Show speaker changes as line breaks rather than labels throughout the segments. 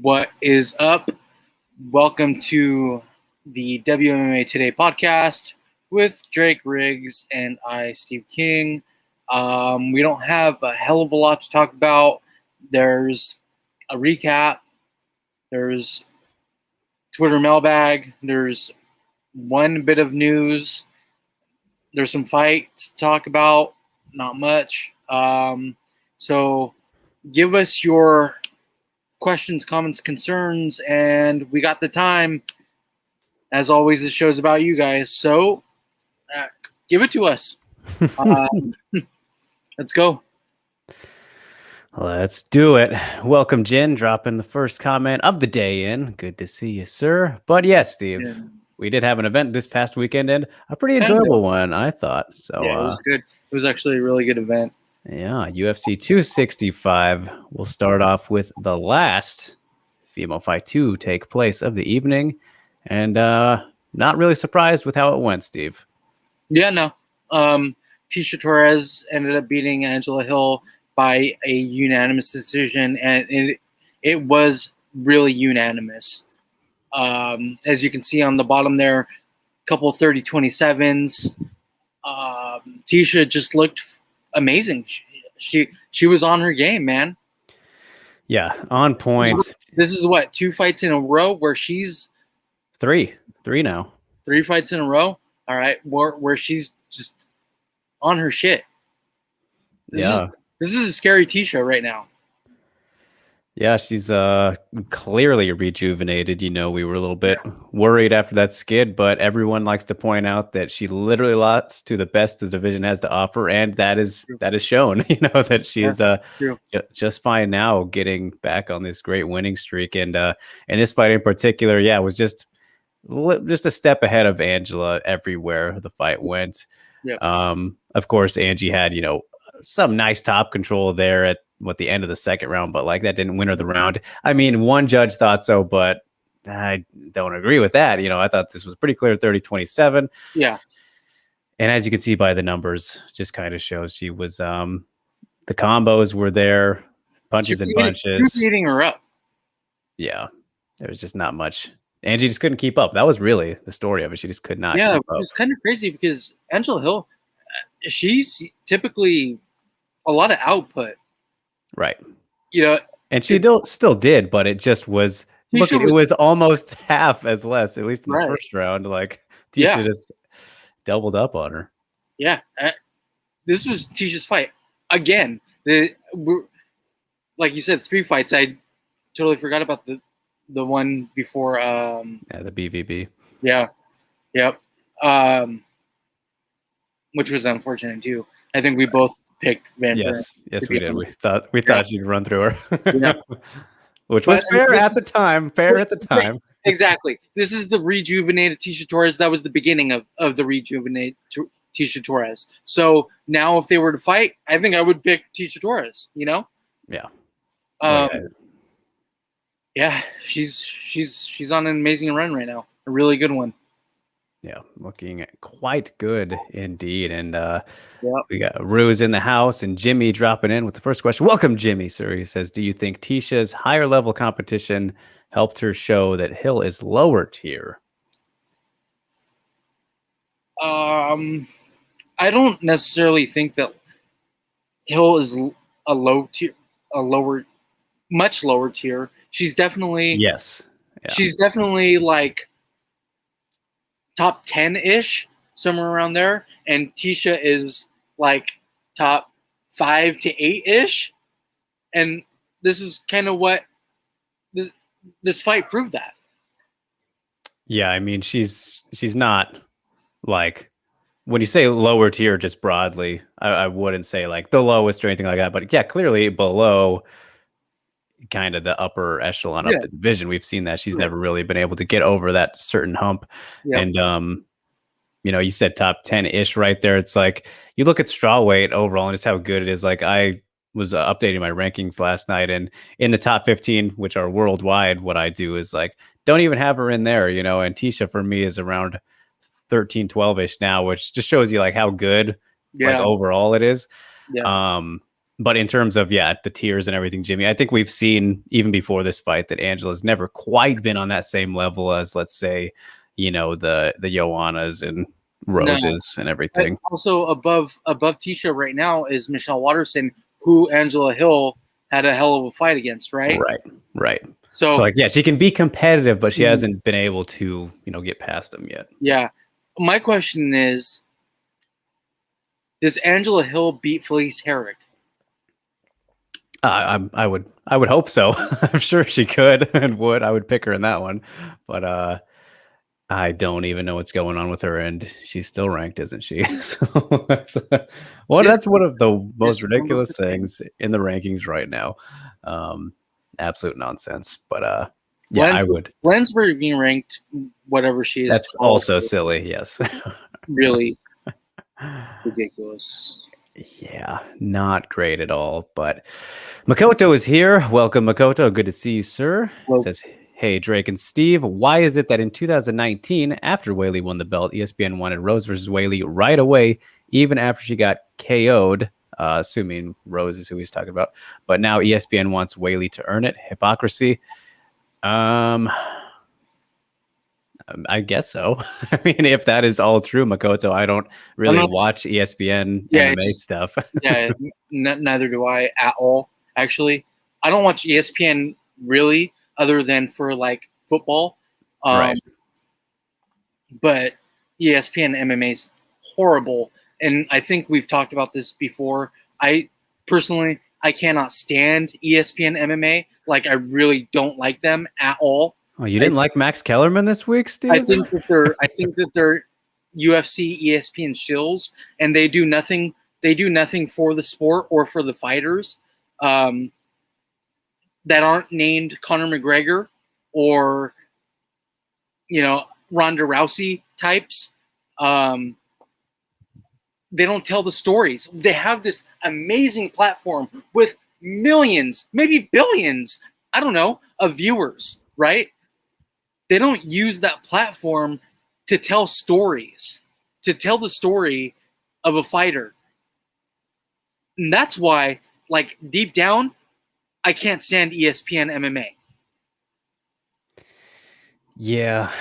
What is up? Welcome to the WMMA Today podcast with Drake Riggs and I, Steve King. We don't have a hell of a lot to talk about. There's a recap. There's Twitter mailbag. There's one bit of news. There's some fights to talk about. Not much. So give us your questions, comments, concerns, and we got the time. As always, this show's about you guys, so give it to us. Let's go.
Let's do it. Welcome, Jen, dropping the first comment of the day in. Good to see you, sir. But yes, Steve, we did have an event this past weekend, and a pretty enjoyable one, I thought. So
yeah, it was good. It was actually a really good event.
Yeah, UFC 265. We'll start off with the last female fight to take place of the evening, and not really surprised with how it went, Steve.
Yeah, no. Tecia Torres ended up beating Angela Hill by a unanimous decision, and it was really unanimous. As you can see on the bottom there, a couple 30-27s. Tecia just looked amazing. She was on her game, man.
Yeah, on point.
This is what, 2 fights in a row where she's
three now.
3 fights in a row. All right, where she's just on her shit. This is a scary Tecia right now.
Yeah, she's clearly rejuvenated. You know, we were a little bit worried after that skid, but everyone likes to point out that she literally lost to the best the division has to offer, and that is shown. You know, that she's just fine now, getting back on this great winning streak, and this fight in particular, was just a step ahead of Angela everywhere the fight went.
Yep.
Of course, Angie had some nice top control there at the end of the second round, but that didn't win her the round. I mean, one judge thought so, but I don't agree with that. I thought this was pretty clear, 30-27.
Yeah.
And as you can see by the numbers, just kind of shows she was the combos were there, punches and bunches.
She was eating her up.
Yeah. There was just not much. Angie just couldn't keep up. That was really the story of it. She just could not keep up.
Yeah, it's kind of crazy because Angela Hill, she's typically a lot of output.
Right.
And
she still did, but it just was, it was almost half as less, at least in the first round. Tecia just doubled up on her.
Yeah. This was Ticia's fight. Again, like you said, 3 fights. I totally forgot about the one before.
The BVB.
Yeah. Yep. Which was unfortunate too. I think we both picked Van Buren.
Yes, we did. We thought she'd run through her, which was fair at the time.
Exactly. This is the rejuvenated Tecia Torres. That was the beginning of the rejuvenated Tecia Torres. So now, if they were to fight, I think I would pick Tecia Torres.
Yeah.
Yeah, she's on an amazing run right now. A really good one.
Yeah, looking quite good indeed. And we got Ruse in the house and Jimmy dropping in with the first question. Welcome, Jimmy, sir. He says, do you think Ticia's higher level competition helped her show that Hill is lower tier?
I don't necessarily think that Hill is a low tier, much lower tier. She's definitely she's definitely top 10-ish, somewhere around there, and Tecia is top 5 to 8-ish, and this is kind of what this fight proved that.
Yeah, I mean, she's not when you say lower tier just broadly, I wouldn't say the lowest or anything like that, but yeah, clearly below kind of the upper echelon of the division. We've seen that she's never really been able to get over that certain hump. And you said top 10-ish right there. It's you look at strawweight overall and just how good it is. I was updating my rankings last night, and in the top 15, which are worldwide, what I do is don't even have her in there, and Tecia for me is around 13, 12-ish now, which just shows you how good overall it is. But in terms of, the tiers and everything, Jimmy, I think we've seen even before this fight that Angela's never quite been on that same level as, let's say, the Joannas and Roses and everything.
Also above Tisha right now is Michelle Waterson, who Angela Hill had a hell of a fight against, right?
Right.
So
like, she can be competitive, but she hasn't been able to, get past them yet.
Yeah. My question is, does Angela Hill beat Felice Herrick?
I would hope so. I'm sure she could and would. I would pick her in that one, but I don't even know what's going on with her, and she's still ranked, isn't she? So that's one of the most ridiculous things in the rankings right now. Absolute nonsense. But I would.
Lensberg being ranked, whatever she is.
That's also silly. Yes.
Really ridiculous.
Yeah, not great at all. But Makoto is here. Welcome, Makoto. Good to see you, sir.
Hello.
Says, hey, Drake and Steve, why is it that in 2019, after Whaley won the belt, ESPN wanted Rose versus Whaley right away, even after she got KO'd, assuming Rose is who he's talking about. But now ESPN wants Whaley to earn it. Hypocrisy. I guess so. I mean, if that is all true, Makoto, I don't really watch ESPN MMA stuff.
Neither do I at all. Actually, I don't watch ESPN really, other than for like football.
Right.
But ESPN MMA is horrible, and I think we've talked about this before. I personally cannot stand ESPN MMA. Like, I really don't like them at all.
Oh, you didn't like Max Kellerman this week, Steve?
I think that they're UFC ESPN shills, and they do nothing. They do nothing for the sport or for the fighters that aren't named Conor McGregor or Ronda Rousey types. They don't tell the stories. They have this amazing platform with millions, maybe billions, I don't know, of viewers, right? They don't use that platform to tell stories, to tell the story of a fighter. And that's why, like, deep down, I can't stand ESPN MMA.
Yeah,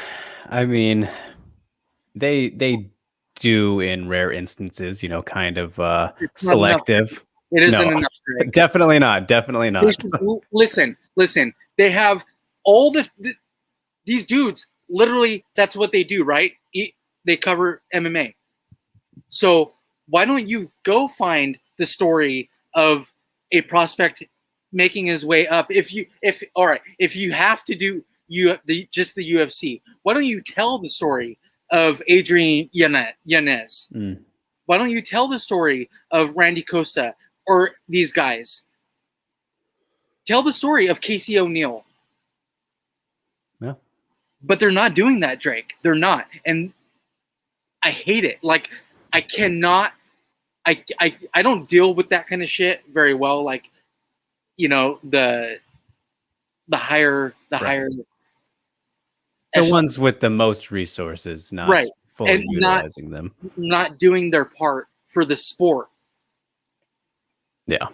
I mean, they do in rare instances, kind of selective.
It isn't enough. Greg.
Definitely not. Definitely not.
Listen. They have all these dudes. Literally, that's what they do, right? They cover MMA. So why don't you go find the story of a prospect making his way up? If you have to do just the UFC, why don't you tell the story of Adrian Yanez? Why don't you tell the story of Randy Costa or these guys? Tell the story of Casey O'Neill.
Yeah.
But they're not doing that, Drake. They're not. And I hate it. Like, I cannot I don't deal with that kind of shit very well. Like, the higher the
ones with the most resources, not fully and utilizing them.
Not doing their part for the sport.
Yeah.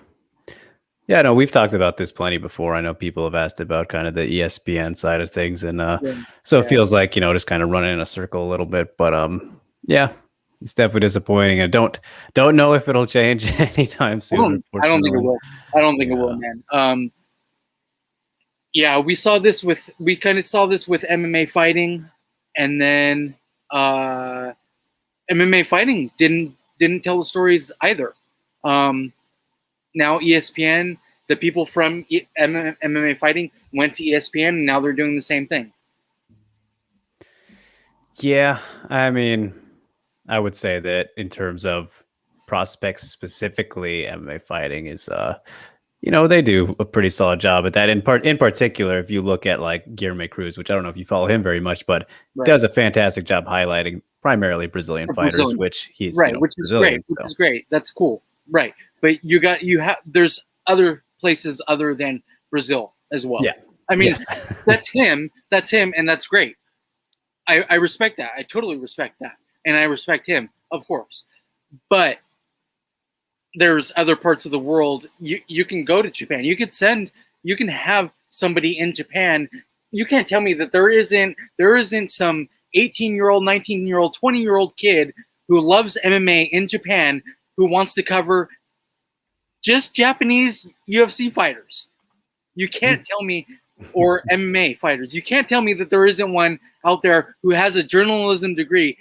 Yeah, no, we've talked about this plenty before. I know people have asked about kind of the ESPN side of things. And so it feels like, just kind of running in a circle a little bit. But yeah, it's definitely disappointing. And don't know if it'll change anytime soon.
I don't think it will. I don't think it will, man. Yeah, we kind of saw this with MMA fighting, and then MMA fighting didn't tell the stories either. Now ESPN, the people from MMA fighting went to ESPN, and now they're doing the same thing.
Yeah, I mean, I would say that in terms of prospects specifically, MMA fighting is, they do a pretty solid job at that. In particular, if you look at like Guilherme Cruz, which I don't know if you follow him very much, but does a fantastic job highlighting primarily Brazilian fighters, which he's
which is great. Which is great. That's cool. Right. But there's other places other than Brazil as well.
Yeah.
I mean, that's him, and that's great. I respect that. I totally respect that. And I respect him, of course. But there's other parts of the world. You can go to Japan. You can have somebody in Japan. You can't tell me that there isn't some 18-year-old, 19-year-old, 20-year-old kid who loves MMA in Japan who wants to cover just Japanese UFC fighters. You can't tell me, or MMA fighters. You can't tell me that there isn't one out there who has a journalism degree.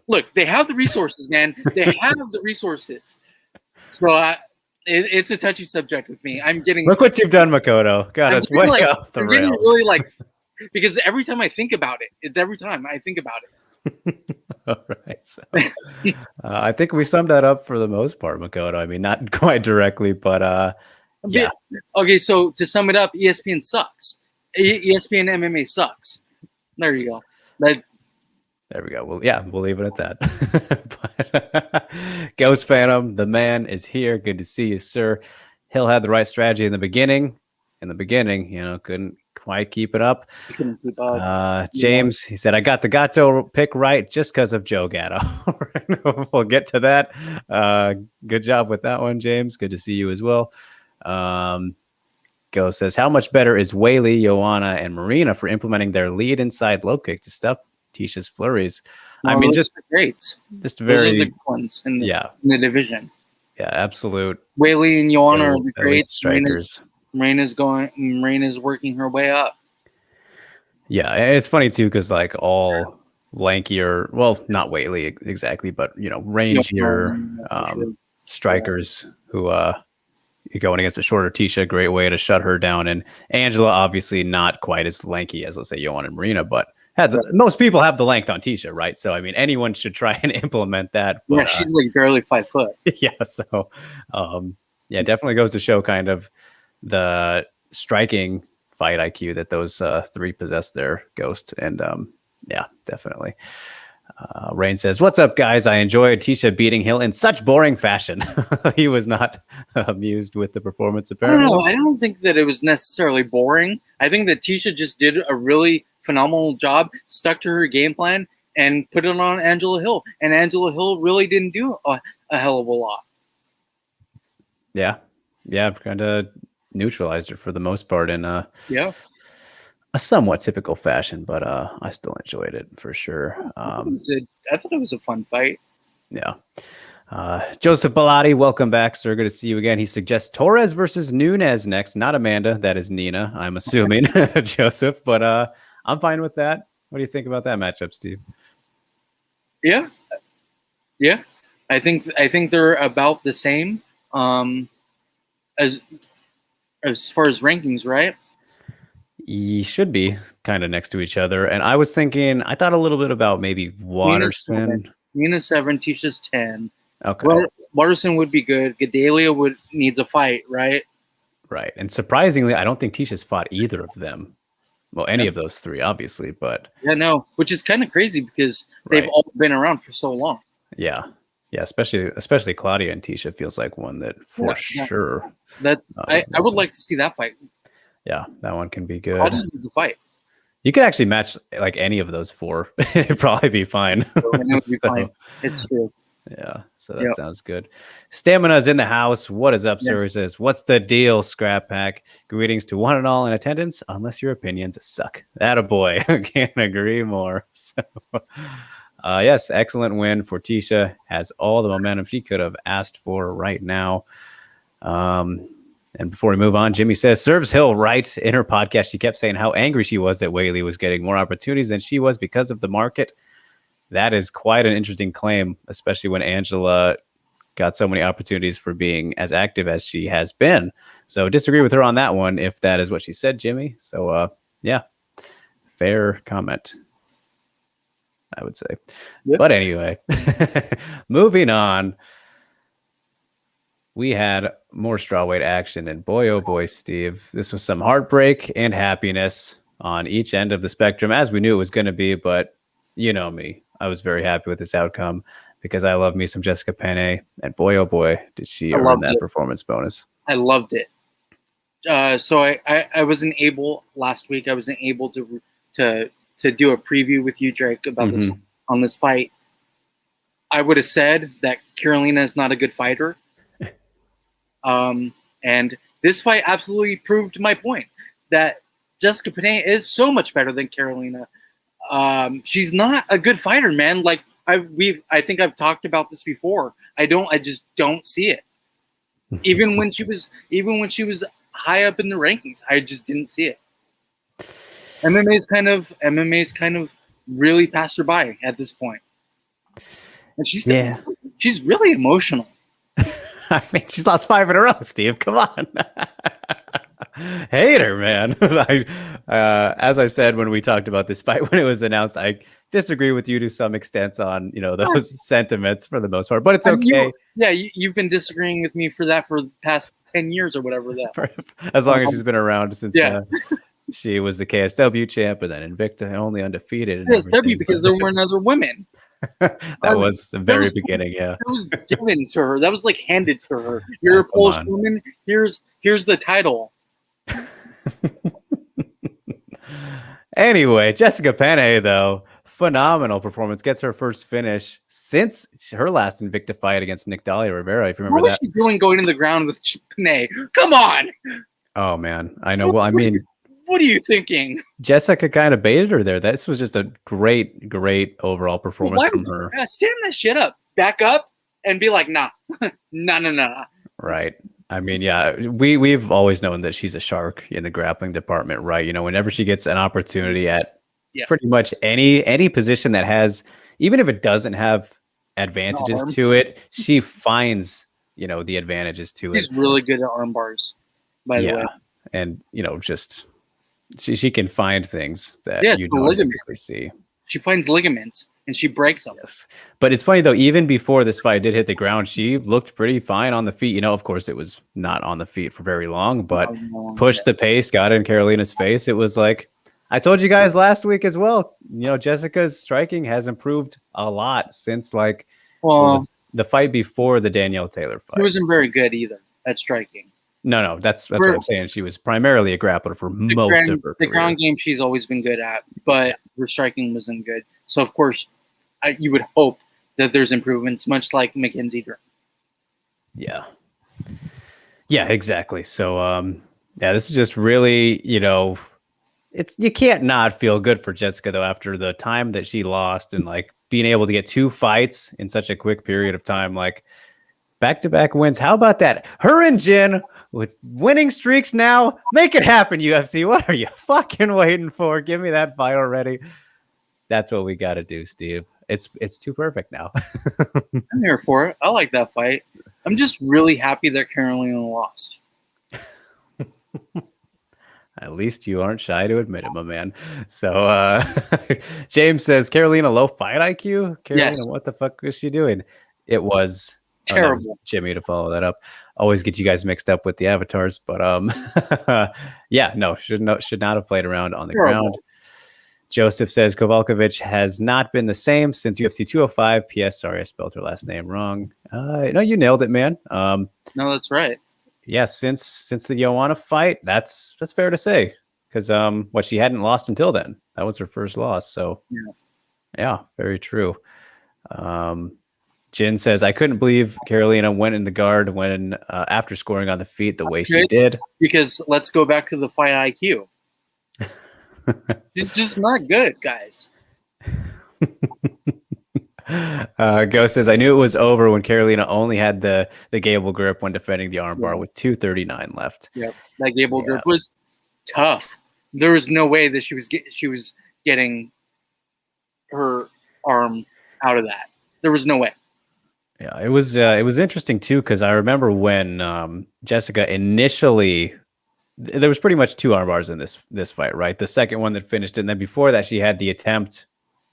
Look, they have the resources, man. They have the resources. So it's a touchy subject with me.
Look what you've done, Makoto. Got us way off the rails.
Really because every time I think about it,
All right. So I think we summed that up for the most part, Makoto. I mean, not quite directly, but yeah.
Okay, so to sum it up, ESPN sucks. ESPN MMA sucks. There you go.
There we go. Well, yeah, we'll leave it at that. But, Ghost Phantom, the man is here. Good to see you, sir. Hill had the right strategy in the beginning. Couldn't quite keep it up. James, he said, I got the Gatto pick right just because of Joe Gatto. We'll get to that. Good job with that one, James. Good to see you as well. Go says, how much better is Whaley, Joanna, and Marina for implementing their lead inside low kick to stuff Tisha's flurries?
I mean, just great.
Just very
those are the good ones in the division.
Yeah, absolute.
Whaley and Joanna are the great
strikers.
Marina's working her way up.
Yeah, and it's funny too because like all lankier, well, not Whaley exactly, but rangier strikers who going against a shorter Tisha, great way to shut her down. And Angela, obviously not quite as lanky as, let's say, Joanna and Marina, but most people have the length on Tisha, right? So, I mean, anyone should try and implement that. But,
yeah, she's like barely 5 foot.
Yeah, so, definitely goes to show kind of the striking fight IQ that those three possess there, Ghost. And, definitely. Rain says, what's up, guys? I enjoyed Tisha beating Hill in such boring fashion. He was not amused with the performance, apparently.
I don't think that it was necessarily boring. I think that Tisha just did a really phenomenal job, stuck to her game plan, and put it on Angela Hill. And Angela Hill really didn't do a hell of a lot.
Yeah, kind of neutralized her for the most part in a somewhat typical fashion, but I still enjoyed it for sure.
I thought it was a fun fight.
Yeah. Joseph Bellotti, welcome back, sir. Good to see you again. He suggests Torres versus Nunes next, not Amanda. That is Nina, I'm assuming, Joseph, but I'm fine with that. What do you think about that matchup, Steve?
Yeah. I think they're about the same as far as rankings, right?
You should be kind of next to each other. And I thought a little bit about maybe Waterson.
Nina's 7, Tisha's 10.
Okay.
Well, Waterson would be good. Gedalia needs a fight, right?
Right. And surprisingly, I don't think Tisha's fought either of them. Well, any of those three, obviously, but
which is kind of crazy because they've all been around for so long.
Yeah, especially Claudia and Tisha feels like one that for sure.
That I would like to see that fight.
Yeah, that one can be good.
Claudia needs a fight.
You could actually match like any of those four; it'd probably be fine.
Fine. It's true.
Yeah, so that sounds good. Stamina's in the house. What is up, sir? He says, what's the deal, Scrap Pack? Greetings to one and all in attendance, unless your opinions suck. Attaboy. Can't agree more. So, yes, excellent win for Tisha. Has all the momentum she could have asked for right now. And before we move on, Jimmy says, serves Hill right. In her podcast, she kept saying how angry she was that Whaley was getting more opportunities than she was because of the market. That is quite an interesting claim, especially when Angela got so many opportunities for being as active as she has been. So disagree with her on that one, if that is what she said, Jimmy. So, fair comment, I would say. Yep. But anyway, moving on. We had more strawweight action, and boy, oh boy, Steve, this was some heartbreak and happiness on each end of the spectrum, as we knew it was going to be. But you know me, I was very happy with this outcome because I love me some Jessica Penne, and boy, oh boy, did she earn that performance bonus. I
loved it. So I wasn't able last week. I wasn't able to do a preview with you, Drake, about this on this fight. I would have said that Carolina is not a good fighter. And this fight absolutely proved my point that Jessica Penne is so much better than Carolina. She's not a good fighter, man. Like I think I've talked about this before. I just don't see it. Even when she was high up in the rankings, I just didn't see it. MMA's kind of really passed her by at this point. And she's really emotional.
I mean, she's lost 5 in a row, Steve. Come on. Hate her, man. As I said when we talked about this fight when it was announced, I disagree with you to some extent on those sentiments for the most part, but it's okay.
You've been disagreeing with me for the past 10 years or whatever
as long as she's been around since she was the KSW champ and then Invicta, only undefeated.
KSW because there weren't other women.
That was the very beginning. Yeah,
that was given to her. That was like handed to her. You're a Polish woman. Here's the title.
Anyway, Jessica Penne, though, phenomenal performance. Gets her first finish since her last Invicta fight against Nicolia Rivera. If you remember that.
What was she doing going to the ground with Penne? Come on.
Oh man, I know. Well, I mean.
What are you thinking?
Jessica kind of baited her there. This was just a great overall performance from her.
Stand that shit up. Back up and be like, nah. Nah.
Right. I mean, yeah, we've always known that she's a shark in the grappling department, right? Whenever she gets an opportunity at pretty much any position that has, even if it doesn't have advantages to it, she finds, the advantages to it.
She's really good at arm bars, by the way.
And, just... She can find things that you don't typically see.
She finds ligaments and she breaks them.
Yes. But it's funny though, even before this fight did hit the ground, she looked pretty fine on the feet. Of course it was not on the feet for very long, but pushed the pace, got in Carolina's face. It was like, I told you guys last week as well, Jessica's striking has improved a lot since the fight before the Danielle Taylor fight.
She wasn't very good either at striking.
No, that's what I'm saying. She was primarily a grappler for most of her career.
The ground game she's always been good at, but her striking wasn't good. So, of course, you would hope that there's improvements, much like Mackenzie Dern.
Yeah. Yeah, exactly. So, this is just really, you can't not feel good for Jessica, though, after the time that she lost and, being able to get 2 fights in such a quick period of time, back-to-back wins. How about that? Her and Jin with winning streaks now. Make it happen, UFC. What are you fucking waiting for? Give me that fight already. That's what we got to do, Steve. It's too perfect now.
I'm here for it. I like that fight. I'm just really happy that Carolina lost.
At least you aren't shy to admit it, my man. So James says, Carolina low fight IQ? Carolina, what the fuck was she doing? It was...
terrible.
Jimmy to follow that up. Always get you guys mixed up with the avatars, but should not have played around on the ground. Joseph says Kovalkovich has not been the same since UFC 205. P.S. Sorry, I spelled her last name wrong. No, you nailed it, man.
No, that's right.
Yeah, since the Joanna fight, that's fair to say, because she hadn't lost until then. That was her first loss. So yeah, very true. Jin says, I couldn't believe Carolina went in the guard when after scoring on the feet the way she did. Because
let's go back to the fight IQ. She's just not good, guys.
Go says, I knew it was over when Carolina only had the Gable grip when defending the armbar with 2:39 left.
Yep, that Gable grip was tough. There was no way that she was getting her arm out of that. There was no way.
Yeah, it was interesting too, because I remember when Jessica initially, there was pretty much 2 arm bars in this fight, right? The second one that finished it, and then before that, she had the attempt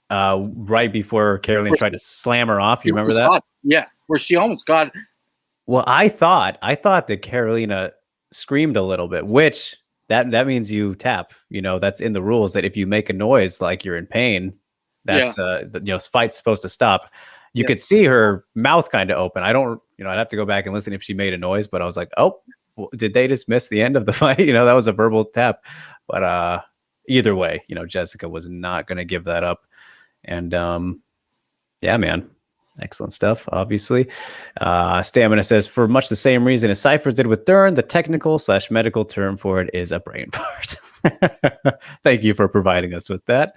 right before Carolina tried to slam her off. You remember that?
Yeah, where she almost got.
Well, I thought that Carolina screamed a little bit, which that means you tap. That's in the rules that if you make a noise like you're in pain, that's fight's supposed to stop. You could see her mouth kind of open. I don't, I'd have to go back and listen if she made a noise, but I was like, oh, well, did they just miss the end of the fight? That was a verbal tap. But either way, Jessica was not going to give that up. And yeah, man, Excellent stuff, obviously. Stamina says, for much the same reason as Cyphers did with Dern, the technical/medical term for it is a brain fart. Thank you for providing us with that.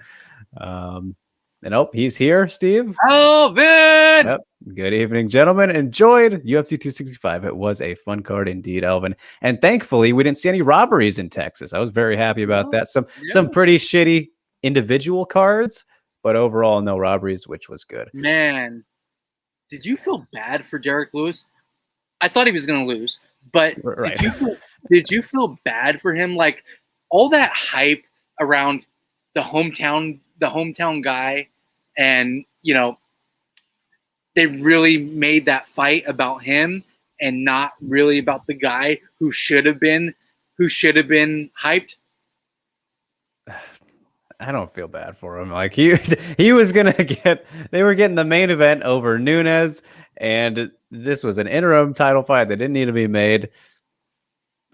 And he's here, Steve.
Elvin!
Yep. Good evening, gentlemen. Enjoyed UFC 265. It was a fun card indeed, Elvin. And thankfully, we didn't see any robberies in Texas. I was very happy about that. Some pretty shitty individual cards, but overall, no robberies, which was good.
Man, did you feel bad for Derek Lewis? I thought he was going to lose, but
right.
did you feel bad for him? Like all that hype around the hometown guy, and they really made that fight about him and not really about the guy who should have been hyped.
I don't feel bad for him. Like he was gonna they were getting the main event over Nunes, and this was an interim title fight that didn't need to be made.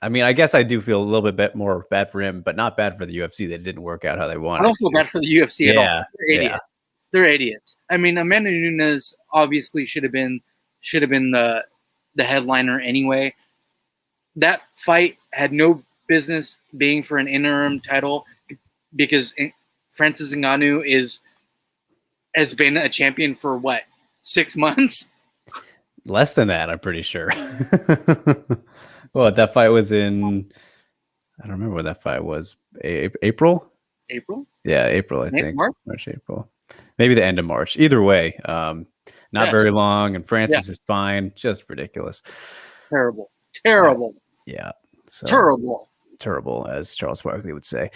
I mean, I guess I do feel a little bit more bad for him, but not bad for the UFC that it didn't work out how they wanted.
I don't feel bad for the UFC at all. They're idiots.
Yeah.
They're idiots. I mean, Amanda Nunes obviously should have been the headliner anyway. That fight had no business being for an interim title because Francis Ngannou has been a champion for what, 6 months?
Less than that, I'm pretty sure. Well, that fight was in, I don't remember what that fight was. April?
April?
Yeah, April, I think.
March,
April. Maybe the end of March. Either way, not very long, and Francis is fine. Just ridiculous.
Terrible.
Yeah. So, terrible, as Charles Barkley would say.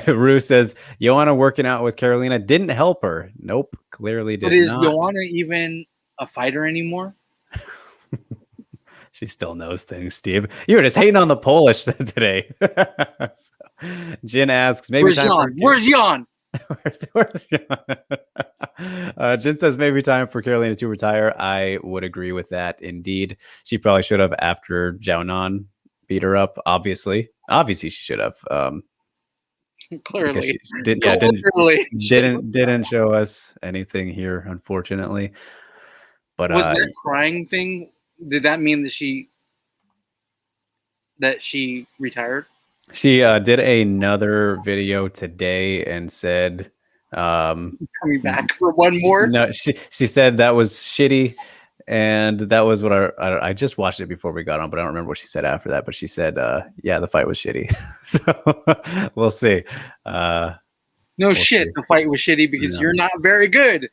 Rue says, Joanna working out with Carolina didn't help her. Nope, clearly did not.
But is Joanna even a fighter anymore?
She still knows things, Steve. You were just hating on the Polish today. Jin asks, maybe
Where's
time
Jan?
for...
Where's Jan?
Where's Jan? Jin says maybe time for Carolina to retire. I would agree with that. Indeed, she probably should have after Jiaonan beat her up. Obviously, she should have.
Clearly,
didn't show us anything here, unfortunately. But
was that crying thing? Did that mean that she retired?
She did another video today and said
coming back for one more.
No, she said that was shitty, and that was what I just watched it before we got on, but I don't remember what she said after that. But she said, yeah, the fight was shitty. So we'll see.
The fight was shitty because you're not very good.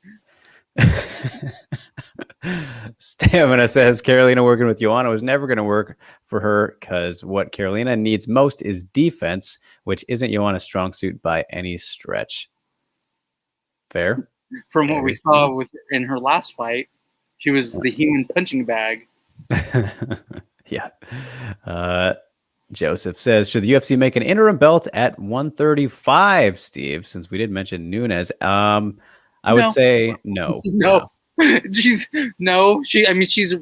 Stamina says Carolina working with Joanna was never going to work for her because what Carolina needs most is defense, which isn't Joanna's strong suit by any stretch. Fair.
From what we saw in her last fight, she was the human punching bag.
Yeah. Joseph says, should the UFC make an interim belt at 135, Steve? Since we did mention Nunes, I would say no.
No. She's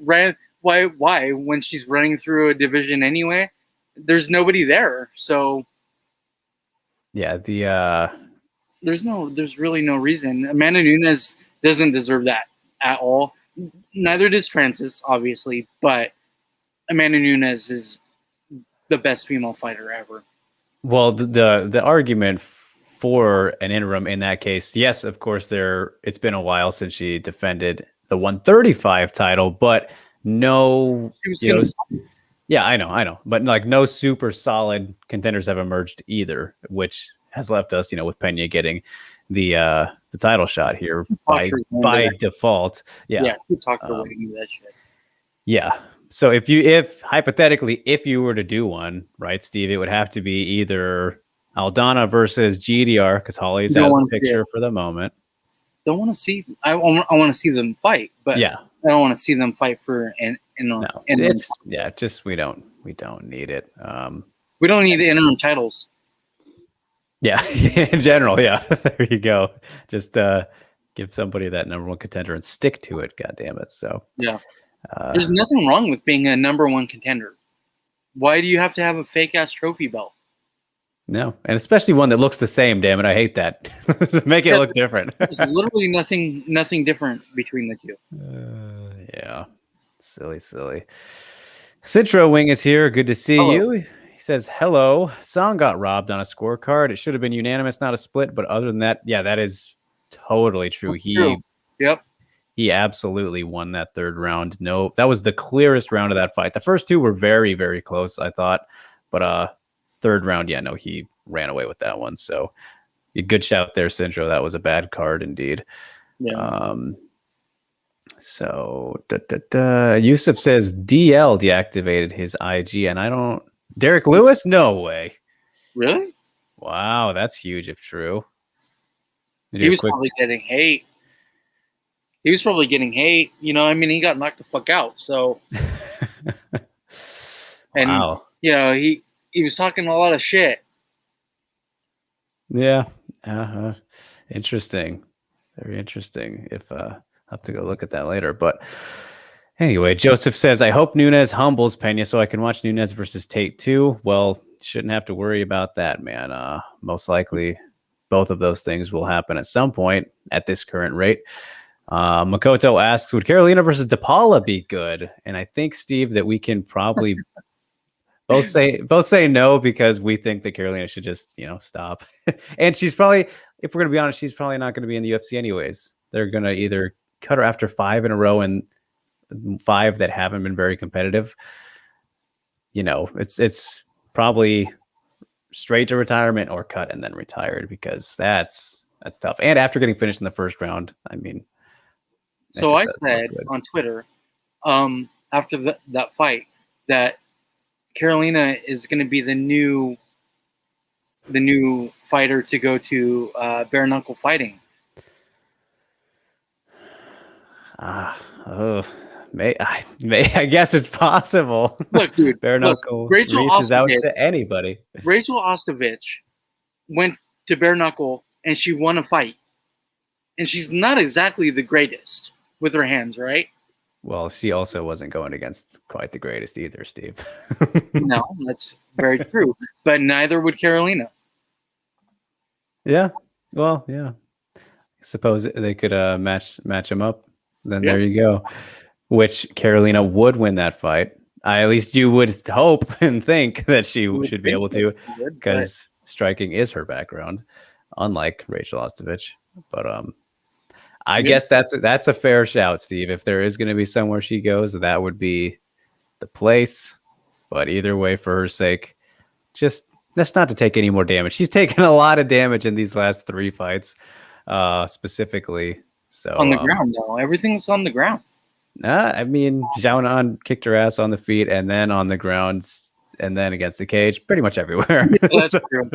ran. Why? When she's running through a division anyway, there's nobody there. So
yeah,
there's really no reason. Amanda Nunes doesn't deserve that at all. Neither does Francis, obviously, but Amanda Nunes is the best female fighter ever.
Well, the argument for an interim in that case, yes, of course, it's been a while since she defended the 135 title, but no, yeah, I know, but like no super solid contenders have emerged either, which has left us, with Pena getting the title shot here by default. Yeah,
who talked her way into that shit?
Yeah. So if hypothetically, if you were to do one, right, Steve, it would have to be either Aldana versus GDR, because Holly's out of the picture for the moment.
Don't want to see. I want to see them fight, but
yeah,
I don't want to see them fight for
just we don't need it.
We don't need interim titles.
Yeah, in general, yeah. There you go. Just give somebody that number one contender and stick to it. God damn it. So
yeah, there's nothing wrong with being a number one contender. Why do you have to have a fake ass trophy belt?
No, and especially one that looks the same. Damn it, I hate that. Make it look different.
There's literally nothing different between the two.
Yeah, silly. Citro Wing is here. Good to see you. He says, hello. Song got robbed on a scorecard. It should have been unanimous, not a split. But other than that, yeah, that is totally true. He absolutely won that third round. No, that was the clearest round of that fight. The first two were very, very close, I thought. But third round, yeah, no, he ran away with that one. So good shout there, Citro. That was a bad card indeed.
Yeah.
So Yusuf says DL deactivated his IG, and I don't. Derek Lewis? No way.
Really?
Wow, that's huge if true.
He was probably getting hate. You know, I mean, he got knocked the fuck out. So, and
wow.
You know, he was talking a lot of shit.
Yeah. Interesting. Very interesting. If I'll have to go look at that later. But anyway, Joseph says, I hope Nunes humbles Pena so I can watch Nunes versus Tate too. Well, shouldn't have to worry about that, man. Most likely both of those things will happen at some point at this current rate. Makoto asks, would Carolina versus DePaula be good? And I think, Steve, that we can probably both say no, because we think that Carolina should just, stop. And she's probably, if we're going to be honest, she's probably not going to be in the UFC anyways. They're going to either cut her after 5 in a row and 5 that haven't been very competitive. It's probably straight to retirement or cut and then retired, because that's tough. And after getting finished in the first round, I mean.
So I said on Twitter, after that fight, that Carolina is going to be the new fighter to go to bare knuckle fighting.
I guess it's possible.
Look, dude,
bare knuckle reaches out to anybody.
Rachel Ostovich went to bare knuckle and she won a fight, and she's not exactly the greatest with her hands, right?
Well, she also wasn't going against quite the greatest either, Steve.
No, that's very true. But neither would Carolina.
Yeah. Well, yeah. I suppose they could match them up. Then There you go. Which Carolina would win that fight. At least you would hope and think that she should be able to, because striking is her background, unlike Rachel Ostovich. But I guess that's a fair shout, Steve. If there is going to be somewhere she goes, that would be the place. But either way, for her sake, just not to take any more damage. She's taken a lot of damage in these last 3 fights, specifically. So
on the ground, though, everything's on the ground.
I mean, Zhao Nan kicked her ass on the feet and then on the ground and then against the cage, pretty much everywhere.
That's true.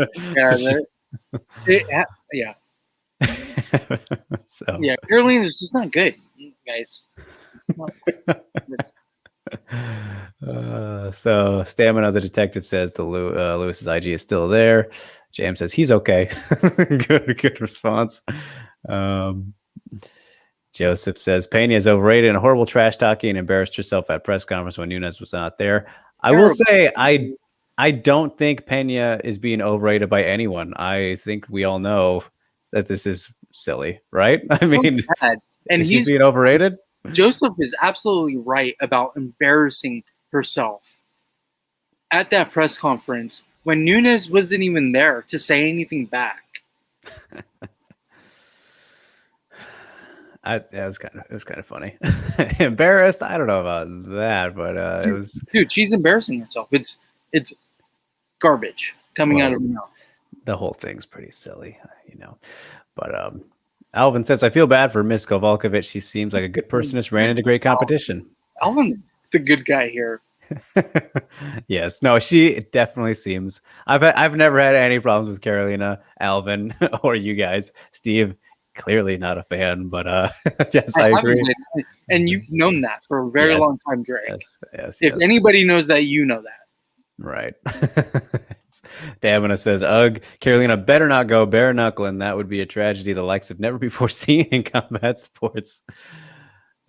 Yeah.
So
yeah, Carolina's just not good, guys.
So Stamina the detective says the Lewis's IG is still there. James says he's okay. good response. Joseph says Pena is overrated and horrible trash talking and embarrassed herself at press conference when Nunes was not there. I will say I don't think Pena is being overrated by anyone. I think we all know that this is silly, right? I mean, and he's being overrated.
Joseph is absolutely right about embarrassing herself at that press conference when Nunes wasn't even there to say anything back.
It was kind of funny. Embarrassed? I don't know about that, but it was.
Dude, she's embarrassing herself. It's garbage coming out of her mouth.
The whole thing's pretty silly, But Alvin says, I feel bad for Miss Kovalkovich. She seems like a good person. Just ran into great competition.
Alvin's the good guy here.
Yes. No, she definitely seems. I've never had any problems with Carolina, Alvin, or you guys. Steve, clearly not a fan, but yes, I agree.
And you've known that for a very long time, Drake.
Yes.
If anybody knows that, you know that.
Right. Damina says, ugh, Carolina better not go bare knuckling. That would be a tragedy the likes have never before seen in combat sports.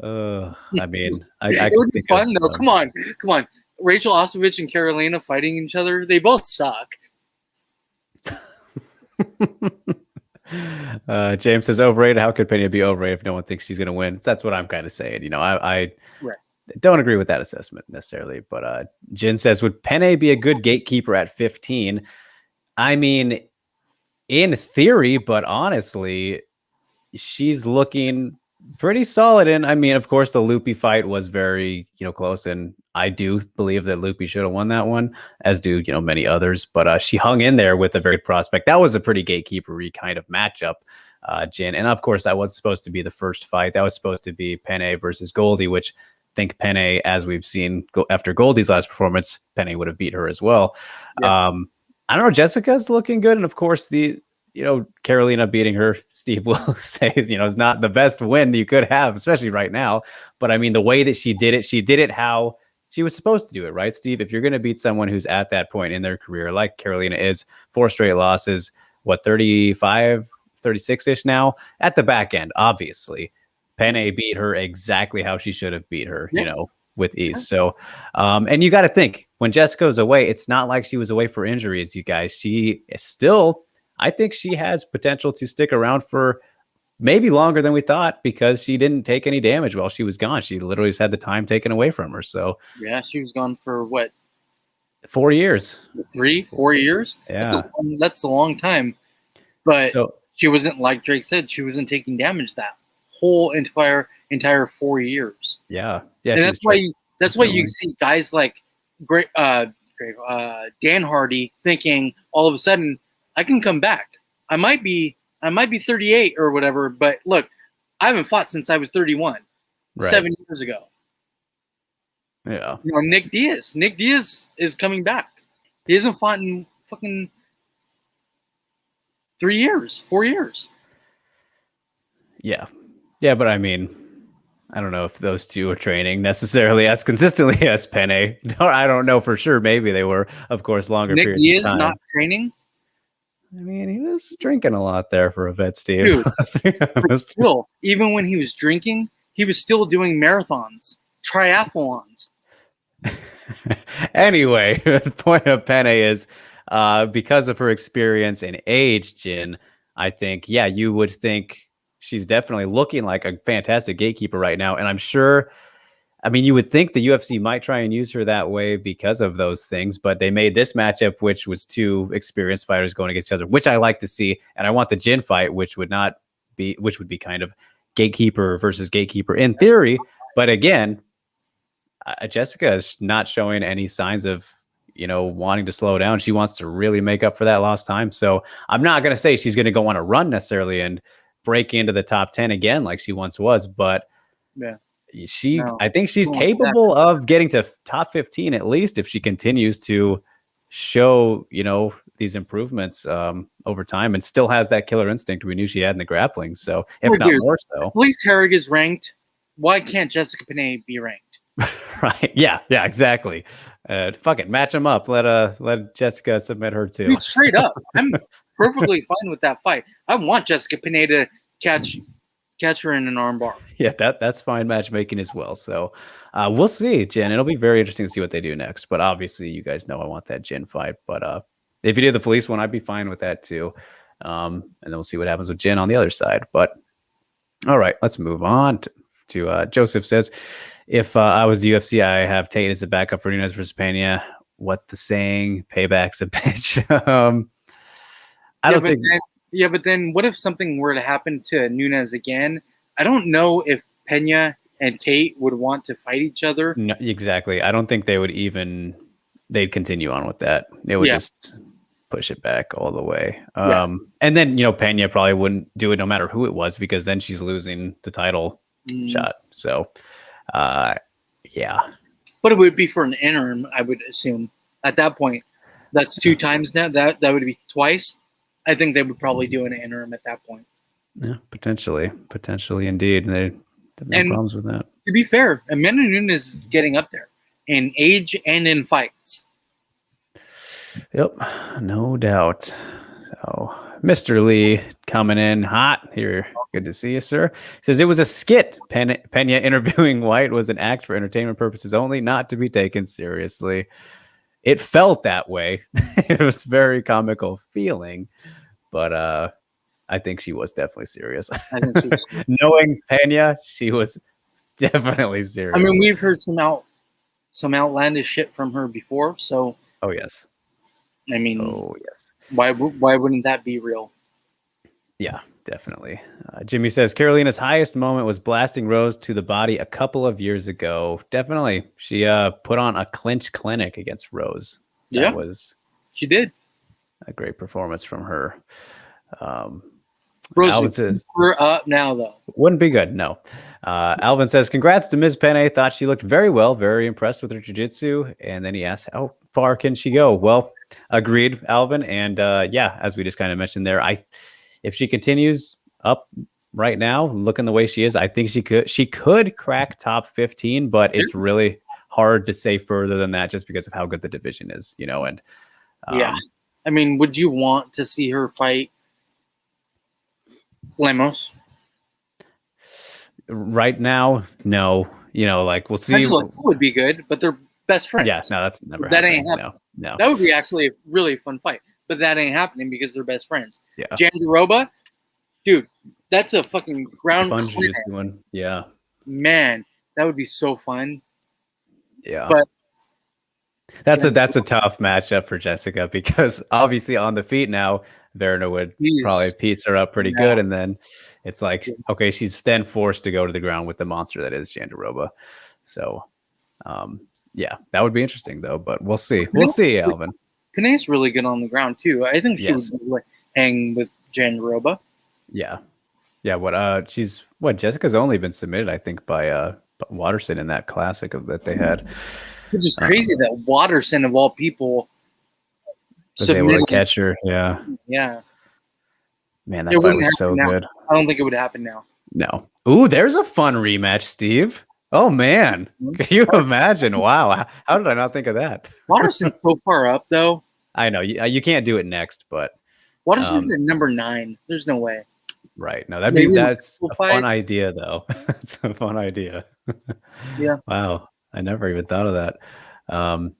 I mean, it
would be fun though. Come on. Rachel Ostovich and Carolina fighting each other. They both suck.
James says overrated. How could Pena be overrated if no one thinks she's going to win? That's what I'm kind of saying. I
Right.
don't agree with that assessment necessarily. But Jin says, would Pena be a good gatekeeper at 15? I mean, in theory, but honestly, she's looking pretty solid. And I mean, of course, the Loopy fight was very, close. And I do believe that Loopy should have won that one, as do, many others. But she hung in there with a very good prospect. That was a pretty gatekeeper-y kind of matchup, Jin. And of course, that was supposed to be the first fight. That was supposed to be Penne versus Goldie, which I think Penne, as we've seen after Goldie's last performance, Penne would have beat her as well. Yeah. I don't know. Jessica's looking good. And of course, Carolina beating her, Steve will say, is not the best win you could have, especially right now. But I mean, the way that she did it how she was supposed to do it, right, Steve? If you're going to beat someone who's at that point in their career, like Carolina is, 4 straight losses, 35, 36-ish now, at the back end, obviously. Penne beat her exactly how she should have beat her, with ease. So, and you got to think, when Jessica's away, it's not like she was away for injuries, you guys. She is still, I think she has potential to stick around for maybe longer than we thought, because she didn't take any damage while she was gone. She literally just had the time taken away from her. So
yeah, she was gone for what?
4 years.
4 years?
Yeah.
That's a long time. But she wasn't, like Drake said, she wasn't taking damage that whole entire 4 years.
Yeah.
And that's why you see guys like Dan Hardy thinking all of a sudden, I can come back. I might be 38 or whatever, but look, I haven't fought since I was 31, 7 years ago.
Yeah.
Nick Diaz is coming back. He hasn't fought in fucking 3 years, 4 years.
Yeah. Yeah, but I mean, I don't know if those two are training necessarily as consistently as Penne. I don't know for sure. Maybe they were, of course, longer
Nick
periods
Diaz
of time.
not training?
I mean, he was drinking a lot there for a bit, Steve.
Dude, but still, even when he was drinking, he was still doing marathons, triathlons.
Anyway, the point of Penne is because of her experience and age, Jin, I think, yeah, you would think she's definitely looking like a fantastic gatekeeper right now. And I'm sure, I mean, you would think the UFC might try and use her that way because of those things, but they made this matchup, which was 2 experienced fighters going against each other, which I like to see. And I want the Jin fight, which would be kind of gatekeeper versus gatekeeper in theory. But again, Jessica is not showing any signs of, wanting to slow down. She wants to really make up for that lost time. So I'm not going to say she's going to go on a run necessarily and break into the top 10 again like she once was, but yeah, I think she's capable of getting to top 15 at least if she continues to show, these improvements over time, and still has that killer instinct we knew she had in the grappling. So if not more so.
At least Herrig is ranked. Why can't Jessica Penne be ranked?
Right. Yeah, exactly. Fuck it. Match them up. Let Jessica submit her too.
Dude, straight up. I'm perfectly fine with that fight. I want Jessica Penne to catch her in an armbar.
Yeah, that's fine matchmaking as well. So we'll see, Jin. It'll be very interesting to see what they do next. But obviously, you guys know I want that Jin fight. But if you do the police one, I'd be fine with that too. And then we'll see what happens with Jin on the other side. But all right, let's move on to Joseph says, if I was the UFC, I have Tate as a backup for Nunes versus Pena. What the saying? Payback's a bitch. I don't think.
But then what if something were to happen to Nunes again? I don't know if Pena and Tate would want to fight each other.
No, exactly. I don't think they'd continue on with that. They would just push it back all the way. And then, Pena probably wouldn't do it no matter who it was, because then she's losing the title shot. So, yeah. But
it would be for an interim, I would assume. At that point, that's 2 times now. That would be twice. I think they would probably do an interim at that point.
Yeah, potentially indeed. They have no problems with that.
To be fair, Amanda Nunes is getting up there in age and in fights.
Yep, no doubt. So, Mr. Lee coming in hot here. Good to see you, sir. Says it was a skit. Pena interviewing White was an act for entertainment purposes only, not to be taken seriously. It felt that way. It was very comical feeling, but I think she was definitely serious.
I think she was serious.
Knowing Pena, she was definitely serious.
I mean, we've heard some outlandish shit from her before, so
oh yes,
I mean,
oh yes.
why wouldn't that be real?
Yeah, definitely. Jimmy says Carolina's highest moment was blasting Rose to the body a couple of years ago. Definitely, she put on a clinch clinic against Rose. That was
she did
a great performance from her.
Rose,
Alvin says
we're up now though.
Wouldn't be good, no. Alvin says, congrats to Ms. Penne. Thought she looked very well, very impressed with her jiu-jitsu. And then he asks, how far can she go? Well, agreed, Alvin. And yeah, as we just kind of mentioned there, if she continues up right now, looking the way she is, I think she could crack top 15, but it's really hard to say further than that just because of how good the division is, you know. And
yeah, I mean, would you want to see her fight Lemos?
Right now, no. You know, like we'll see.
It would be good, but they're best friends.
Yeah, no, that's never
that
happening.
Ain't happening.
No.
That would be actually a really fun fight, but that ain't happening because they're best friends.
Yeah,
Jandiroba, dude, that's a fucking ground
one. Yeah,
man, that would be so fun.
Yeah,
but
that's a tough matchup for Jessica because obviously on the feet now, Verna would probably piece her up pretty good, and then it's like, okay, she's then forced to go to the ground with the monster that is Jandiroba. So, yeah, that would be interesting though, but we'll see. We'll see, Alvin.
Pene's really good on the ground too. I think she would hang with Jandiroba.
Yeah. Jessica's only been submitted, I think, by Waterson in that classic that they had.
Which is crazy that Waterson of all people
was able to catch her. Yeah. Man, that fight was so good.
I don't think it would happen now.
No. Ooh, there's a fun rematch, Steve. Oh man, can you imagine? Wow, how did I not think of that?
Waterson's so far up, though.
I know you can't do it next, but
Waterson's at number 9. There's no way.
Right. No, that's a fun idea, though. It's a fun idea.
Yeah.
Wow, I never even thought of that. I'm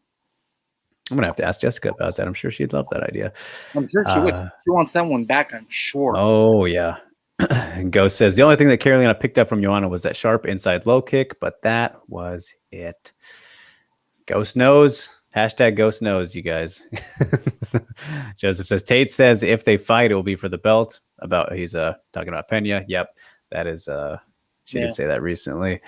gonna have to ask Jessica about that. I'm sure she'd love that idea.
I'm sure she would. She wants that one back, I'm sure.
Oh yeah. And Ghost says the only thing that Carolina picked up from Joanna was that sharp inside low kick, but that was it. Ghost knows. Hashtag Ghost knows, you guys. Joseph says Tate says if they fight, it will be for the belt. He's talking about Pena. Yep, that is. She did say that recently.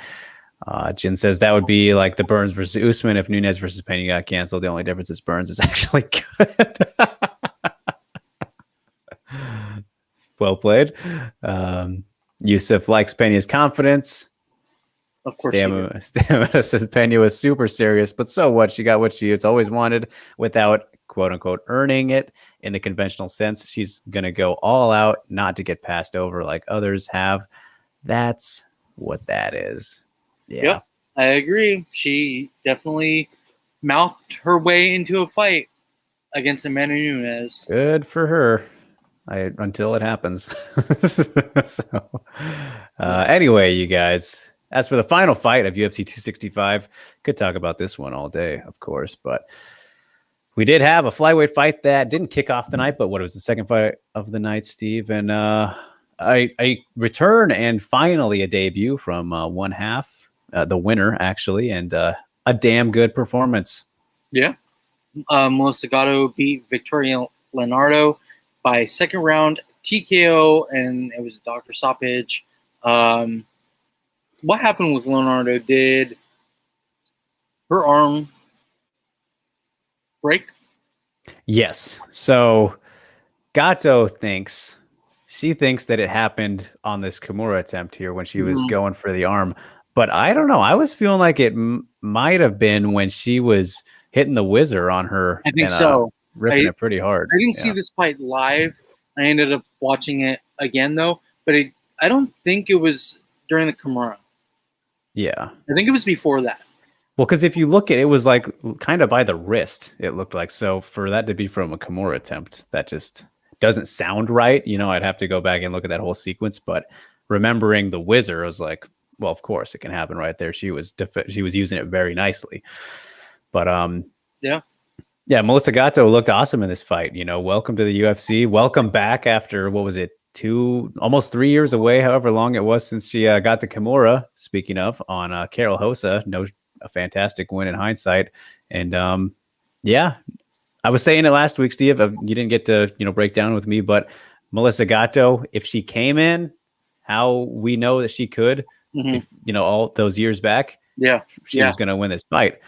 Jin says that would be like the Burns versus Usman if Nunes versus Pena got canceled. The only difference is Burns is actually good. Well played. Yusuf likes Pena's confidence.
Of course.
Stamina says Pena was super serious, but so what? She got what she's always wanted without quote unquote earning it in the conventional sense. She's gonna go all out, not to get passed over like others have. That's what that is. Yeah,
yep, I agree. She definitely mouthed her way into a fight against Amanda Nunes.
Good for her. Until it happens. So, anyway, you guys, as for the final fight of UFC 265, could talk about this one all day, of course, but we did have a flyweight fight that didn't kick off the night, but what was the second fight of the night, Steve? And a return and finally a debut from one half, the winner, actually, and a damn good performance.
Yeah. Melissa Gatto beat Victoria Leonardo by second round TKO, and it was a doctor stoppage. What happened with Leonardo? Did her arm break?
Yes. So Gatto thinks that it happened on this Kimura attempt here when she was going for the arm. But I don't know. I was feeling like it might have been when she was hitting the whizzer on her.
I think so.
Ripping it pretty hard.
I didn't see this fight live. I ended up watching it again, though. But I don't think it was during the Kimura.
Yeah.
I think it was before that.
Well, because if you look at it, was like kind of by the wrist, it looked like. So for that to be from a Kimura attempt, that just doesn't sound right. You know, I'd have to go back and look at that whole sequence. But remembering the whizzer, I was like, well, of course it can happen right there. She was using it very nicely. But
yeah.
Yeah, Melissa Gatto looked awesome in this fight. Welcome to the UFC. Welcome back after, what was it, almost 3 years away, however long it was since she got the Kimura, speaking of, on Carol Hosa. A fantastic win in hindsight. And yeah, I was saying it last week, Steve. You didn't get to, break down with me, but Melissa Gatto, if she came in how we know that she could, if all those years back, she was going to win this fight.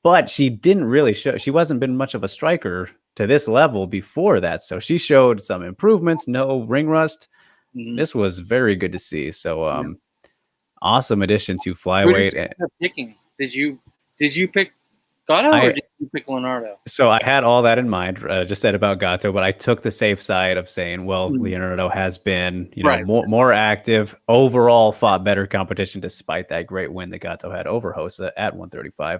But she didn't really show. She wasn't been much of a striker to this level before that. So she showed some improvements, no ring rust. This was very good to see. So awesome addition to flyweight.
Who did you end up picking? Did you pick Gatto or did you pick Leonardo?
So I had all that in mind, just said about Gatto, but I took the safe side of saying, well, Leonardo has been, more active, overall fought better competition despite that great win that Gatto had over Hosa at 135.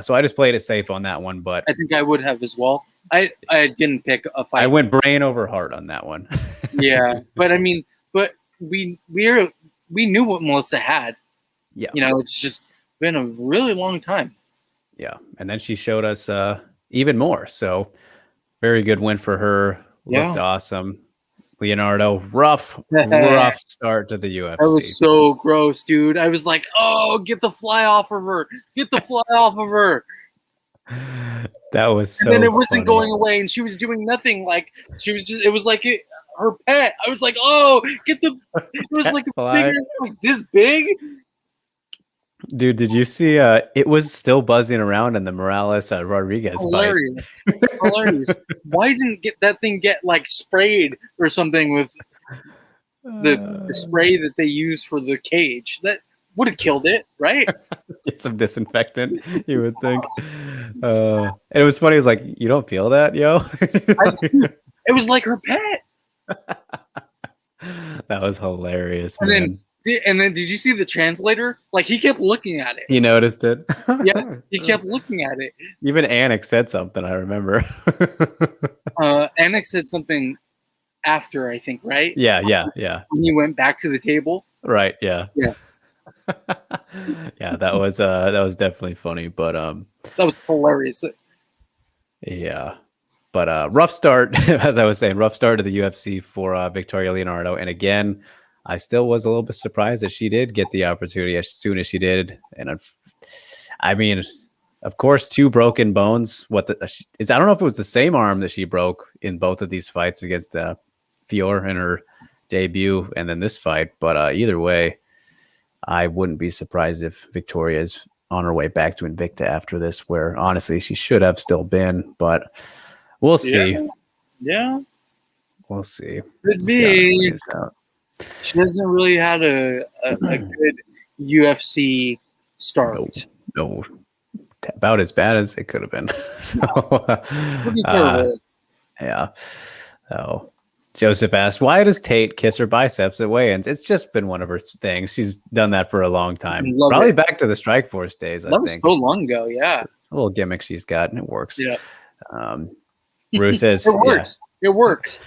So I just played it safe on that one, but
I think I would have as well. I didn't pick a fight.
I went brain over heart on that one.
Yeah, but I mean, we knew what Melissa had.
Yeah,
it's just been a really long time.
Yeah, and then she showed us even more. So very good win for her. Looked awesome. Leonardo, rough start to the UFC.
That was so gross, dude. I was like, oh, get the fly off of her. Get the fly off of her.
That was so
And then it wasn't
funny.
going away, and she was doing nothing. Like, she was just, it was like her pet. I was like, oh, it was like a figure like this big.
Dude, did you see it was still buzzing around in the Morales Rodriguez
Hilarious. Fight? Hilarious. Why didn't that thing get like sprayed or something with the spray that they use for the cage? That would have killed it, right?
Get some disinfectant, you would think. And it was funny. It was like, you don't feel that, yo?
It was like her pet.
That was hilarious,
and
man.
Then did you see the translator? Like, he kept looking at it.
He noticed it.
Yeah, he kept looking at it.
Even Anik said something, I remember.
Anik said something after, I think, right?
Yeah.
When he went back to the table.
Right, yeah.
Yeah.
Yeah, that was definitely funny, but
that was hilarious.
Yeah. But rough start, as I was saying, rough start to the UFC for Victoria Leonardo. And again, I still was a little bit surprised that she did get the opportunity as soon as she did. And I mean, of course, 2 broken bones. I don't know if it was the same arm that she broke in both of these fights against Fior in her debut and then this fight. But either way, I wouldn't be surprised if Victoria is on her way back to Invicta after this, where honestly she should have still been. But we'll see.
Yeah.
We'll see.
Could be. She hasn't really had a good UFC start.
No. About as bad as it could have been. Yeah. So Joseph asked, why does Tate kiss her biceps at weigh-ins? It's just been one of her things. She's done that for a long time. Probably back to the Strikeforce days, I think.
That was so long ago, yeah.
It's a little gimmick she's got, and it works.
Yeah.
Rue says...
It works. Yeah. It works.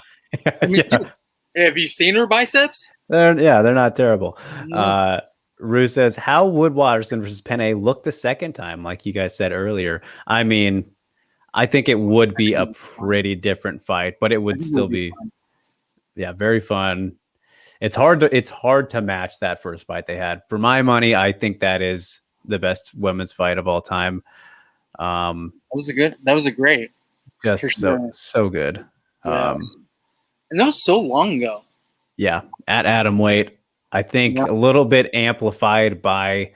I mean, dude, have you seen her biceps?
They're not terrible. Rue says, how would Waterson versus Penne look the second time, like you guys said earlier? I mean, I think it would be a pretty different fight, but it would still be very fun. It's hard to match that first fight they had. For my money, I think that is the best women's fight of all time. That was
a great.
Just so good.
Yeah. And that was so long ago.
Yeah, at atomweight. I think a little bit amplified by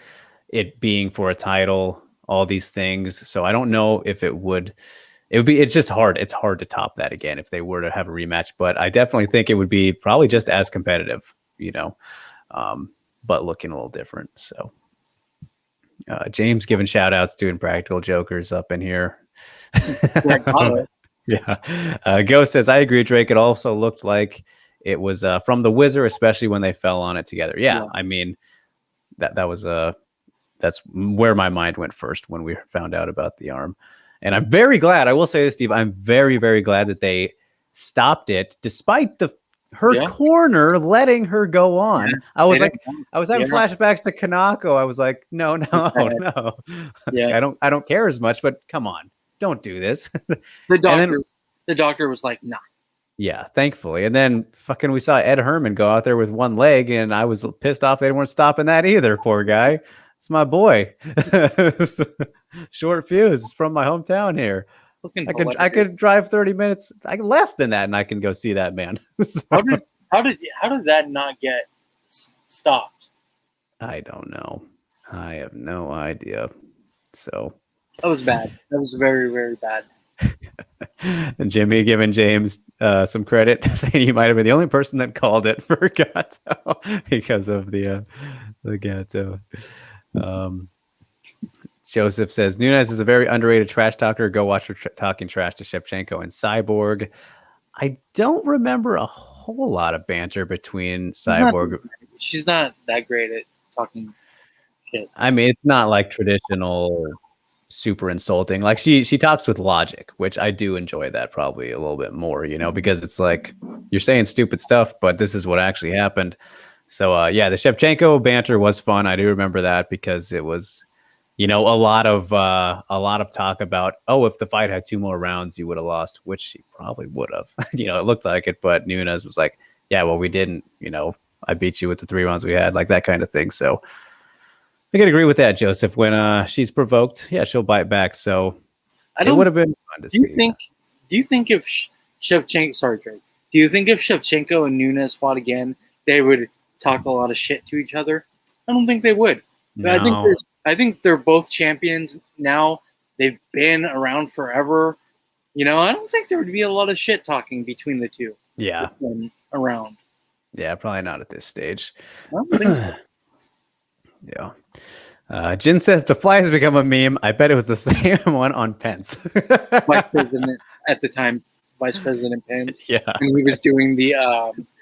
it being for a title, all these things. So I don't know if it's just hard. It's hard to top that again if they were to have a rematch, but I definitely think it would be probably just as competitive, but looking a little different. So James giving shout outs to Impractical Jokers up in here. Yeah. Ghost says, I agree, Drake. It also looked like it was from the Wizard, especially when they fell on it together. Yeah. I mean, that's where my mind went first when we found out about the arm. And I'm very glad, I will say this, Steve, I'm very, very glad that they stopped it despite her corner letting her go on. Yeah. I was having flashbacks to Kanako. I was like, no.
Yeah.
I don't care as much, but come on. don't do this.
The doctor was like, nah.
Yeah, thankfully. And then fucking we saw Ed Herman go out there with one leg, and I was pissed off they weren't stopping that either. Poor guy. It's my boy. Short fuse. It's from my hometown here. I could drive 30 minutes, less than that, and I can go see that man. So,
how did that not get stopped?
I don't know. I have no idea. So
that was bad. That was very, very bad.
And Jimmy giving James some credit, saying he might have been the only person that called it for Gatto because of the Gatto. Joseph says Nunes is a very underrated trash talker. Go watch her talking trash to Shevchenko and Cyborg. I don't remember a whole lot of banter between Cyborg.
She's not that great at talking shit.
I mean, it's not like traditional super insulting. Like she talks with logic, which I do enjoy that probably a little bit more, you know, because it's like you're saying stupid stuff, but this is what actually happened. So yeah, the Shevchenko banter was fun. I do remember that because it was, you know, a lot of talk about, oh, if the fight had 2 more rounds, you would have lost, which she probably would have. You know, it looked like it, but Nunes was like, yeah, well, we didn't, you know, I beat you with the 3 rounds we had, like that kind of thing. So I can agree with that, Joseph. When she's provoked, yeah, she'll bite back. So it would have been fun to see.
Do you think if Shevchenko, sorry, Drake, do you think if Shevchenko and Nunes fought again, they would talk a lot of shit to each other? I don't think they would.
No.
I think they're both champions now. They've been around forever. You know, I don't think there would be a lot of shit talking between the two.
Yeah.
Around.
Yeah, probably not at this stage.
I don't think so.
Yeah. Jin says the fly has become a meme. I bet it was the same one on Pence.
Vice President at the time, Vice President Pence.
Yeah.
And he was doing the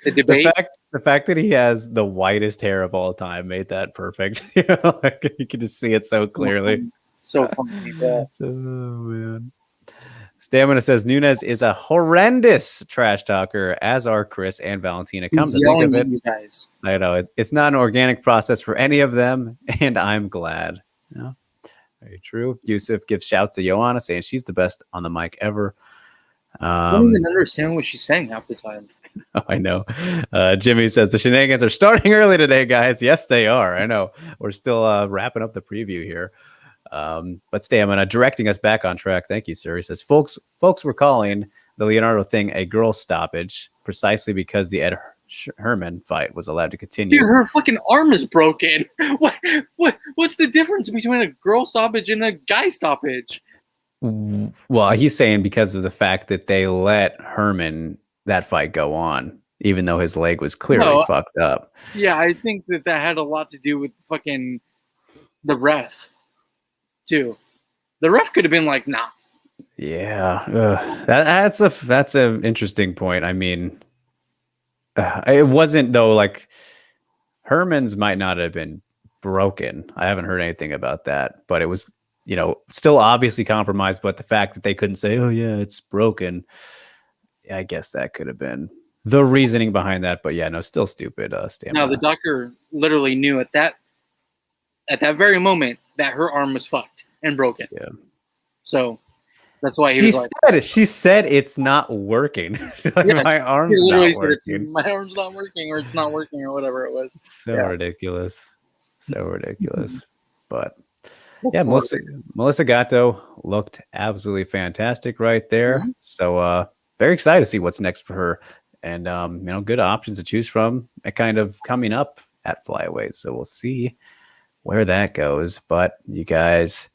debate.
The fact that he has the whitest hair of all time made that perfect. You know, like you can just see it so clearly.
So funny. Yeah.
Oh man. Stamina says Nunes is a horrendous trash talker, as are Chris and Valentina. Come to think of it,
you guys.
I know it's not an organic process for any of them, and I'm glad. Yeah, very true. Yusuf gives shouts to Joanna, saying she's the best on the mic ever.
I don't even understand what she's saying half the time.
Oh, I know. Jimmy says the shenanigans are starting early today, guys. Yes, they are. I know. We're still wrapping up the preview here. But Stamina directing us back on track. Thank you, sir. He says, folks were calling the Leonardo thing a girl stoppage precisely because the Ed Herman fight was allowed to continue.
Dude, her fucking arm is broken. What's the difference between a girl stoppage and a guy stoppage?
Well, he's saying because of the fact that they let Herman that fight go on, even though his leg was clearly fucked up.
Yeah, I think that had a lot to do with fucking the ref. Too, the ref could have been like, "Nah."
Yeah, that's an interesting point. I mean, it wasn't though. Like Herman's might not have been broken. I haven't heard anything about that, but it was, you know, still obviously compromised. But the fact that they couldn't say, "Oh yeah, it's broken," I guess that could have been the reasoning behind that. But yeah, no, still stupid.
No, the doctor literally knew at that very moment that her arm was fucked and broken.
Yeah.
So that's why
she said it's not working. Like, yeah, my arm's not working.
My arm's not working, or it's not working, or whatever it was.
So ridiculous. So ridiculous. But yeah, Melissa Gatto looked absolutely fantastic right there. Mm-hmm. So very excited to see what's next for her. And you know, good options to choose from kind of coming up at flyweight. So we'll see where that goes. But you guys,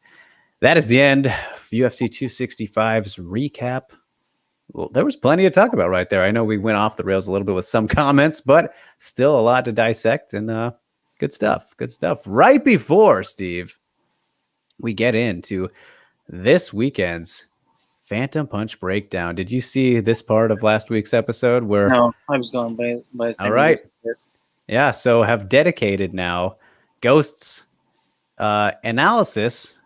that is the end of UFC 265's recap. Well, there was plenty to talk about right there. I know we went off the rails a little bit with some comments, but still a lot to dissect, and good stuff. Good stuff. Right before, Steve, we get into this weekend's Phantom Punch breakdown. Did you see this part of last week's episode where?
No, I was gone by
all right. Yeah, so have dedicated now Ghost's analysis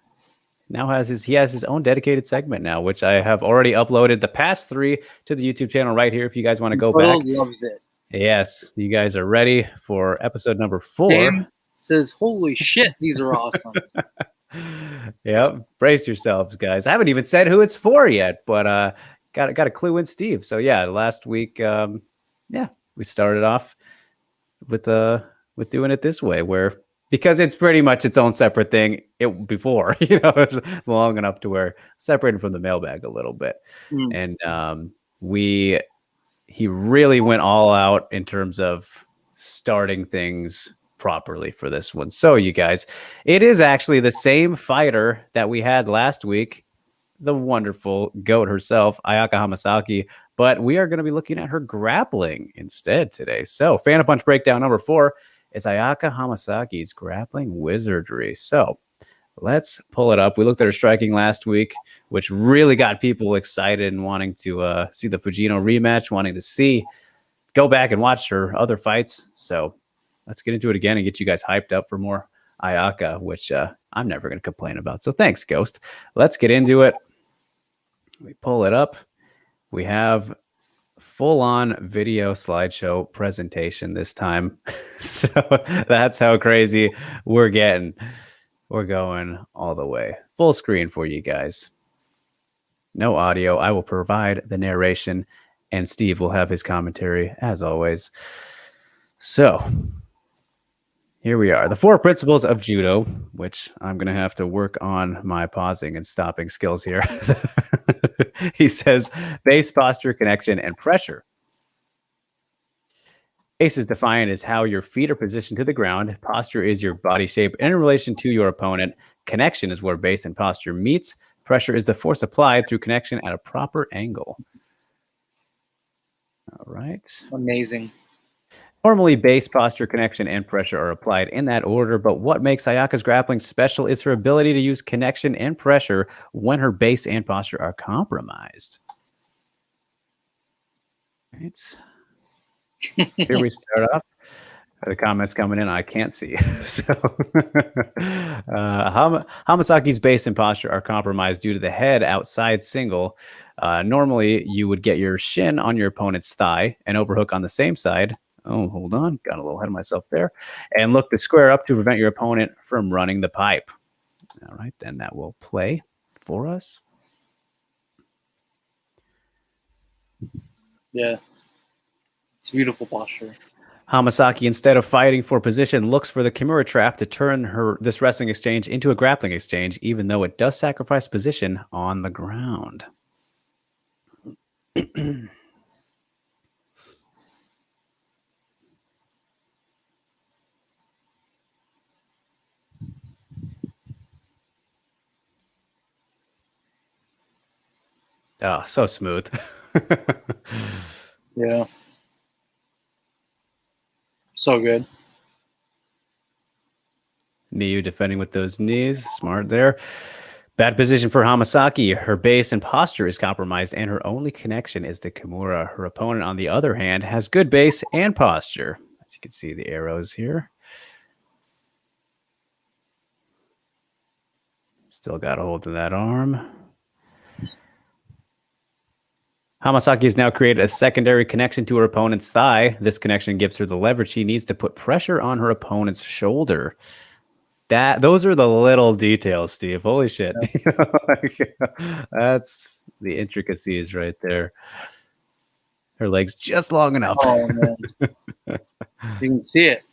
now has his own dedicated segment now, which I have already uploaded the past 3 to the YouTube channel right here if you guys want to go back.
Loves it.
Yes, you guys are ready for episode number 4.
Dan says, holy shit, these are awesome.
Yep. Brace yourselves, guys. I haven't even said who it's for yet, but got a clue in Steve. So yeah, last week, we started off with doing it this way, where because it's pretty much its own separate thing. It before it's long enough to where separated from the mailbag a little bit, and he really went all out in terms of starting things properly for this one. So you guys, it is actually the same fighter that we had last week, the wonderful GOAT herself, Ayaka Hamasaki, but we are going to be looking at her grappling instead today. So Fan of Punch breakdown number 4 is Ayaka Hamasaki's grappling wizardry. So let's pull it up. We looked at her striking last week, which really got people excited and wanting to see the Fujino rematch, wanting to go back and watch her other fights. So let's get into it again and get you guys hyped up for more Ayaka, which I'm never going to complain about. So thanks, Ghost. Let's get into it. We pull it up. We have full-on video slideshow presentation this time. So that's how crazy we're getting. We're going all the way. Full screen for you guys. No audio. I will provide the narration, and Steve will have his commentary, as always. So here we are. The 4 principles of judo, which I'm going to have to work on my pausing and stopping skills here. He says base, posture, connection, and pressure. Base is defined as how your feet are positioned to the ground. Posture is your body shape in relation to your opponent. Connection is where base and posture meets. Pressure is the force applied through connection at a proper angle. All right.
Amazing.
Normally, base, posture, connection, and pressure are applied in that order, but what makes Ayaka's grappling special is her ability to use connection and pressure when her base and posture are compromised. Right. Here we start off. The comments coming in, I can't see. So, Hamasaki's base and posture are compromised due to the head outside single. Normally, you would get your shin on your opponent's thigh and overhook on the same side. Oh, hold on. Got a little ahead of myself there. And look to square up to prevent your opponent from running the pipe. All right, then that will play for us.
Yeah. It's beautiful posture.
Hamasaki, instead of fighting for position, looks for the Kimura trap to turn this wrestling exchange into a grappling exchange, even though it does sacrifice position on the ground. Oh, so smooth.
Yeah. So good.
Miyu defending with those knees. Smart there. Bad position for Hamasaki. Her base and posture is compromised, and her only connection is the Kimura. Her opponent, on the other hand, has good base and posture. As you can see, the arrows here. Still got a hold of that arm. Hamasaki has now created a secondary connection to her opponent's thigh. This connection gives her the leverage she needs to put pressure on her opponent's shoulder. Those are the little details, Steve. Holy shit. That's the intricacies right there. Her legs just long enough.
Oh, man. You can see it.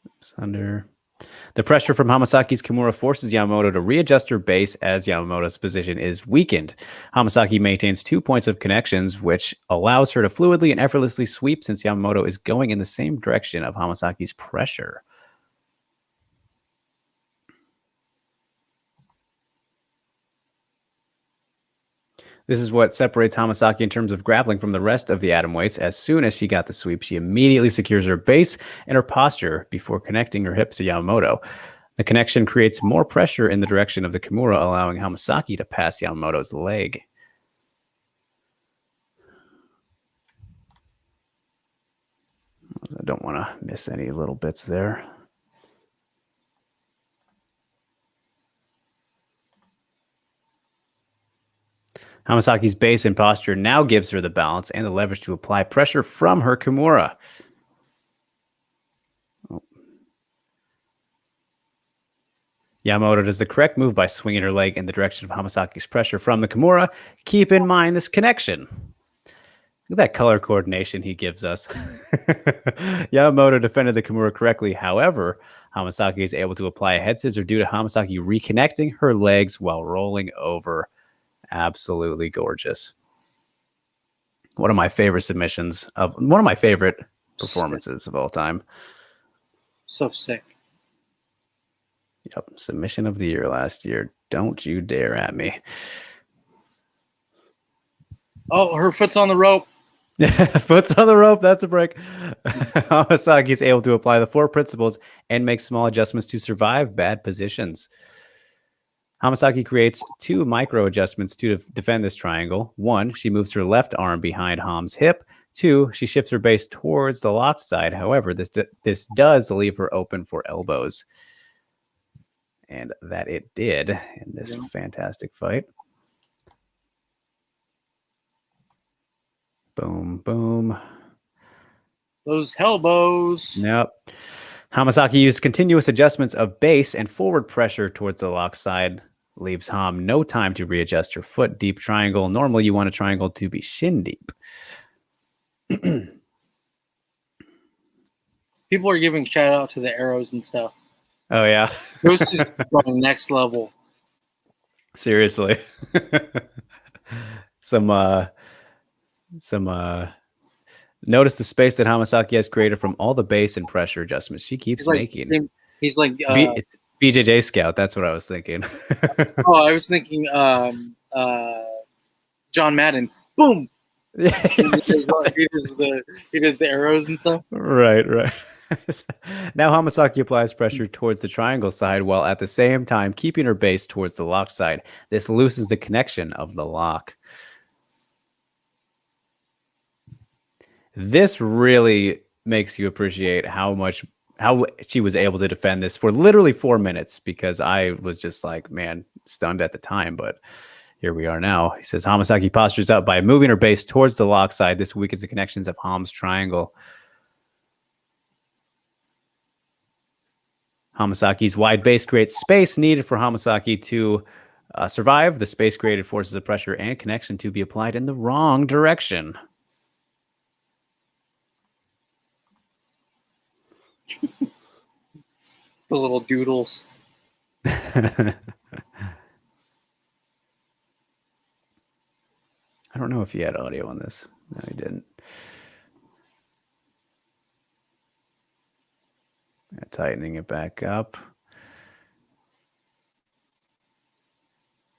Oops, under. The pressure from Hamasaki's Kimura forces Yamamoto to readjust her base as Yamamoto's position is weakened. Hamasaki maintains 2 points of connections, which allows her to fluidly and effortlessly sweep since Yamamoto is going in the same direction of Hamasaki's pressure. This is what separates Hamasaki in terms of grappling from the rest of the atomweights. As soon as she got the sweep, she immediately secures her base and her posture before connecting her hips to Yamamoto. The connection creates more pressure in the direction of the Kimura, allowing Hamasaki to pass Yamamoto's leg. I don't want to miss any little bits there. Hamasaki's base and posture now gives her the balance and the leverage to apply pressure from her Kimura. Oh, Yamamoto does the correct move by swinging her leg in the direction of Hamasaki's pressure from the Kimura. Keep in mind this connection. Look at that color coordination he gives us. Yamamoto defended the Kimura correctly. However, Hamasaki is able to apply a head scissor due to Hamasaki reconnecting her legs while rolling over. Absolutely gorgeous. One of my favorite performances of all time.
So sick.
Yep, submission of the year last year. Don't you dare at me.
Oh, her foot's on the rope.
Foot's on the rope. That's a break. Hamasaki is able to apply the 4 principles and make small adjustments to survive bad positions. Hamasaki creates 2 micro adjustments to defend this triangle. 1, she moves her left arm behind Ham's hip. 2, she shifts her base towards the locked side. However, this does leave her open for elbows. And that it did in this fantastic fight. Boom, boom.
Those elbows.
Yep. Hamasaki used continuous adjustments of base and forward pressure towards the lock side. Leaves Ham no time to readjust her foot. Deep triangle. Normally, you want a triangle to be shin deep.
People are giving shout out to the arrows and stuff.
Oh, yeah.
Those just going next level.
Seriously. Notice the space that Hamasaki has created from all the base and pressure adjustments she keeps making.
He's like
it's BJJ Scout. That's what I was thinking.
Oh, I was thinking John Madden. Boom. He does the arrows and stuff.
Right. Now Hamasaki applies pressure towards the triangle side while at the same time keeping her base towards the lock side. This loosens the connection of the lock. This really makes you appreciate how she was able to defend this for literally 4 minutes, because I was just like, man, stunned at the time, but here we are now. He says Hamasaki postures up by moving her base towards the lock side. This weakens the connections of Ham's triangle. Hamasaki's wide base creates space needed for Hamasaki to survive. The space created forces the pressure and connection to be applied in the wrong direction.
The little doodles.
I don't know if he had audio on this. No, he didn't. Tightening it back up.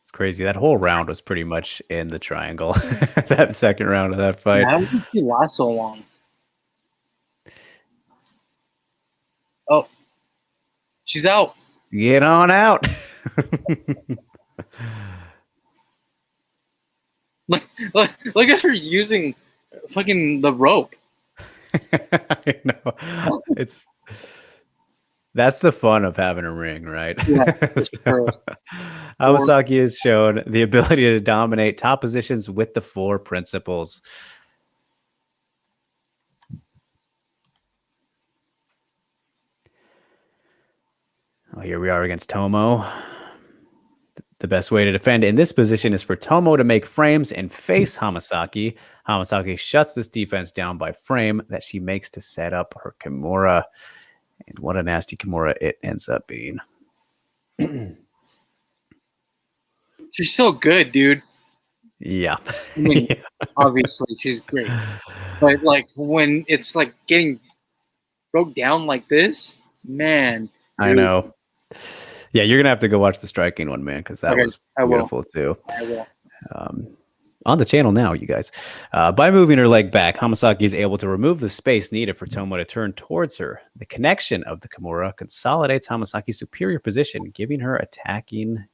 It's crazy. That whole round was pretty much in the triangle. That second round of that fight.
How did she last so long? Oh, she's out.
Get on out.
Look at her using fucking the rope.
I know. That's the fun of having a ring, right?
Yeah,
Hamasaki has shown the ability to dominate top positions with the 4 principles. Oh, here we are against Tomo. The best way to defend in this position is for Tomo to make frames and face Hamasaki. Hamasaki shuts this defense down by frame that she makes to set up her Kimura. And what a nasty Kimura it ends up being.
She's so good, dude.
Yeah.
I mean, obviously she's great. But like when it's like getting broke down like this, man.
I know. Yeah, you're gonna have to go watch the striking one, man, because that was beautiful too.
I will.
On the channel now, you guys. By moving her leg back, Hamasaki is able to remove the space needed for Tomo to turn towards her. The connection of the Kimura consolidates Hamasaki's superior position, giving her attacking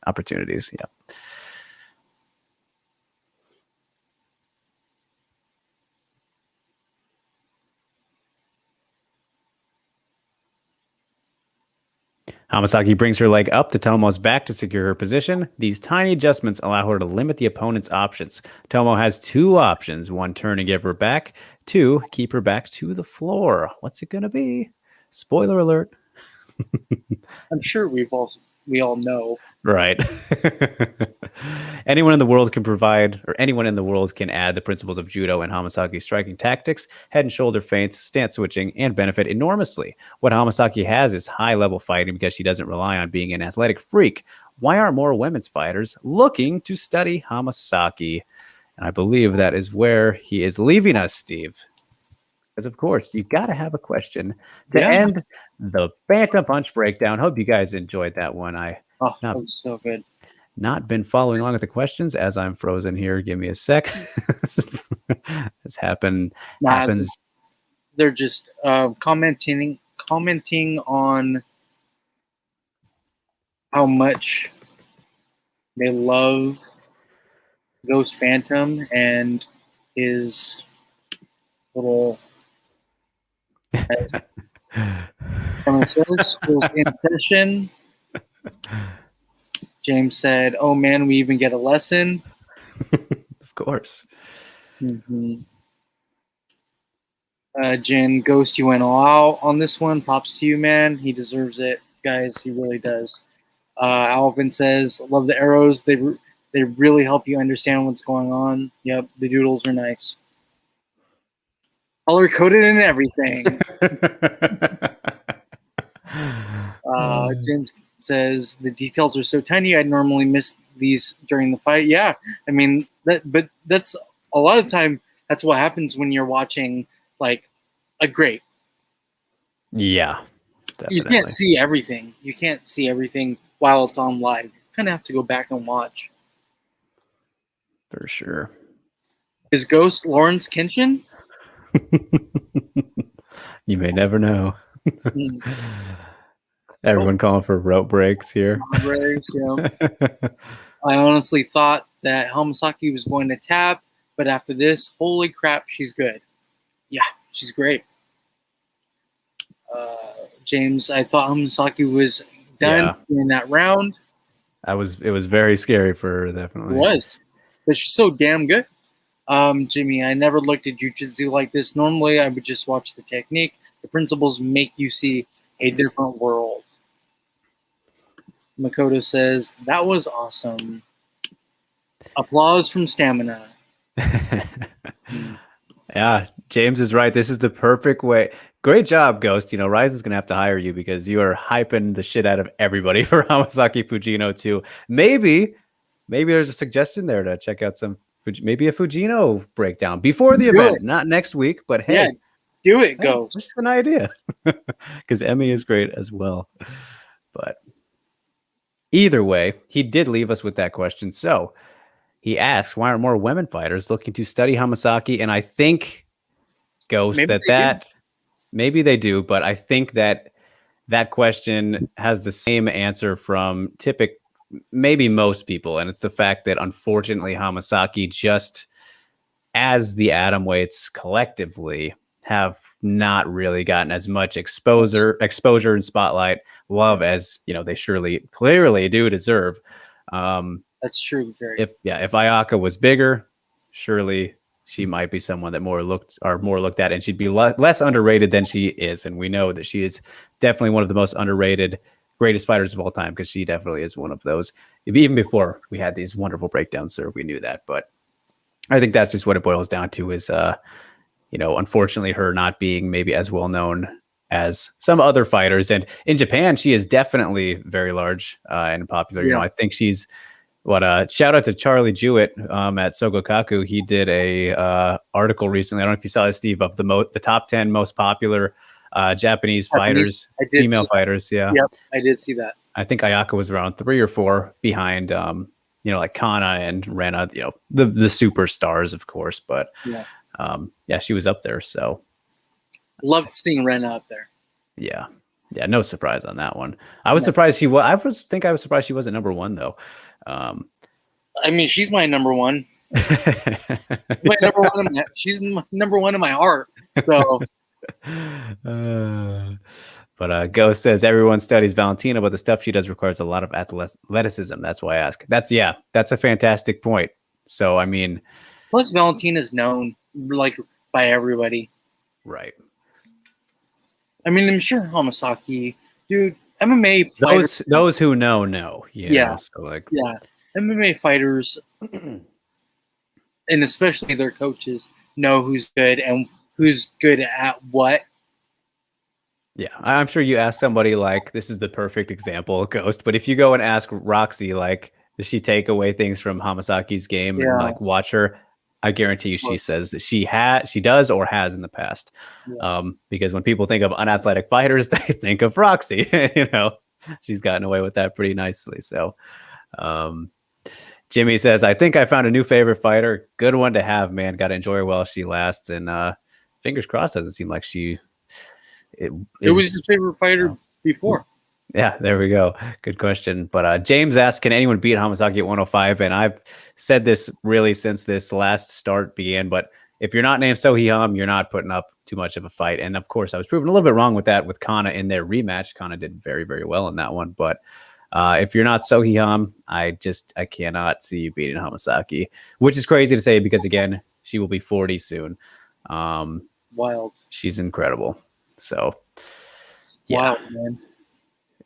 opportunities. Yeah. Hamasaki brings her leg up to Tomo's back to secure her position. These tiny adjustments allow her to limit the opponent's options. Tomo has 2 options. 1, turn and give her back. 2, keep her back to the floor. What's it going to be? Spoiler alert.
I'm sure we all know.
Right. Anyone in the world can provide, or anyone in the world can add the principles of judo and Hamasaki striking tactics, head and shoulder feints, stance switching, and benefit enormously. What Hamasaki has is high-level fighting because she doesn't rely on being an athletic freak. Why aren't more women's fighters looking to study Hamasaki? And I believe that is where he is leaving us, Steve. Because, of course, you've got to have a question to end the Bantam Punch breakdown. Hope you guys enjoyed that one.
That was so good.
Not been following along with the questions as I'm frozen here. Give me a sec. This happens.
They're just commenting on how much they love Ghost Phantom and his little schools in session. James said, "Oh man, we even get a lesson."
Of course.
Mm-hmm. Jin Ghost, you went all out on this one. Props to you, man. He deserves it, guys. He really does. Alvin says, "Love the arrows. They really help you understand what's going on." Yep, the doodles are nice. Color coded and everything. James says the details are so tiny. I'd normally miss these during the fight. Yeah, I mean but that's a lot of time. That's what happens when you're watching like a great.
Yeah, definitely.
You can't see everything. You can't see everything while it's on live. You kind of have to go back and watch.
For sure.
Is Ghost Lawrence Kenshin?
You may never know. Everyone calling for rope breaks here.
Breaks, yeah. I honestly thought that Hamasaki was going to tap, but after this, holy crap, she's good. Yeah, she's great. James, I thought Hamasaki was done in that round.
It was very scary for her, definitely.
It was. But she's so damn good. Jimmy, I never looked at jiu-jitsu like this. Normally, I would just watch the technique. The principles make you see a different world. Makoto says, that was awesome. Applause from Stamina.
Yeah, James is right. This is the perfect way. Great job, Ghost. You know, Ryzen's going to have to hire you because you are hyping the shit out of everybody for Hamasaki Fujino too. Maybe there's a suggestion there to check out maybe a Fujino breakdown before the event, not next week, but hey.
Yeah, do it, Ghost.
Just an idea. Because Emmy is great as well. But either way, he did leave us with that question. So he asks, why aren't more women fighters looking to study Hamasaki? And I think, Ghost, maybe they do, but I think that question has the same answer from maybe most people. And it's the fact that unfortunately Hamasaki, just as the atomweights collectively, have not really gotten as much exposure and spotlight love as, you know, they clearly do deserve.
That's true, Jerry.
If Ayaka was bigger, surely she might be someone that more looked at, and she'd be less underrated than she is. And we know that she is definitely one of the most underrated, greatest fighters of all time, because she definitely is one of those. Even before we had these wonderful breakdowns, sir, we knew that. But I think that's just what it boils down to is, unfortunately, her not being maybe as well known as some other fighters. And in Japan, she is definitely very large and popular. Yeah. You know, I think she's shout out to Charlie Jewett at Sogokaku. He did a article recently. I don't know if you saw this, Steve, of the top 10 most popular Japanese fighters, female fighters. Yeah.
Yep, I did see that.
I think Ayaka was around 3 or 4 behind, like Kana and Rena, the superstars, of course. But she was up there. So
loved seeing Rena up there.
Yeah. Yeah. No surprise on that one. I was surprised she was. I was surprised she wasn't number 1 though.
I mean, she's my number 1. She's number 1 in my heart. So.
But Ghost says everyone studies Valentina, but the stuff she does requires a lot of athleticism. That's why I ask. That's a fantastic point. So I mean,
plus Valentina's known like by everybody,
right?
I mean, I'm sure Hamasaki, dude. MMA fighters.
Those who know,
Yeah.
So like,
Yeah, MMA fighters, and especially their coaches, know who's good and who's good at what.
yeah, I'm sure you ask somebody like, this is the perfect example, Ghost. But if you go and ask Roxy, like, does she take away things from Hamasaki's game and
Yeah.
like watch her? I guarantee you, she says that she does or has in the past.
Yeah.
Because when people think of unathletic fighters, they think of Roxy. She's gotten away with that pretty nicely. So, Jimmy says, I think I found a new favorite fighter. Good one to have, man. Got to enjoy her while she lasts. And fingers crossed, doesn't seem like she.
It was your favorite fighter before.
Yeah, there we go. Good question. But James asked, can anyone beat Hamasaki at 105? And I've said this really since this last start began. But if you're not named Sohee Ham, you're not putting up too much of a fight. And of course, I was proven a little bit wrong with that with Kana in their rematch. Kana did very, very well in that one. But if you're not Sohee Ham, I cannot see you beating Hamasaki, which is crazy to say because, again, she will be 40 soon.
Wild.
She's incredible. So, yeah.
Wild, man.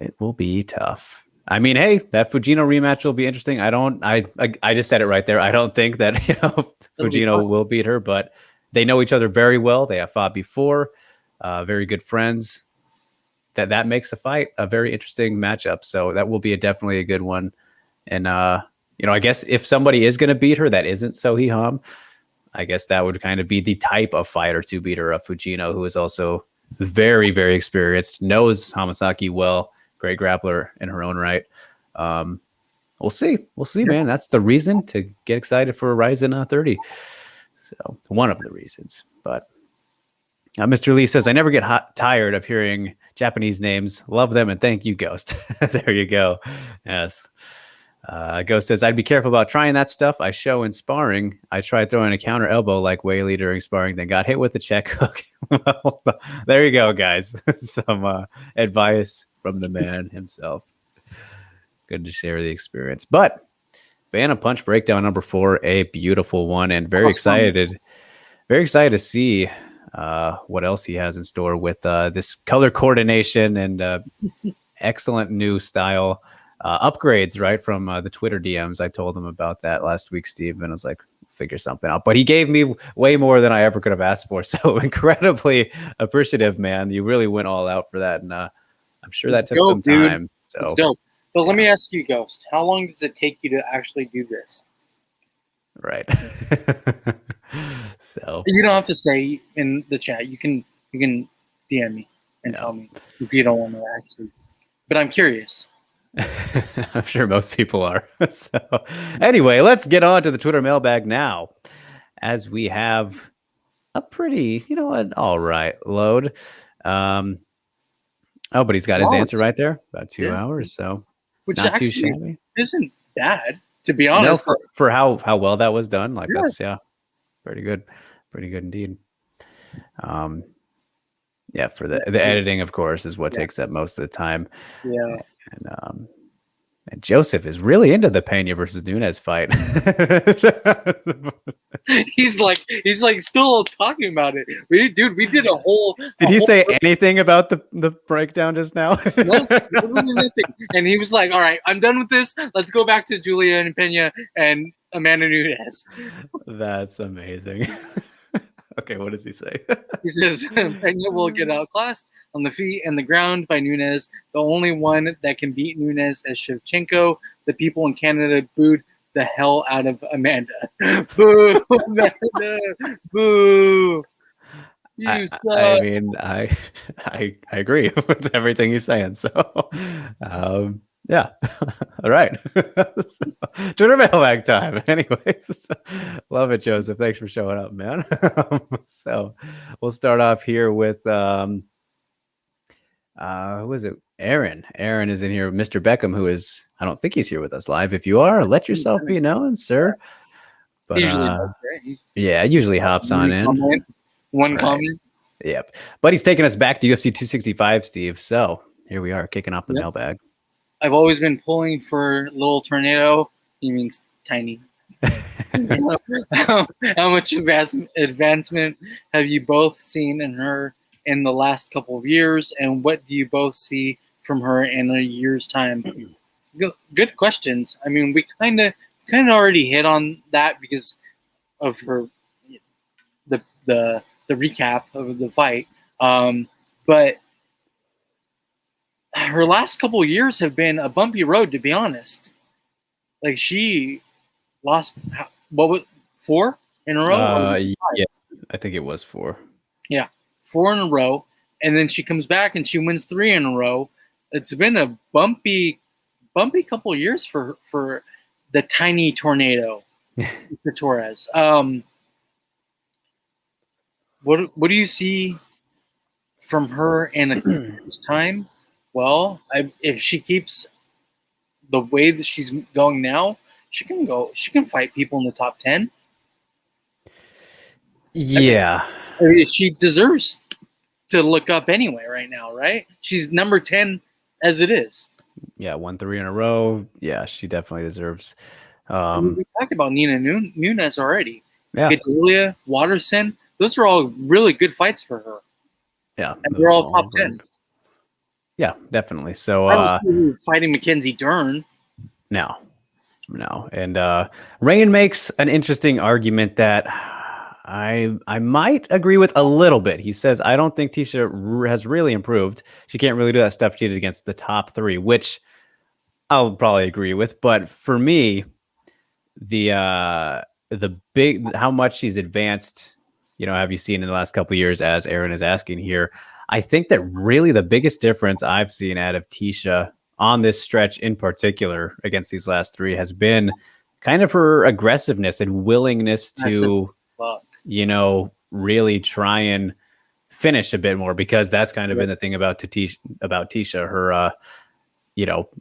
It will be tough. I mean, hey, that Fujino rematch will be interesting. I just said it right there. I don't think that Fujino will beat her, but they know each other very well. They have fought before, very good friends. That makes a fight a very interesting matchup. So that will be definitely a good one. And I guess if somebody is going to beat her, that isn't Sohee Ham. I guess that would kind of be the type of fighter to beat her, Fujino, who is also very, very experienced, knows Hamasaki well. Great grappler in her own right. We'll see, man. That's the reason to get excited for Ryzen 30. So one of the reasons. But Mr. Lee says, I never get tired of hearing Japanese names. Love them and thank you, Ghost. There you go. Yes. Ghost says, I'd be careful about trying that stuff. I show in sparring. I tried throwing a counter elbow like Whaley during sparring, then got hit with the check hook. Well, there you go, guys. Some advice from the man himself. Good to share the experience. But Phantom Punch breakdown number 4, a beautiful one, and very excited to see what else he has in store with this color coordination and excellent new style upgrades, right, from the Twitter DMs. I told him about that last week, Steve, and I was like, figure something out. But he gave me way more than I ever could have asked for. So incredibly appreciative, man. You really went all out for that. And I'm sure that took some time. So
let's go. But let me ask you, Ghost, how long does it take you to actually do this?
Right. So
you don't have to say in the chat. You can DM me and tell me if you don't want to actually. But I'm curious.
I'm sure most people are. So anyway, let's get on to the Twitter mailbag now, as we have a pretty, an all right load. But he's got his answer right there. About 2 hours, so
which
not
actually
too shabby.
Isn't bad, to be honest.
No, for how well that was done. Like that's pretty good indeed. Yeah, for the editing, of course, is what takes up most of the time.
Yeah.
And Joseph is really into the Pena versus Nunes fight.
he's like still talking about it. We did a whole.
Did he say anything about the breakdown just now?
No, nothing. And he was like, "All right, I'm done with this. Let's go back to Julia and Pena and Amanda Nunes."
That's amazing. Okay, what does he say?
He says Pena will get outclassed on the feet and the ground by Nunes. The only one that can beat Nunes is Shevchenko. The people in Canada booed the hell out of Amanda. Boo, Amanda. Boo.
I mean, I agree with everything he's saying. So, yeah. All right. Twitter mailbag time. Anyways, love it, Joseph. Thanks for showing up, man. So we'll start off here with who is it? Aaron. Aaron is in here. Mr. Beckham, who is, I don't think he's here with us live. If you are, let yourself be known, sir. But usually hops on in.
One comment.
Yep. But he's taking us back to UFC 265, Steve. So here we are, kicking off the mailbag.
I've always been pulling for Little Tornado. He means tiny. How much advancement have you both seen in her in the last couple of years? And what do you both see from her in a year's time? Good questions. I mean, we kind of already hit on that because of her the recap of the fight. But her last couple of years have been a bumpy road, to be honest. Like, she lost, what was 4 in a row?
Yeah, I think it was 4.
Yeah, 4 in a row, and then she comes back and she wins 3 in a row. It's been a bumpy couple of years for the tiny tornado, for Torres. What do you see from her in a this time? Well, if she keeps the way that she's going now, she can fight people in the top 10.
Yeah.
I mean, she deserves to look up anyway right now, right? She's number 10 as it is.
Yeah, 1-3 in a row. Yeah, she definitely deserves.
We talked about Nina Nunes already.
Yeah.
Julia, Waterson, those are all really good fights for her.
Yeah.
And they're all top 10.
Yeah, definitely. So
I don't see her fighting Mackenzie Dern.
No. And Rain makes an interesting argument that I might agree with a little bit. He says, I don't think Tisha has really improved. She can't really do that stuff she did against the top 3, which I'll probably agree with. But for me, the big, how much she's advanced, have you seen in the last couple of years, as Aaron is asking here? I think that really the biggest difference I've seen out of Tisha on this stretch in particular against these last 3 has been kind of her aggressiveness and willingness to, really try and finish a bit more, because that's kind of been the thing about Tisha. Her,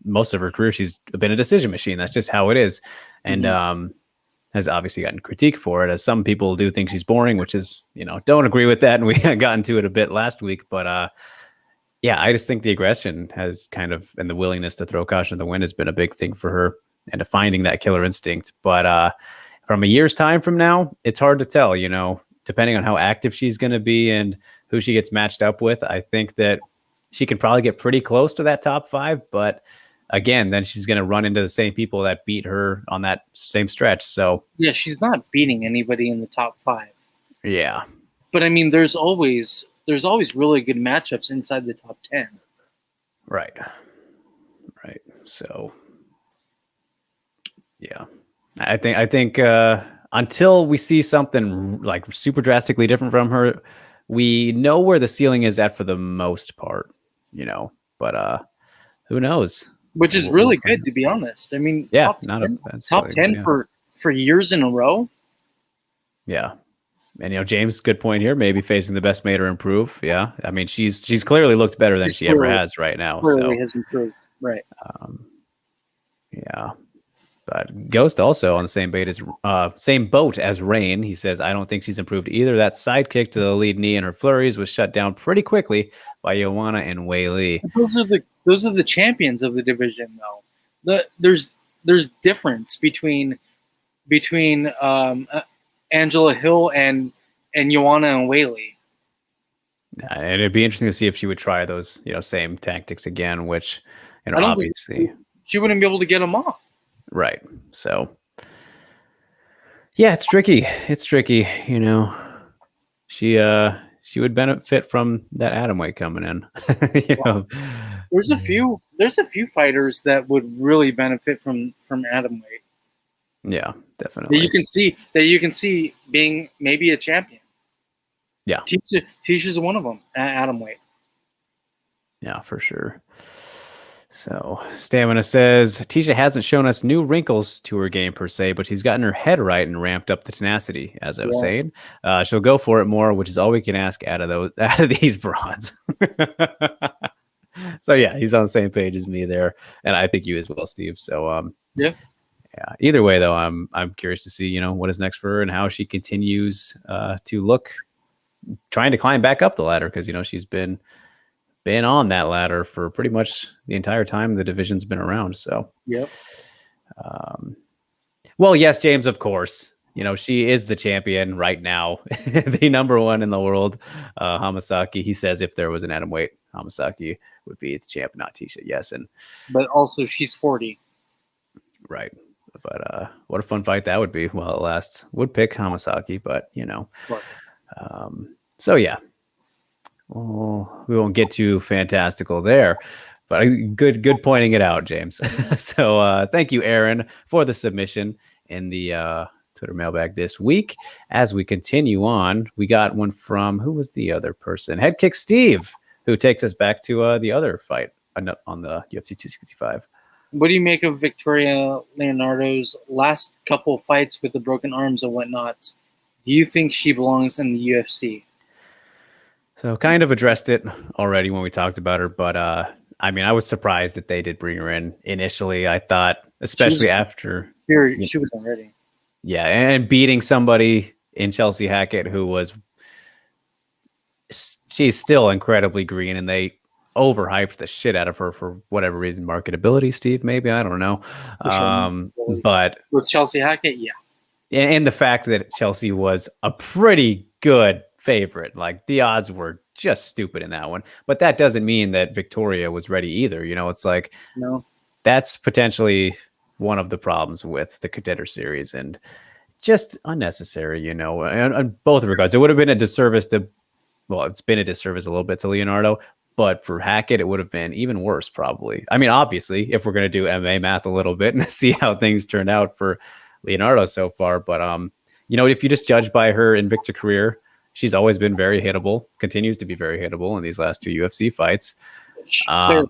most of her career, she's been a decision machine. That's just how it is. And, has obviously gotten critique for it, as some people do think she's boring, which is, don't agree with that. And we got into it a bit last week, but, yeah, I just think the aggression has kind of, and the willingness to throw caution to the wind has been a big thing for her, and to finding that killer instinct. But from a year's time from now, it's hard to tell, depending on how active she's going to be and who she gets matched up with. I think that she can probably get pretty close to that top 5, but again, then she's going to run into the same people that beat her on that same stretch. So
yeah, she's not beating anybody in the top 5.
Yeah.
But I mean, there's always really good matchups inside the top 10.
Right. So, yeah, I think until we see something like super drastically different from her, we know where the ceiling is at for the most part, but who knows?
Which is really good, to be honest. I mean,
yeah,
top 10 for years in a row.
Yeah. And James, good point here. Maybe facing the best made her improve. Yeah, I mean, she's clearly looked better than she ever has right now.
Clearly has improved, right?
Yeah, but Ghost also on the same boat as Rain. He says, I don't think she's improved either. That sidekick to the lead knee and her flurries was shut down pretty quickly by Joanna and Wei Li.
Those are the champions of the division, though. There's difference between Angela Hill and Joanna and Wei Li.
And it'd be interesting to see if she would try those, same tactics again, which, obviously
she wouldn't be able to get them off.
Right. So, yeah, it's tricky. She would benefit from that atomweight coming in.
There's a few fighters that would really benefit from atomweight.
Yeah, definitely.
That you can see being maybe a champion.
Yeah,
Tisha's one of them at atomweight.
Yeah, for sure. So Stamina says Tisha hasn't shown us new wrinkles to her game per se, but she's gotten her head right and ramped up the tenacity. As I was saying, she'll go for it more, which is all we can ask out of these broads. So yeah, he's on the same page as me there, and I think you as well, Steve. So
yeah.
Either way, though, I'm curious to see what is next for her and how she continues to look, trying to climb back up the ladder, because she's been on that ladder for pretty much the entire time the division's been around. So,
yep.
Well, yes, James, of course, she is the champion right now, the number 1 in the world. Hamasaki, he says, if there was an atomweight Hamasaki would be the champ, not Tisha. Yes, and
But also, she's 40.
right. But what a fun fight that would be. Well, at last would pick Hamasaki, but so yeah. Well, we won't get too fantastical there, but good pointing it out, James. So thank you, Aaron, for the submission in the Twitter mailbag this week. As we continue on, we got one from, who was the other person? Head Kick Steve, who takes us back to the other fight on the UFC 265.
What do you make of Victoria Leonardo's last couple fights with the broken arms and whatnot? Do you think she belongs in the UFC?
So kind of addressed it already when we talked about her, but I mean, I was surprised that they did bring her in initially. I thought, especially after
she wasn't ready.
Yeah, and beating somebody in Chelsea Hackett she's still incredibly green, and they overhyped the shit out of her for whatever reason, marketability, Steve, maybe, I don't know. But
with Chelsea Hackett, yeah.
And the fact that Chelsea was a pretty good favorite, like the odds were just stupid in that one. But that doesn't mean that Victoria was ready either. It's like,
no,
that's potentially one of the problems with the Contender Series, and just unnecessary, on both regards. It would have been a disservice it's been a disservice a little bit to Leonardo, but for Hackett, it would have been even worse, probably. I mean, obviously, if we're going to do MMA math a little bit and see how things turned out for Leonardo so far, but if you just judge by her Invicta career, she's always been very hittable, continues to be very hittable in these last 2 UFC fights.
Clearly.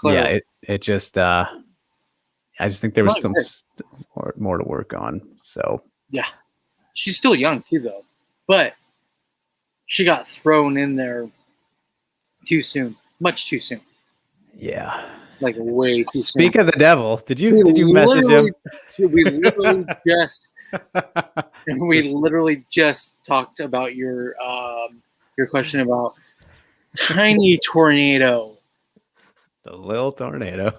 Yeah, it just I just think there was some more to work on. So
yeah, she's still young too, though, but she got thrown in there too soon, much too soon.
Yeah,
like way too soon.
Speak of the devil, did you message him?
We literally just talked about your question about tiny tornado.
The little tornado.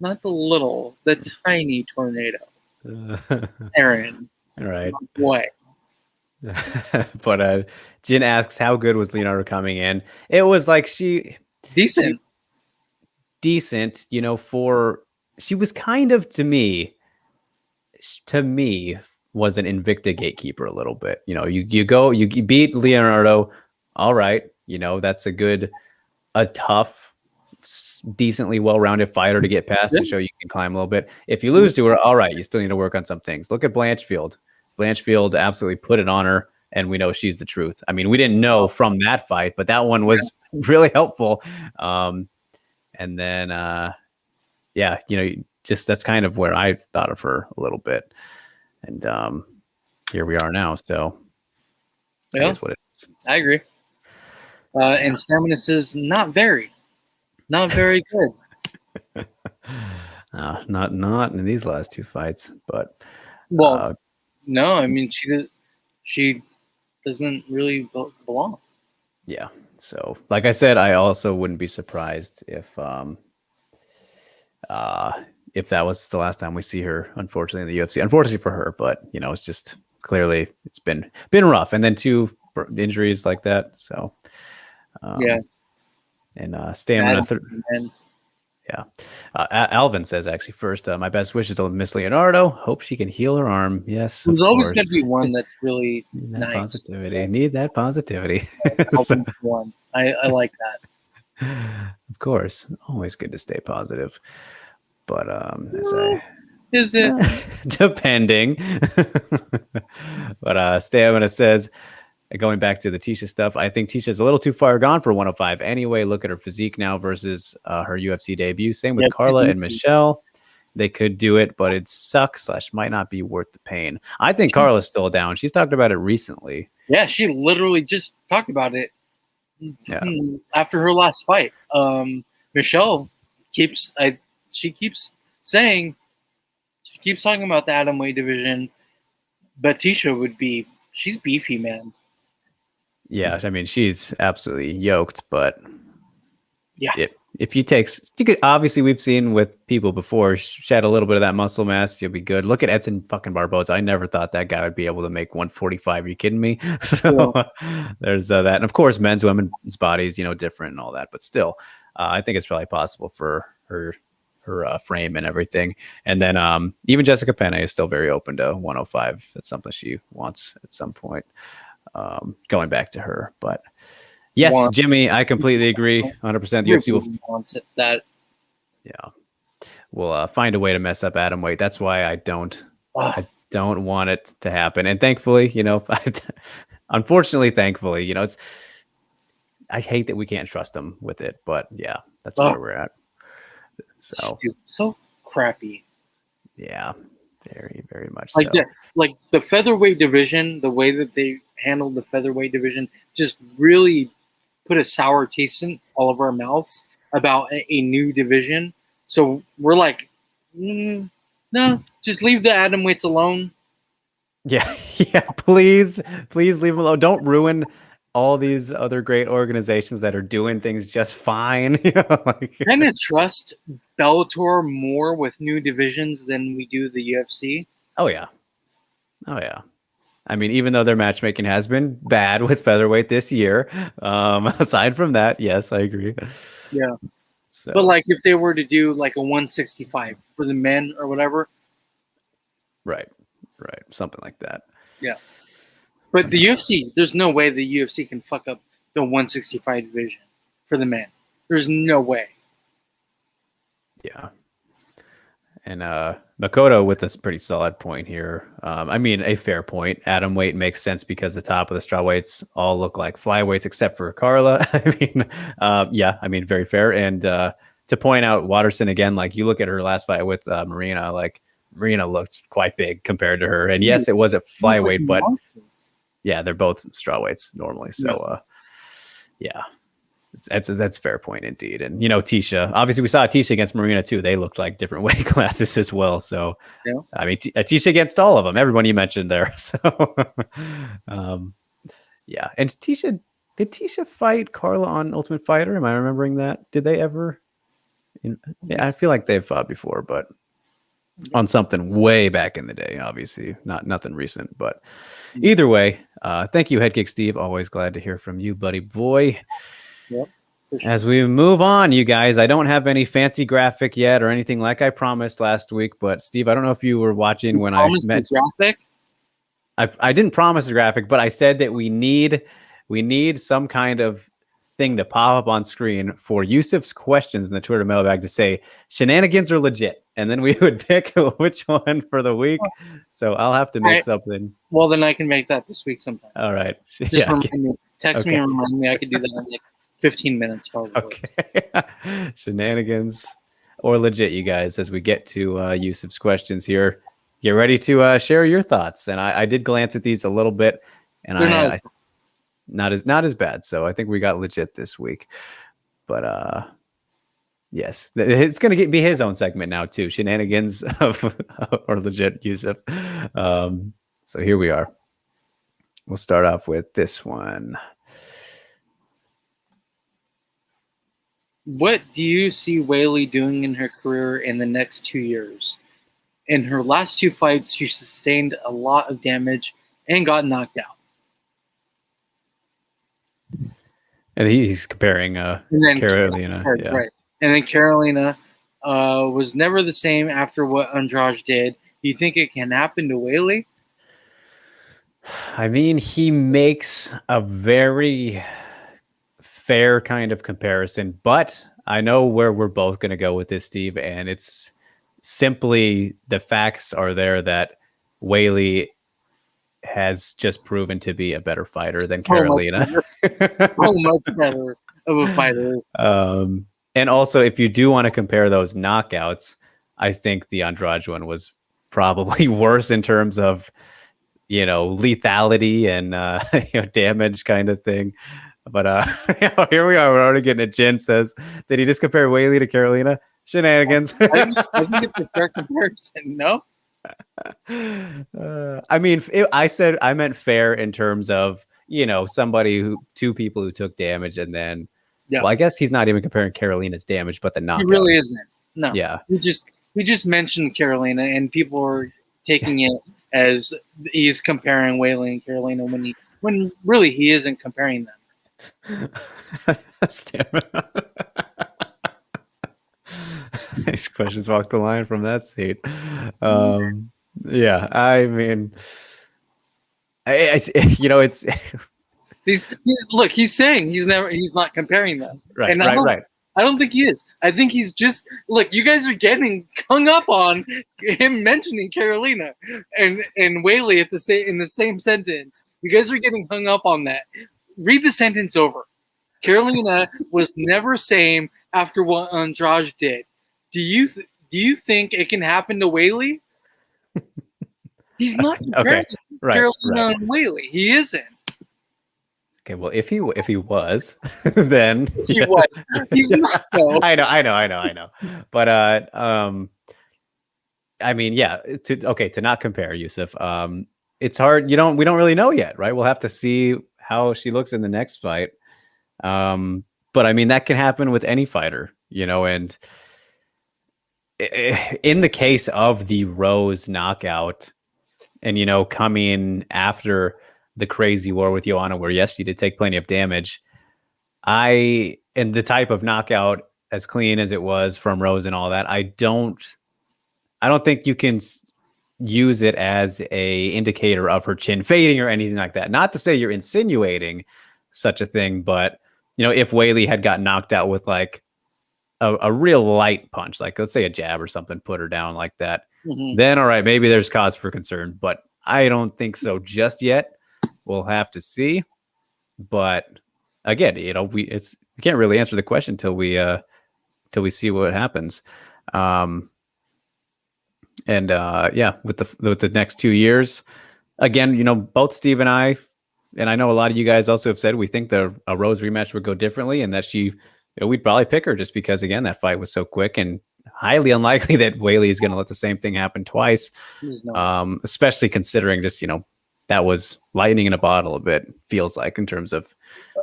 Not the little, the tiny tornado. Aaron.
All right.
What?
But Jin asks, how good was Leonardo coming in? It was like
decent.
She was kind of, to me was an Invicta gatekeeper a little bit. You beat Leonardo. All right. That's a tough, decently well-rounded fighter to get past and show you can climb a little bit. If you lose to her, all right, you still need to work on some things. Look at Blanchfield. Blanchfield absolutely put it on her, and we know she's the truth. I mean, we didn't know from that fight, but that one was really helpful. And then, just that's kind of where I thought of her a little bit. And here we are now. So that's what it is.
I agree. And Stamina says, not very good.
Not in these last 2 fights, but
no, I mean she doesn't really belong.
Yeah. So, like I said, I also wouldn't be surprised if that was the last time we see her, unfortunately, in the UFC. Unfortunately for her, but it's just clearly it's been rough, and then 2 injuries like that. So, and stamina. Yeah. Alvin says, actually, first, my best wishes to Miss Leonardo. Hope she can heal her arm. Yes.
There's always going to be one that's really nice.
Positivity. Need that positivity.
One. I like that.
Of course. Always good to stay positive. But
is it?
Depending. But Stamina says, going back to the Tisha stuff, I think Tisha's a little too far gone for 105 anyway. Look at her physique now versus her UFC debut. Same with Carla and Michelle. They could do it, but it sucks / might not be worth the pain. I think Carla's still down. She's talked about it recently.
Yeah, she literally just talked about it after her last fight. Michelle keeps talking about the atomweight division, but Tisha she's beefy, man.
Yeah, I mean, she's absolutely yoked, but If you take, you could obviously we've seen with people before shed a little bit of that muscle mass, you'll be good. Look at Edson fucking Barboza. I never thought that guy would be able to make 145. Are you kidding me? So there's that, and of course, men's, women's bodies, different and all that. But still, I think it's probably possible for her frame and everything. And then even Jessica Penne is still very open to 105. That's something she wants at some point. Going back to her, but. Yes, Jimmy, I completely agree. 100%. The UFC
wants it. That.
Yeah, we'll find a way to mess up atom weight. That's why I don't want it to happen. And thankfully, unfortunately, thankfully, it's. I hate that we can't trust them with it, but yeah, that's where we're at.
So crappy.
Yeah, very, very much
like
so.
Like the featherweight division, the way that they handled the featherweight division, just really put a sour taste in all of our mouths about a new division. So we're like, no, just leave the atom weights alone.
Yeah, please leave them alone. Don't ruin all these other great organizations that are doing things just fine.
Kind of trust Bellator more with new divisions than we do the UFC.
Oh yeah. I mean, even though their matchmaking has been bad with featherweight this year, aside from that, yes, I agree.
Yeah. So. But like if they were to do like a 165 for the men or whatever.
Right. Something like that.
Yeah. But the UFC, there's no way the UFC can fuck up the 165 division for the men. There's no way.
Yeah. And Makoto with this pretty solid point here. I mean, a fair point. Atom weight makes sense because the top of the straw weights all look like flyweights except for Carla. I mean, very fair. And to point out Waterson again, like you look at her last fight with Marina, like Marina looked quite big compared to her. And yes, it was a flyweight, but yeah, they're both straw weights normally. So yeah. That's a fair point indeed. And Tisha, obviously we saw Tisha against Marina too. They looked like different weight classes as well. So I mean, Tisha against all of them, everyone you mentioned there. So yeah. And did Tisha fight Carla on Ultimate Fighter? Am I remembering that? Did they ever? Yeah, I feel like they've fought before, but on something way back in the day, obviously nothing recent, but either way, thank you, Head Kick Steve. Always glad to hear from you, buddy boy.
Yep. Sure.
As we move on, you guys, I don't have any fancy graphic yet or anything like I promised last week, but Steve, I don't know if you were watching when I mentioned
graphic.
I didn't promise a graphic, but I said that we need some kind of thing to pop up on screen for Yusuf's questions in the Twitter mailbag to say shenanigans are legit, and then we would pick which one for the week. So I'll have to make something.
Well, then I can make that this week sometime.
All right.
Just remind me. Text me and remind me. I could do that in like 15 minutes probably.
Okay. Shenanigans or legit, you guys, as we get to Yusuf's questions here. Get ready to share your thoughts. And I did glance at these a little bit, and I not as bad. So I think we got legit this week. But yes, it's going to be his own segment now too. Shenanigans or legit Yusuf. So here we are. We'll start off with this one.
What do you see Weili doing in her career in the next 2 years? In her last 2 fights, she sustained a lot of damage and got knocked out.
And he's comparing Carolina.
Right. And then Carolina was never the same after what Andrade did. Do you think it can happen to Weili?
I mean, he makes a very fair kind of comparison, but I know where we're both going to go with this, Steve, and it's simply the facts are there that Weili has just proven to be a better fighter than Carolina.
Much better of a fighter.
And also, if you do want to compare those knockouts, I think the Andrade one was probably worse in terms of lethality and damage kind of thing. But here we are. We're already getting it. Jen says, did he just compare Weili to Carolina? Shenanigans.
I think it's a fair comparison, no?
I mean, I meant fair in terms of, two people who took damage and then
Yeah.
Well, I guess he's not even comparing Carolina's damage, but the knockout.
He really isn't. No.
Yeah.
We just mentioned Carolina, and people are taking it as he's comparing Whaley and Carolina when really he isn't comparing them.
Stamina. These questions walk the line from that seat. Yeah, I mean, it's
He's saying he's not comparing them.
right,
And
right.
I don't think he is. I think he's just you guys are getting hung up on him mentioning Carolina and Whaley in the same sentence. You guys are getting hung up on that. Read the sentence over. Carolina was never same after what Andrade did. Do you think it can happen to Whaley? He's not comparing Carolina and Whaley. He isn't.
Okay, well, if he was, then
he was. He's not. Though.
I know. But I mean, yeah. To not compare, Yusuf. It's hard. We don't really know yet, right? We'll have to see how she looks in the next fight. But I mean, that can happen with any fighter, and in the case of the Rose knockout, and coming after the crazy war with Joanna, where yes, she did take plenty of damage. And the type of knockout, as clean as it was from Rose and all that, I don't think you can use it as a indicator of her chin fading or anything like that. Not to say you're insinuating such a thing, but if Whaley had got knocked out with like a real light punch, like let's say a jab or something, put her down like that, then all right, maybe there's cause for concern. But I don't think so just yet. We'll have to see. But again, we can't really answer the question till we see what happens. Yeah, with the next 2 years, again, both Steve and I know a lot of you guys also have said we think a Rose rematch would go differently, and that we'd probably pick her just because, again, that fight was so quick, and highly unlikely that Whaley is going to let the same thing happen twice. Especially considering just, that was lightning in a bottle a bit, feels like, in terms of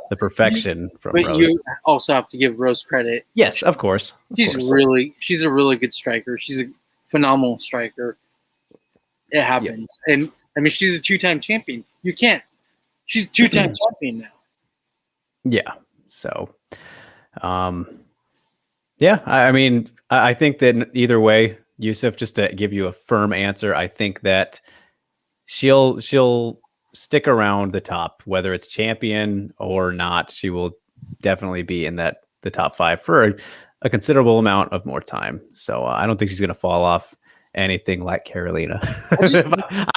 the perfection from Rose. But
you also have to give Rose credit.
Yes, of course.
She's a really good striker. She's a phenomenal striker. It happens. Yeah. And I mean, she's a 2-time champion. She's a 2-time champion now.
Yeah. So, yeah, I mean, I think that either way, Yusuf, just to give you a firm answer, I think that she'll stick around the top, whether it's champion or not. She will definitely be in the top 5 for a considerable amount of more time. So I don't think she's going to fall off anything like Carolina.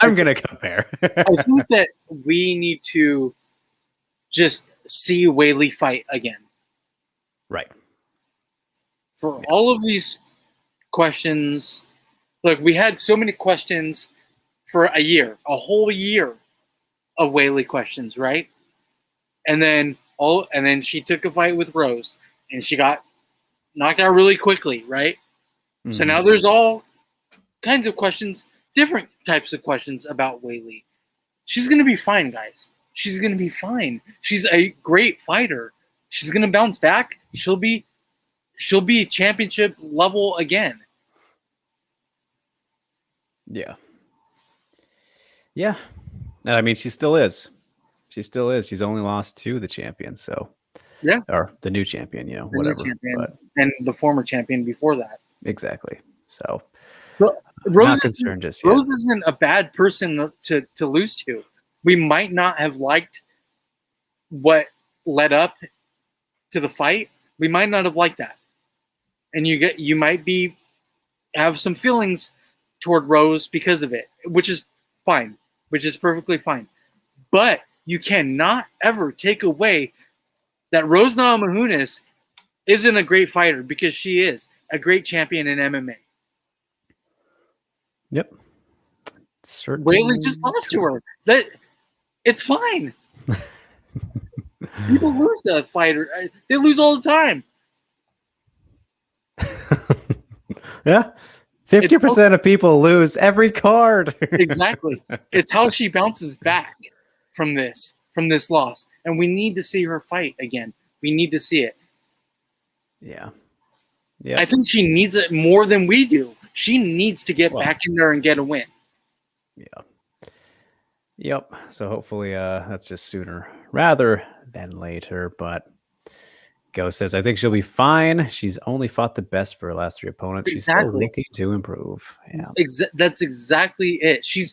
I'm going to compare.
I think that we need to just see Whaley fight again.
Right.
For all of these questions, look, we had so many questions for a whole year of Whaley questions, right? And then she took a fight with Rose, and she got knocked out really quickly, right? Mm-hmm. So now there's all kinds of questions, different types of questions about Whaley. She's going to be fine, guys. She's going to be fine. She's a great fighter. She's going to bounce back. She'll be championship level again.
Yeah. Yeah. And I mean, she still is. She's only lost to the champion. So,
yeah.
Or the new champion, whatever.
And the former champion before that.
Exactly. So,
Rose
not concerned just yet.
Rose isn't a bad person to lose to. We might not have liked what led up to the fight. We might not have liked that. And you might have some feelings toward Rose because of it, which is fine, which is perfectly fine. But you cannot ever take away that Rose Namajunas isn't a great fighter, because she is a great champion in MMA.
Yep.
Whaley just lost to her. It's fine. People lose to a fighter. They lose all the time.
Yeah. 50% of people lose every card.
Exactly. It's how she bounces back from this loss. And we need to see her fight again. We need to see it.
Yeah.
I think she needs it more than we do. She needs to get back in there and get a win.
Yeah. Yep. So hopefully that's just sooner rather than later. But Go says, I think she'll be fine. She's only fought the best for her last 3 opponents. She's still looking to improve. Yeah.
That's exactly it. She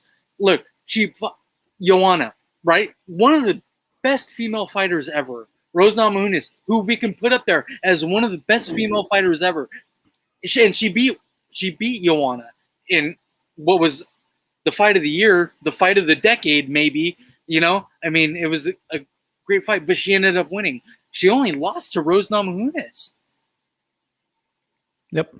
fought Joanna, right? One of the best female fighters ever. Rose Namajunas, who we can put up there as one of the best female fighters ever. She beat Joanna in what was the fight of the year, the fight of the decade, maybe. I mean, it was a great fight, but she ended up winning. She only lost to Rose Namajunas.
Yep.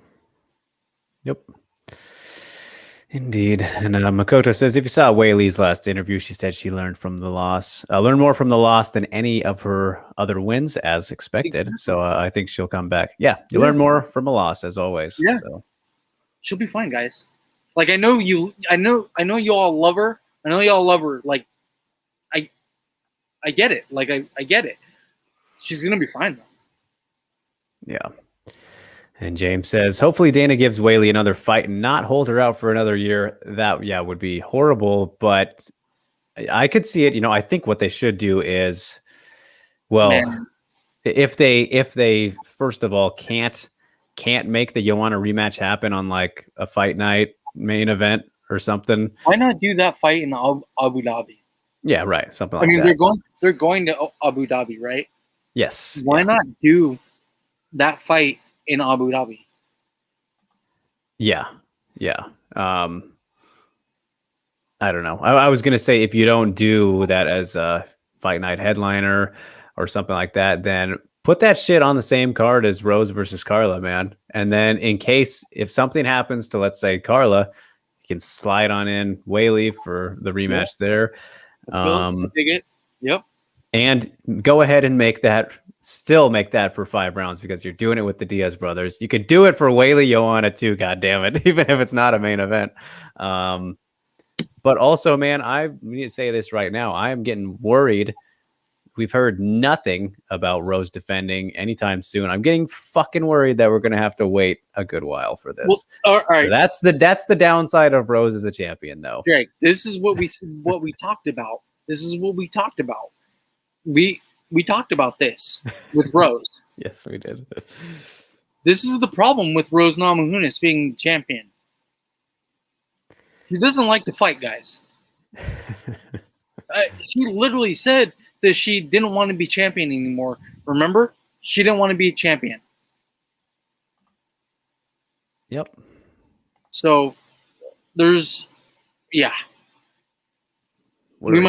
Indeed. And Makoto says, if you saw Wei Li's last interview, she said she learned more from the loss than any of her other wins, as expected. Exactly. So I think she'll come back. Yeah, you learn more from a loss, as always.
Yeah,
so.
She'll be fine, guys. Like I know you all love her. I know y'all love her. Like I get it. Like I get it. She's gonna be fine though.
Yeah. And James says, hopefully Dana gives Wei Li another fight and not hold her out for another year. That, would be horrible. But I could see it. I think what they should do is, if they first of all can't make the Joanna rematch happen on like a fight night main event or something.
Why not do that fight in Abu Dhabi?
Yeah, right. Something like that.
I mean, they're going to Abu Dhabi, right?
Yes.
Why not do that fight in Abu Dhabi?
Yeah. I don't know. I was gonna say if you don't do that as a fight night headliner or something like that, then put that shit on the same card as Rose versus Carla, man. And then in case if something happens to, let's say, Carla, you can slide on in Wei Li for the rematch there.
Yep.
And go ahead and still make that for 5 rounds because you're doing it with the Diaz brothers. You could do it for Wei Li Joanna too, goddammit, even if it's not a main event. But also, man, I need to say this right now. I am getting worried. We've heard nothing about Rose defending anytime soon. I'm getting fucking worried that we're going to have to wait a good while for this.
Well, all right.
So that's the downside of Rose as a champion, though.
Greg, this is what we talked about. This is what we talked about. We talked about this with Rose.
Yes, we did.
This is the problem with Rose Namajunas being champion. She doesn't like to fight, guys. She literally said that she didn't want to be champion anymore. Remember? She didn't want to be champion.
Yep.
So there's, we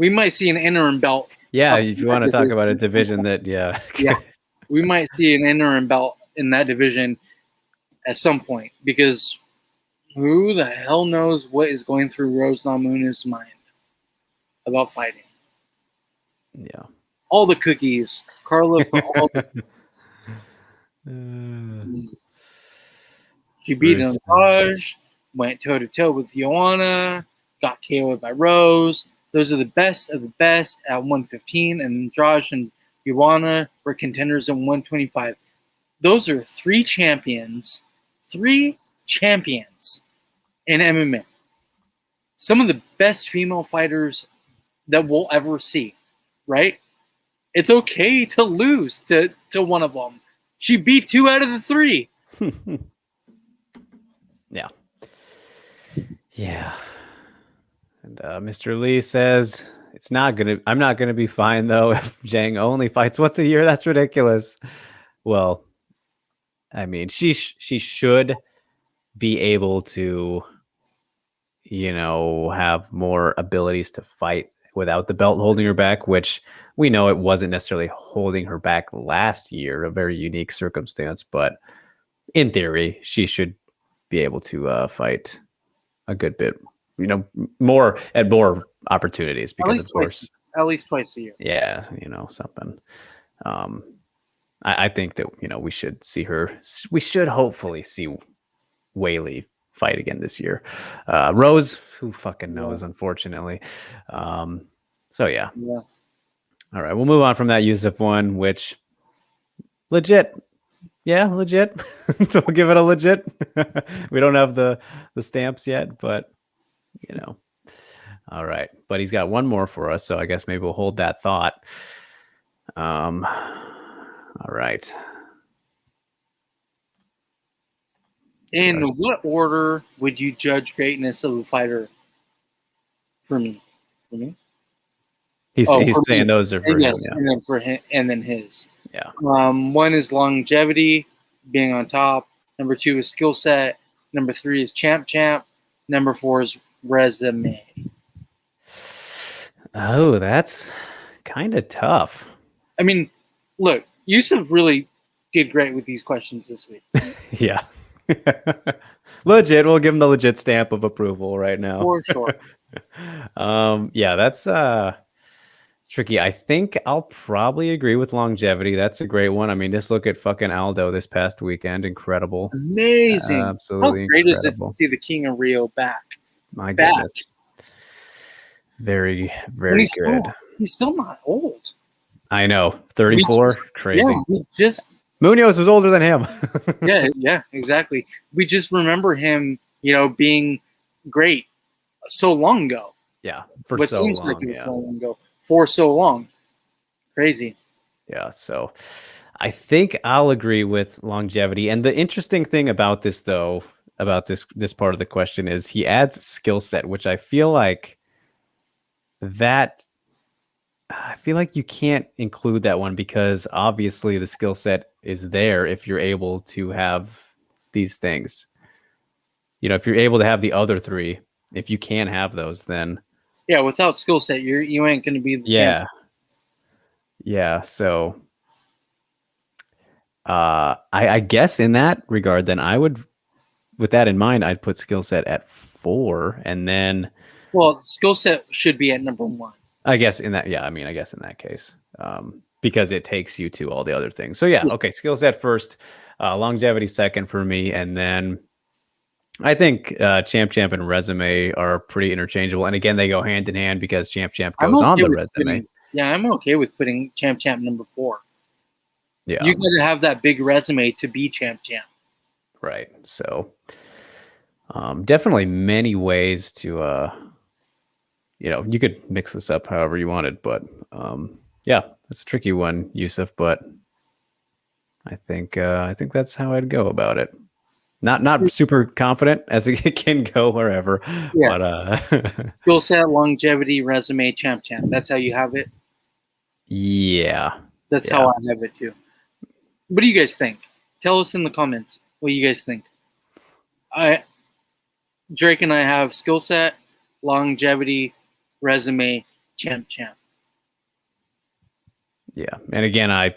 might see an interim belt.
Yeah, if you want to talk about a division that,
yeah, we might see an interim belt in that division at some point because who the hell knows what is going through Rose Namajunas' mind about fighting?
Yeah.
All the cookies. Carla for all the She beat Andrade, went toe-to-toe with Joanna, got KO'd by Rose. Those are the best of the best at 115, and Andrade and Joanna were contenders at 125. Those are 3 champions. 3 champions in MMA. Some of the best female fighters that we'll ever see, right? It's okay to lose to one of them. She beat 2 out of the 3.
Yeah. And Mr. Lee says I'm not gonna be fine though if Zhang only fights once a year. That's ridiculous. Well, I mean, she should be able to, have more abilities to fight without the belt holding her back, which we know it wasn't necessarily holding her back last year, a very unique circumstance. But in theory, she should be able to fight a good bit, more opportunities because of course
at least twice a year.
Yeah, something. I think that we should see her. We should hopefully see Wei Li fight again this year. Rose, who fucking knows, unfortunately. So yeah. All right, we'll move on from that Yusuf one, which legit Yeah, legit. So we'll give it a legit. We don't have the stamps yet, but All right. But he's got one more for us, so I guess maybe we'll hold that thought. All right.
In what order would you judge greatness of a fighter? For me.
He's saying those are for him.
Yes, and then for him, and then his.
Yeah.
One is longevity, being on top. Number 2 is skill set. Number 3 is champ. Number 4 is resume.
Oh, that's kind of tough.
I mean, look, Yusuf really did great with these questions this week.
Yeah. Legit. We'll give him the legit stamp of approval right now.
For sure.
Yeah, that's tricky. I think I'll probably agree with longevity. That's a great one. I mean, just look at fucking Aldo this past weekend. Incredible.
Amazing.
Absolutely
How great
incredible.
is it to see the King of Rio back?
My goodness. Very, very good.
He's still not old.
I know. 34. Crazy.
Yeah,
Munoz was older than him.
yeah, exactly. We just remember him, being great so long ago.
Yeah, for so long. Like it was
so long ago. For so long. Crazy.
Yeah, so I think I'll agree with longevity. And the interesting thing about this, though, about this part of the question is he adds skill set, which I feel like you can't include that one because obviously the skill set is there if you're able to have these things. If you're able to have the other three, if you can have those, then
without skill set, you ain't going to be the champion.
Yeah. So, I guess in that regard, then I would, with that in mind, I'd put skill set at 4, and then.
Well, skill set should be at number 1.
I guess in that, I guess in that case, because it takes you to all the other things. So okay, skill set first, longevity second for me, and then I think champ and resume are pretty interchangeable. And again, they go hand in hand because champ goes on the resume.
I'm okay with putting champ number 4.
Yeah,
you got to have that big resume to be champ.
Right. So, definitely many ways to. You could mix this up however you wanted, but it's a tricky one, Yusuf. But I think that's how I'd go about it. Not super confident as it can go wherever.
Yeah. But skill set, longevity, resume, champ. That's how you have it.
Yeah.
That's how I have it too. What do you guys think? Tell us in the comments what you guys think. Drake and I have skill set, longevity, resume, champ.
Yeah, and again, I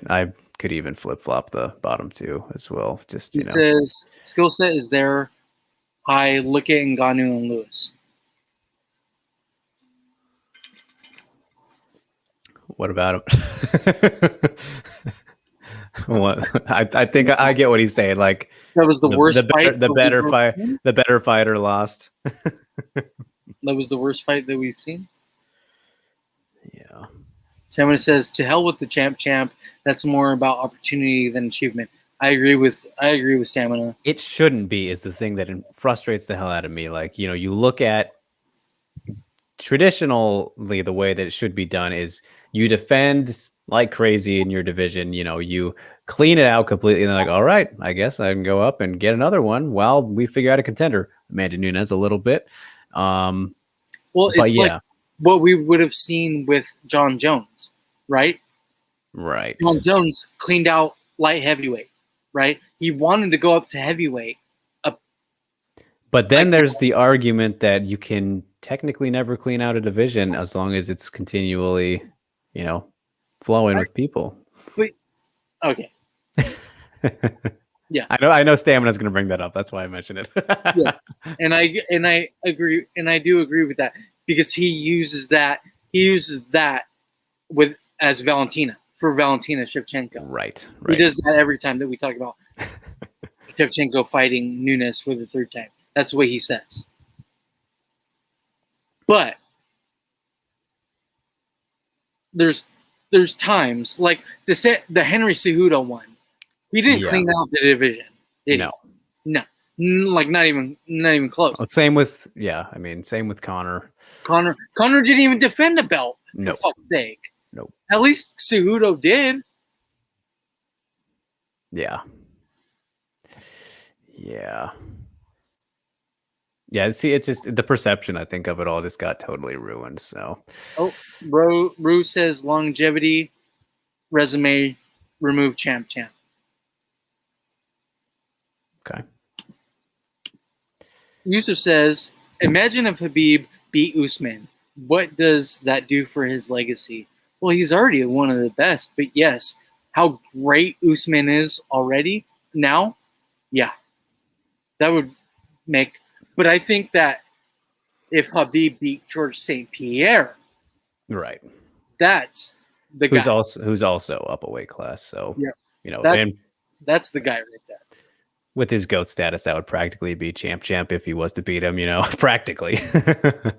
could even flip flop the bottom 2 as well. Just
says skill set is there. High, look at Ngannou and Lewis.
What about him? What I think I get what he's saying. Like
that was the worst fight.
The better fighter lost.
That was the worst fight that we've seen.
Yeah.
Someone says, "To hell with the champ. That's more about opportunity than achievement." I agree with Stamina.
It shouldn't be is the thing that frustrates the hell out of me. Like you look at traditionally the way that it should be done is you defend like crazy in your division. You clean it out completely, and they're like, all right, I guess I can go up and get another one while we figure out a contender. Amanda Nunes a little bit.
Well, it's like what we would have seen with John Jones, right?
Right.
John Jones cleaned out light heavyweight, right? He wanted to go up to heavyweight.
But then there's the argument that you can technically never clean out a division as long as it's continually, flowing with people.
But, okay. Yeah.
I know Stamina's going to bring that up. That's why I mentioned it.
Yeah. And I agree, and I do agree with that because he uses that as Valentina for Valentina Shevchenko.
Right.
He does that every time that we talk about Shevchenko fighting Nunes for the 3rd time. That's what he says. But there's times like the Henry Cejudo one. He didn't clean out the division, did
No.
he? No. Like not even close.
Well, same with Connor.
Connor didn't even defend the belt,
Nope.
for fuck's sake.
Nope.
At least Cejudo did.
Yeah. Yeah. Yeah, see, it's just the perception, I think, of it all just got totally ruined. So,
Rue says longevity, resume, remove champ.
Okay.
Yusuf says, imagine if Habib beat Usman. What does that do for his legacy? Well, he's already one of the best, but yes, how great Usman is already now, yeah, that would make. But I think that if Habib beat George St. Pierre,
right,
that's the
who's
guy.
who's also up a weight class. So
yeah,
and
that's the guy right there.
With his GOAT status, that would practically be champ if he was to beat him. Practically.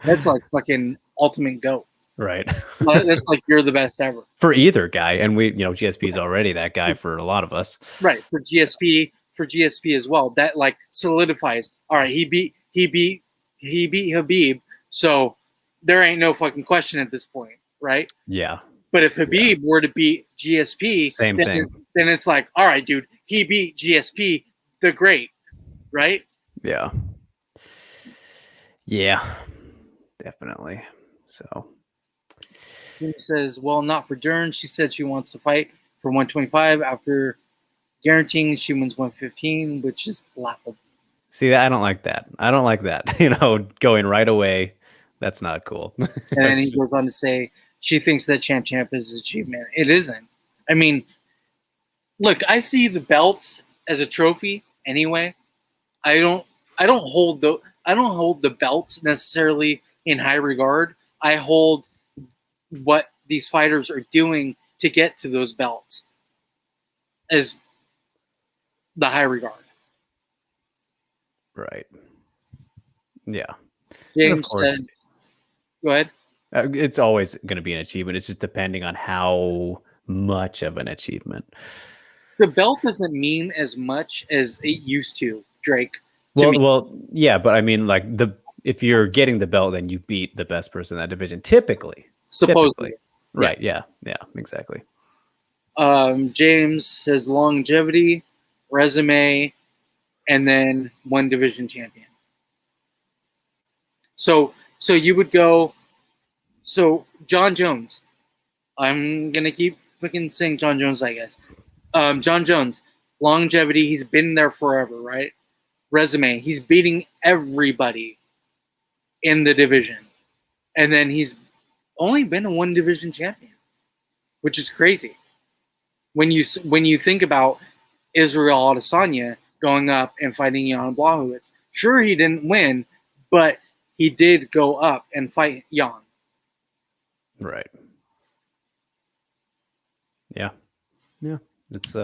That's like fucking ultimate GOAT.
Right.
That's like you're the best ever
for either guy, and we, GSP is already that guy for a lot of us.
Right, for GSP as well. That like solidifies. All right, he beat Habib, so there ain't no fucking question at this point, right?
Yeah.
But if Habib were to beat GSP,
same thing.
Then it's like, all right, dude, he beat GSP, the great, right?
Yeah. Yeah, definitely. So.
She says, well, not for Dern. She said she wants to fight for 125 after guaranteeing she wins 115, which is laughable.
See, I don't like that. I don't like that. Going right away. That's not cool.
And then he goes on to say she thinks that champ is an achievement. It isn't. I mean, look, I see the belts as a trophy anyway. I don't hold the belts necessarily in high regard. I hold what these fighters are doing to get to those belts as the high regard.
Right. Yeah.
James said, go ahead.
It's always going to be an achievement. It's just depending on how much of an achievement.
The belt doesn't mean as much as it used to, Drake.
Well, yeah, but I mean, like if you're getting the belt, then you beat the best person in that division, typically.
Supposedly.
Right. Yeah, exactly.
James says longevity, resume, and then one division champion. So you would go. So John Jones, I'm gonna keep fucking saying John Jones, I guess. John Jones, longevity, he's been there forever, right? Resume, he's beating everybody in the division, and then he's only been a one division champion, which is crazy. When you think about Israel Adesanya going up and fighting Jan Blachowicz, sure, he didn't win, but he did go up and fight Jan.
Right. Yeah. It's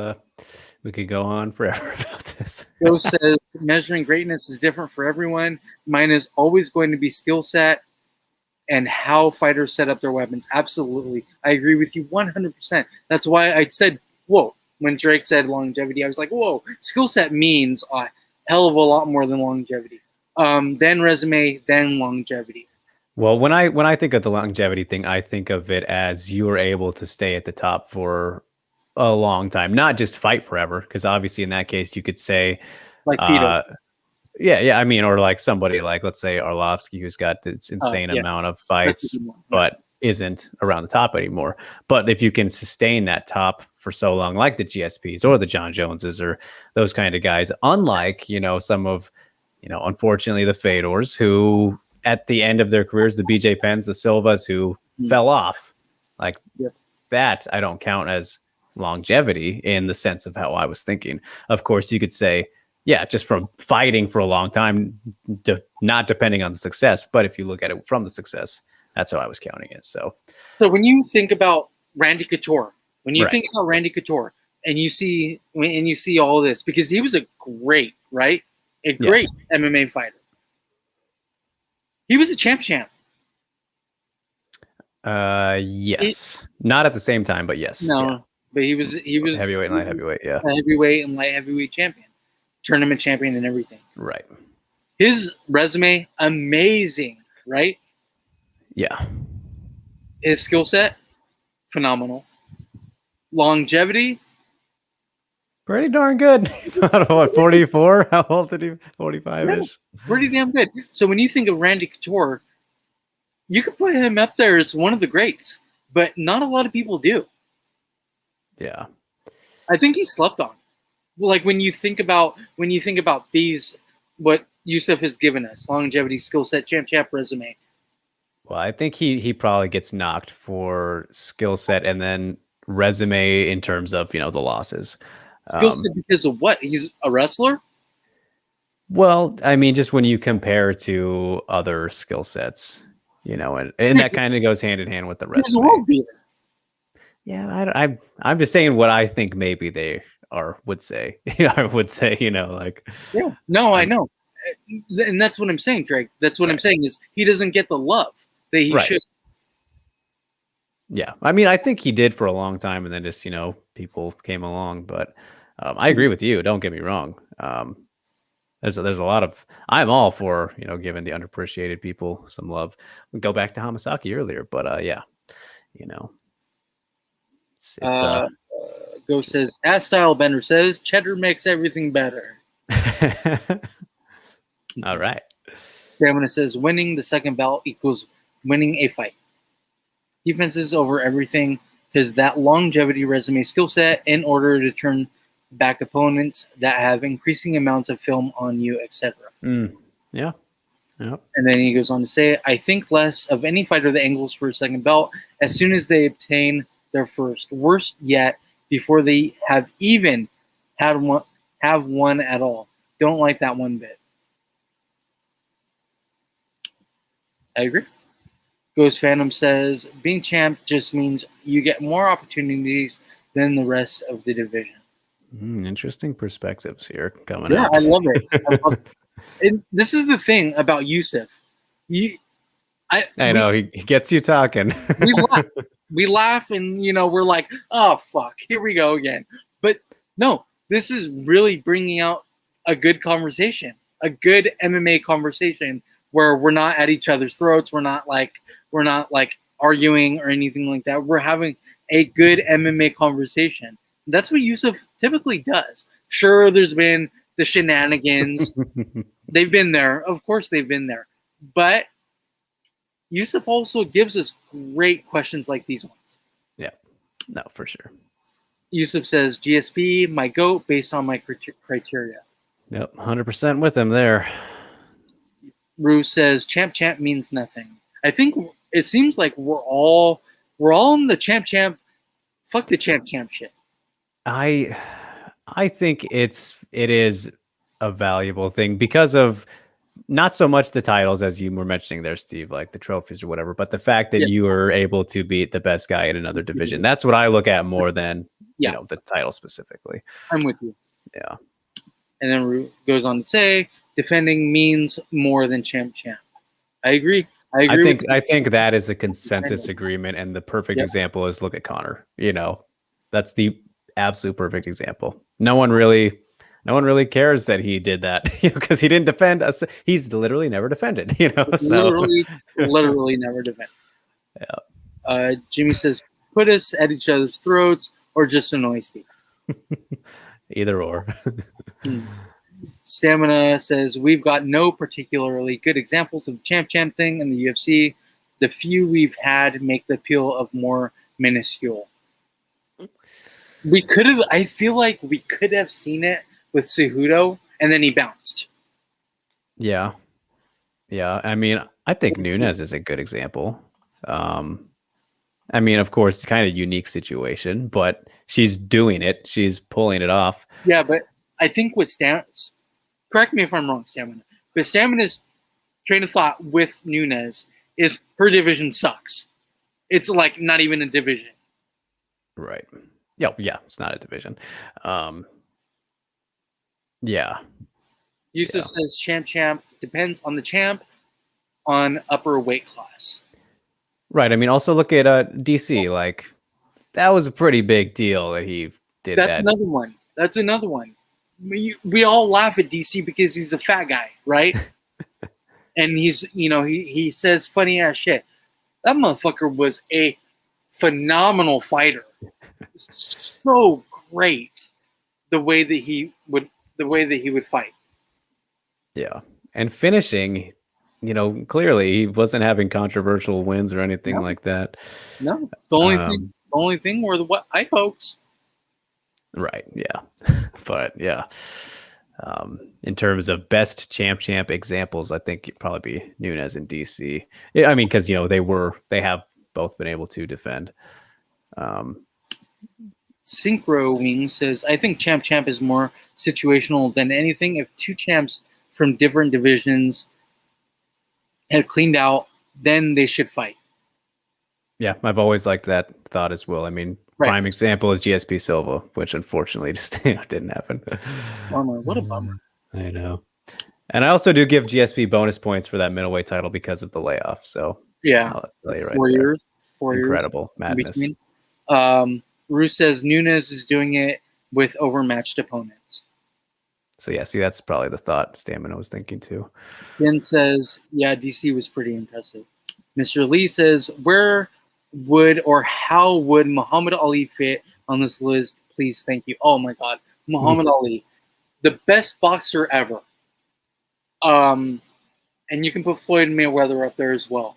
we could go on forever about this.
Joe says measuring greatness is different for everyone. Mine is always going to be skill set and how fighters set up their weapons. Absolutely. I agree with you 100%. That's why I said, whoa. When Drake said longevity, I was like, whoa, skill set means a hell of a lot more than longevity. Then resume, then longevity.
Well, when I think of the longevity thing, I think of it as you were able to stay at the top for a long time, not just fight forever. Because obviously, in that case, you could say,
like Fito.
Yeah. I mean, or like somebody like, let's say Arlovsky, who's got this insane amount of fights, but isn't around the top anymore. But if you can sustain that top for so long, like the GSPs or the John Joneses or those kind of guys, unlike some of unfortunately the Fedors who at the end of their careers, the BJ Penns, the Silvas who fell off, like that I don't count as longevity in the sense of how I was thinking. Of course, you could say, yeah, just from fighting for a long time, not depending on the success. But if you look at it from the success, that's how I was counting it. So
when you think about Randy Couture, and you see all this, because he was a great MMA fighter. He was a champ.
Yes. Not at the same time, but yes.
No. but he was
heavyweight and light heavyweight, yeah.
Heavyweight and light heavyweight champion, tournament champion, and everything.
Right.
His resume, amazing, right?
Yeah.
His skill set, phenomenal. Longevity,
pretty darn good. What, 44? How old did he? 45-ish.
Yeah, pretty damn good. So when you think of Randy Couture, you could put him up there as one of the greats, but not a lot of people do.
Yeah.
I think he's slept on. Like when you think about these, what Yusuf has given us: longevity, skill set, champ, resume.
Well, I think he probably gets knocked for skill set and then resume in terms of, the losses.
Skill set because of what? He's a wrestler?
Well, I mean, just when you compare to other skill sets, and that kind of goes hand in hand with the resume.
He's a world beater.
Yeah, I'm just saying what I think maybe they would say. I would say,
Yeah, no, I know. And that's what I'm saying, Drake. That's what I'm saying is he doesn't get the love that he should.
Yeah, I mean, I think he did for a long time, and then just people came along. But I agree with you. Don't get me wrong. There's a lot of I'm all for giving the underappreciated people some love. We go back to Hamasaki earlier, but yeah, it's
Go says Style Bender says cheddar makes everything better.
All right.
Stamina says winning the second belt equals winning a fight. Defenses over everything because that longevity resume skill set in order to turn back opponents that have increasing amounts of film on you, etc.
Yeah. Yep.
And then he goes on to say, I think less of any fighter that angles for a second belt as soon as they obtain their first. Worst yet, before they have even have one at all. Don't like that one bit. I agree. Ghost Phantom says, being champ just means you get more opportunities than the rest of the division.
Interesting perspectives here coming up.
Yeah, I love it. And this is the thing about Yusuf. I
know he gets you talking.
we laugh and we're like, oh fuck, here we go again. But no, this is really bringing out a good conversation, a good MMA conversation where we're not at each other's throats. We're not like arguing or anything like that. We're having a good MMA conversation. That's what Yusuf typically does. Sure, there's been the shenanigans. They've been there. Of course they've been there. But Yusuf also gives us great questions like these ones.
Yeah. No, for sure.
Yusuf says, GSP, my GOAT based on my criteria.
Yep, 100% with him there.
Rue says, champ means nothing. I think it seems like we're all in the champ. Fuck the champ shit.
I think it is a valuable thing because of not so much the titles as you were mentioning there, Steve, like the trophies or whatever, but the fact that you were able to beat the best guy in another division. That's what I look at more than the title specifically.
I'm with you.
Yeah.
And then Rue goes on to say, defending means more than champ. I agree.
I think that is a consensus agreement, and the perfect example is look at Connor. That's the absolute perfect example. No one really cares that he did that, because he didn't defend us. He's literally never defended, so.
literally never defended. Yeah. Jimmy says, put us at each other's throats or just annoy Steve.
Either or.
Stamina says, we've got no particularly good examples of the champ thing in the UFC. The few we've had make the appeal of more minuscule. I feel like we could have seen it with Cejudo, and then he bounced.
Yeah. I mean, I think Nunes is a good example. I mean, of course, kind of unique situation, but she's doing it. She's pulling it off.
Yeah, but I think with correct me if I'm wrong, Stamina, but Stamina's train of thought with Nunes is her division sucks. It's like not even a division.
Right. Yeah, it's not a division. Yeah.
Yusuf says champ depends on the champ on upper weight class.
Right. I mean, also look at DC. Like that was a pretty big deal that he did
That's
that.
another one. We all laugh at DC because he's a fat guy, right? And he's, he says funny ass shit. That motherfucker was a phenomenal fighter. So great the way that he would fight.
Yeah. And finishing, clearly he wasn't having controversial wins or anything like that.
No. The only thing were the eye pokes.
Right. Yeah. But yeah. In terms of best champ examples, I think it'd probably be Nunes and DC. Yeah, I mean, because they have both been able to defend.
Synchro Wing says, I think champ is more situational than anything. If two champs from different divisions had cleaned out, then they should fight.
Yeah, I've always liked that thought as well. I mean, prime example is GSP Silva, which unfortunately just didn't happen.
Bummer. What a bummer.
I know. And I also do give GSP bonus points for that middleweight title because of the layoff. So
yeah,
I'll tell you
4 years. 4 years.
Incredible madness.
Roos says Nunes is doing it with overmatched opponents.
So yeah, see, that's probably the thought Stamina was thinking too.
Ben says, yeah, DC was pretty impressive. Mr. Lee says, where would or how would Muhammad Ali fit on this list? Please, thank you. Oh my God, Muhammad Ali, the best boxer ever. And you can put Floyd Mayweather up there as well.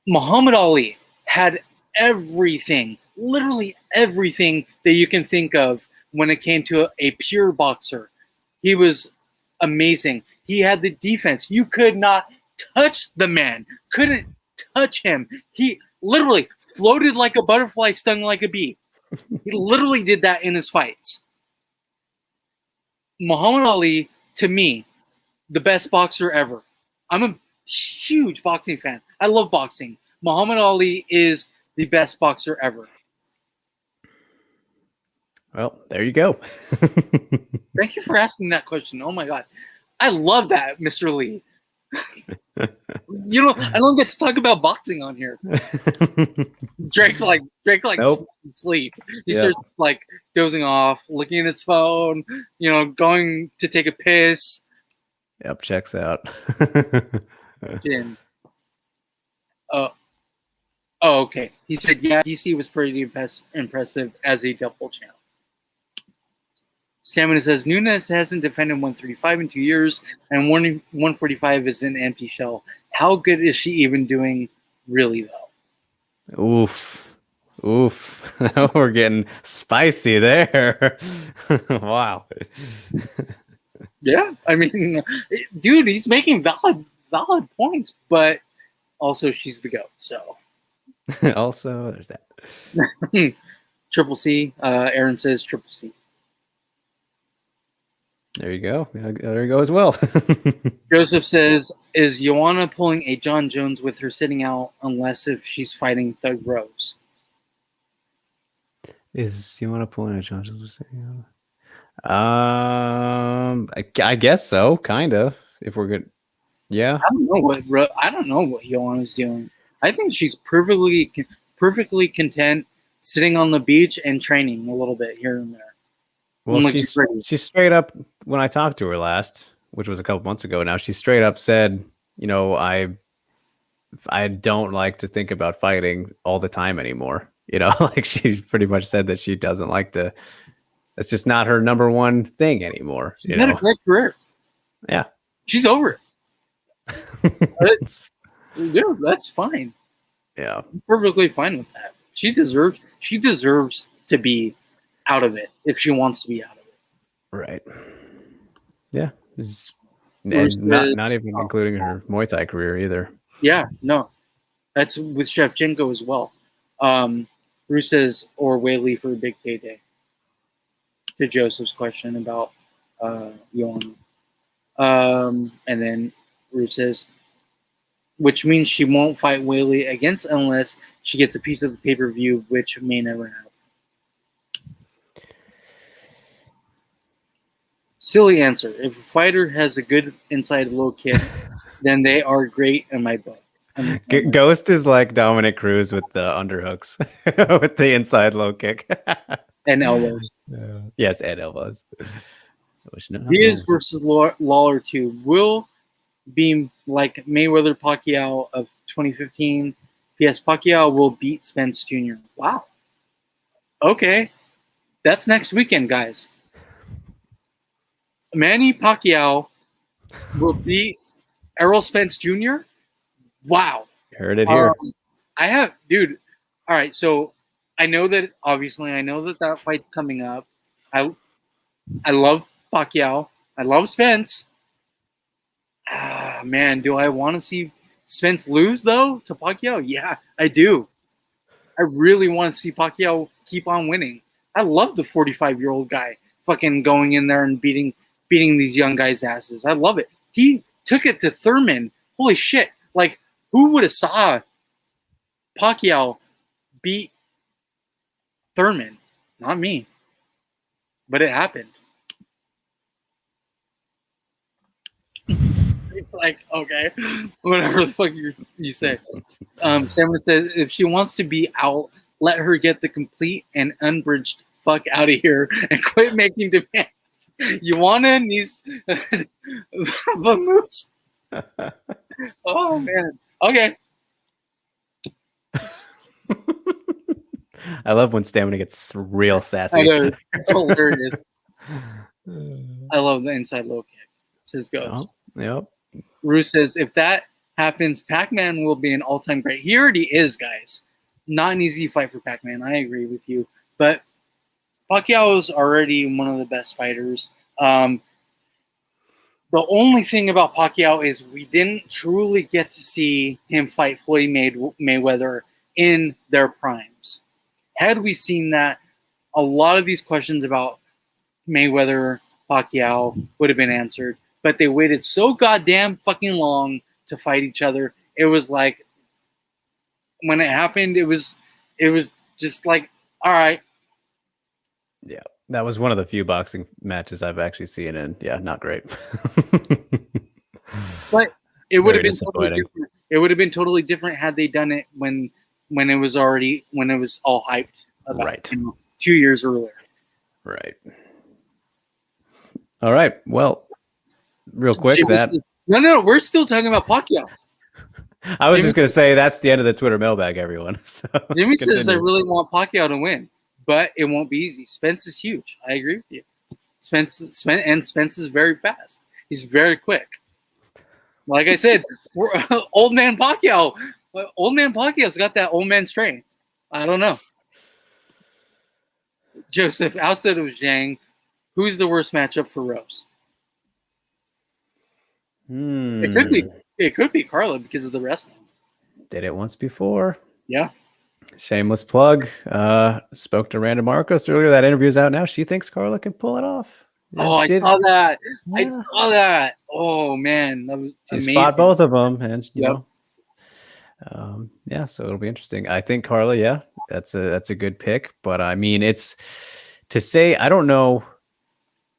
Muhammad Ali had everything, literally everything that you can think of when it came to a pure boxer. He was amazing. He had the defense. You could not touch the man. Couldn't touch him. He literally floated like a butterfly, stung like a bee. He literally did that in his fights. Muhammad Ali, to me, the best boxer ever. I'm a huge boxing fan. I love boxing. Muhammad Ali is the best boxer ever.
Well, there you go.
Thank you for asking that question. Oh my God. I love that, Mr. Lee. I don't get to talk about boxing on here. Drake
nope.
sleep. He starts like dozing off, looking at his phone, going to take a piss.
Yep, checks out.
Jim. Oh, okay. He said, yeah, DC was pretty impressive as a double champ. Stamina says, Nunes hasn't defended 135 in 2 years, and 145 is an empty shell. How good is she even doing, really, though?
Oof. We're getting spicy there. Wow.
Yeah, I mean, dude, he's making valid points, but also she's the GOAT, so.
Also, there's that.
Triple C. Aaron says Triple C.
There you go. There you go as well.
Joseph says, is Joanna pulling a John Jones with her sitting out unless if she's fighting Thug Rose?
Is Joanna pulling a John Jones with sitting out? I guess so, kind of. If we're good. Yeah.
I don't know what Joanna's doing. I think she's perfectly content sitting on the beach and training a little bit here and there.
Well, she's straight up, when I talked to her last, which was a couple months ago now, she straight up said, I don't like to think about fighting all the time anymore. Like she pretty much said that she doesn't like to, it's just not her number one thing anymore.
She's had a great career.
Yeah.
She's over it. Dude, that's fine.
Yeah.
I'm perfectly fine with that. She deserves to be out of it if she wants to be out of it.
Right. Yeah. And not even including her Muay Thai career either.
Yeah, no. That's with Shevchenko as well. Bruce says, or Whaley for a big payday. To Joseph's question about Joanna. And then Bruce says, which means she won't fight Whaley against unless she gets a piece of the pay-per-view, which may never happen. Silly answer. If a fighter has a good inside low kick, then they are great in my book.
Ghost is like Dominic Cruz with the underhooks, with the inside low kick.
And elbows.
Yes, and elbows.
Diaz versus Lawler 2 will be like Mayweather Pacquiao of 2015. P.S. Pacquiao will beat Spence Jr. Wow. Okay. That's next weekend, guys. Manny Pacquiao will beat Errol Spence Jr. Wow.
Heard it here.
Dude. All right. So I know that that fight's coming up. I love Pacquiao. I love Spence. Man, do I want to see Spence lose though to Pacquiao? Yeah, I do. I really want to see Pacquiao keep on winning. I love the 45-year-old guy fucking going in there and beating these young guys' asses. I love it. He took it to Thurman. Holy shit. Like, who would have saw Pacquiao beat Thurman? Not me. But it happened. It's like, okay, whatever the fuck you say. Salmon says, if she wants to be out, let her get the complete and unbridged fuck out of here and quit making demands. You wanna these moves? Oh man. Okay.
I love when Stamina gets real sassy.
I know, it's hilarious. I love the inside low kick. Says Ghost.
Yep.
Rue says, if that happens, Pac-Man will be an all-time great. He already is, guys. Not an easy fight for Pac-Man. I agree with you. But Pacquiao is already one of the best fighters. The only thing about Pacquiao is we didn't truly get to see him fight Floyd Mayweather in their primes. Had we seen that, a lot of these questions about Mayweather, Pacquiao would have been answered. But they waited so goddamn fucking long to fight each other. It was like, when it happened, it was just like, all right.
Yeah, that was one of the few boxing matches I've actually seen, and yeah, not great.
But it would have been totally different. It would have been totally different had they done it when it was all hyped about,
right,
2 years earlier.
Right. All right. Well, real quick,
no, we're still talking about Pacquiao.
I was just going to say that's the end of the Twitter mailbag, everyone. So
Jimmy says, I really want Pacquiao to win, but it won't be easy. Spence is huge. I agree with you. Spence is very fast. He's very quick. Like I said, old man Pacquiao. Old man Pacquiao's got that old man strength. I don't know. Joseph, outside of Zhang, who's the worst matchup for Rose? It could be Carla because of the wrestling.
Did it once before.
Yeah.
Shameless plug. Spoke to Randa Marcos earlier. That interview's out now. She thinks Carla can pull it off.
I saw that. Yeah. I saw that. Oh man, that was amazing.
She's fought both of them, and you know. Yeah, so it'll be interesting. I think Carla, yeah, that's a good pick. But I mean, it's to say, I don't know.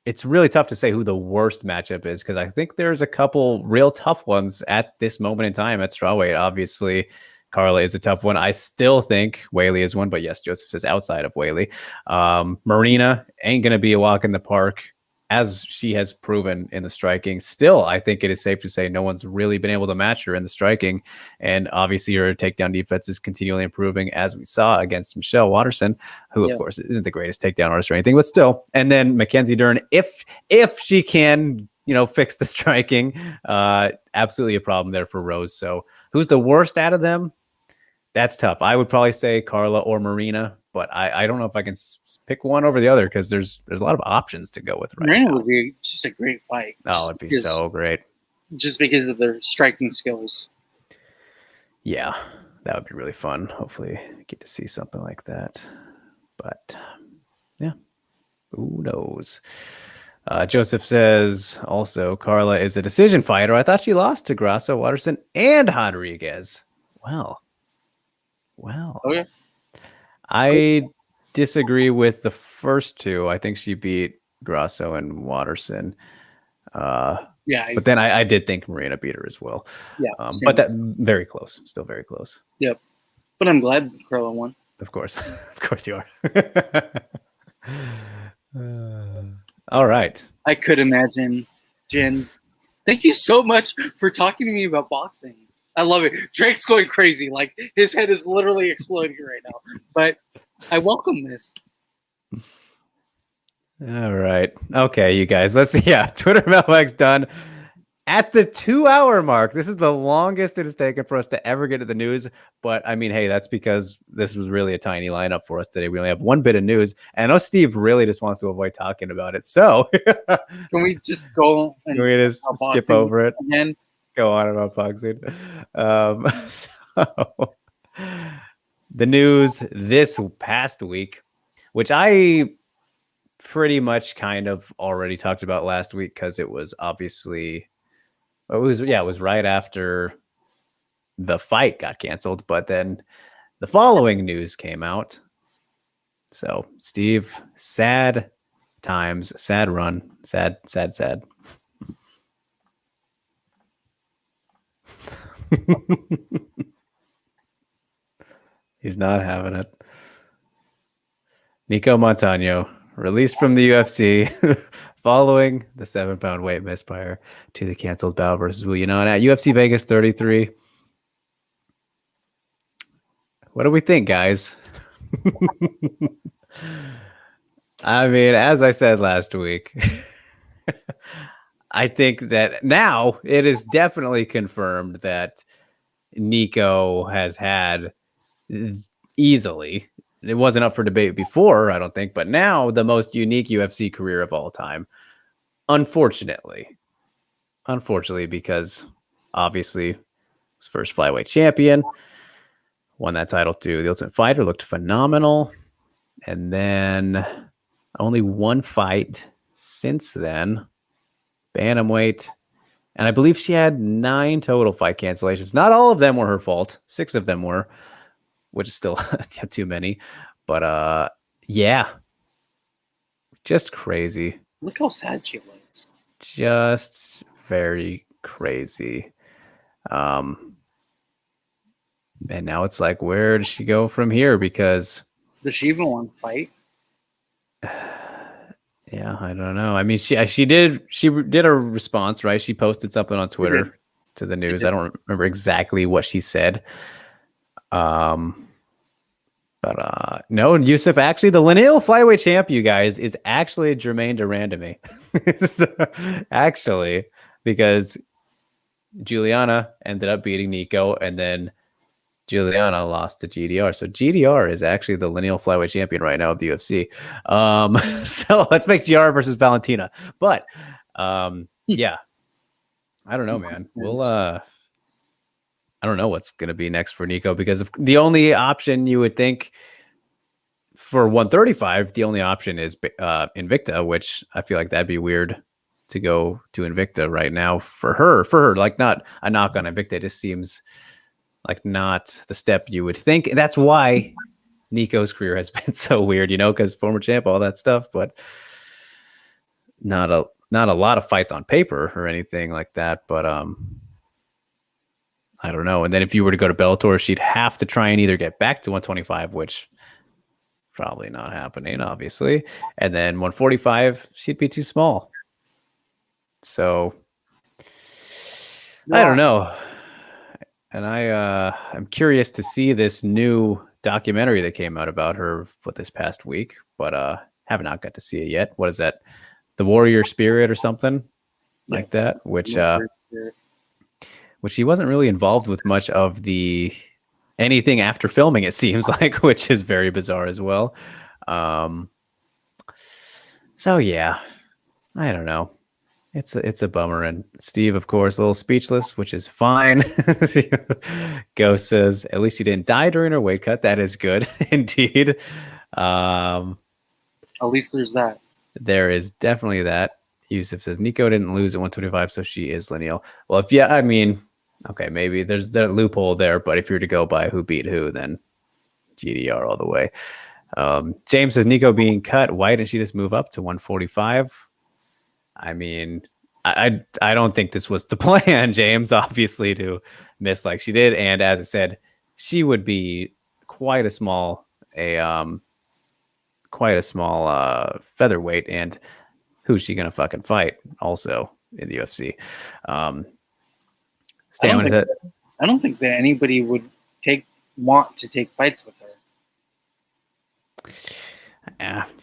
It's really tough to say who the worst matchup is because I think there's a couple real tough ones at this moment in time at strawweight. Obviously, Carla is a tough one. I still think Whaley is one, but yes, Joseph says outside of Whaley. Marina ain't going to be a walk in the park, as she has proven in the striking. Still, I think it is safe to say no one's really been able to match her in the striking. And obviously her takedown defense is continually improving, as we saw against Michelle Waterson, who, of course, isn't the greatest takedown artist or anything, but still. And then Mackenzie Dern, if she can, fix the striking, absolutely a problem there for Rose. So who's the worst out of them? That's tough. I would probably say Carla or Marina, but I don't know if I can pick one over the other because there's a lot of options to go with right
Marina
now.
would be just a great fight.
Oh, it'd be so great.
Just because of their striking skills.
Yeah, that would be really fun. Hopefully get to see something like that. But yeah, who knows? Joseph says also Carla is a decision fighter. I thought she lost to Grasso, Waterson, and Rodriguez. Well.
Okay.
I disagree with the first two. I think she beat Grasso and Waterson.
Yeah.
But then I did think Marina beat her as well.
Yeah.
But that very close. Still very close.
Yep. But I'm glad Carla won.
Of course. Of course you are. All right.
I could imagine. Jen, thank you so much for talking to me about boxing. I love it. Drake's going crazy. Like, his head is literally exploding right now. But I welcome this.
All right. Okay, you guys. Let's see. Yeah, Twitter mailbag's done. At the 2-hour mark, this is the longest it has taken for us to ever get to the news. But I mean, hey, that's because this was really a tiny lineup for us today. We only have one bit of news. And I know Steve really just wants to avoid talking about it. So
can we just go and
can we just skip over it?
Again?
Go on about boxing. So the news this past week, which I pretty much kind of already talked about last week because it was obviously it was right after the fight got canceled, but then the following news came out. So Steve, sad times, sad run, sad. He's not having it. Nico Montano released from the UFC following the 7-pound weight misfire to the canceled bout versus Wu Yanan at UFC Vegas 33. What do we think, guys? I mean, as I said last week, I think that now it is definitely confirmed that Nico has had easily, it wasn't up for debate before, I don't think, but now the most unique UFC career of all time. Unfortunately, because obviously was first flyweight champion, won that title through the Ultimate Fighter, looked phenomenal, and then only one fight since then, bantamweight, and I believe she had 9 total fight cancellations. Not all of them were her fault. 6 of them were, which is still too many. But yeah, just crazy.
Look how sad she looks.
Just very crazy. And now it's like, where does she go from here? Because
does she even want to fight?
Yeah, I don't know. I mean, she did a response, right? She posted something on Twitter to the news. I don't remember exactly what she said. But no, Yusuf, actually, the lineal flyweight champ, you guys, is actually Jermaine Durand to me. Actually, because Juliana ended up beating Nico, and then Juliana lost to GDR. So GDR is actually the lineal flyweight champion right now of the UFC. So let's make GR versus Valentina. But yeah, I don't know, man. We'll I don't know what's going to be next for Nico, because the only option you would think for 135, the only option is Invicta, which I feel like that'd be weird to go to Invicta right now for her. Like, not a knock on Invicta. It just seems like not the step you would think. That's why Nico's career has been so weird, because former champ, all that stuff, but not a lot of fights on paper or anything like that. But I don't know. And then if you were to go to Bellator, she'd have to try and either get back to 125, which probably not happening, obviously. And then 145, she'd be too small. So I don't know. And I'm curious to see this new documentary that came out about her this past week, but have not got to see it yet. What is that? The Warrior Spirit or something like that, which she wasn't really involved with much of anything after filming, it seems like, which is very bizarre as well. So yeah, I don't know. It's a bummer. And Steve, of course, a little speechless, which is fine. Ghost says, at least she didn't die during her weight cut. That is good. Indeed.
At least there's that.
There is definitely that. Yusuf says, Nico didn't lose at 125, so she is lineal. Well, I mean, okay, maybe there's the loophole there, but if you're to go by who beat who, then GDR all the way. James says, Nico being cut, why didn't she just move up to 145? I mean, I don't think this was the plan, James, obviously, to miss like she did. And as I said, she would be quite a small featherweight. And who's she gonna fucking fight also in the UFC?
I don't think that anybody would want to take fights with her.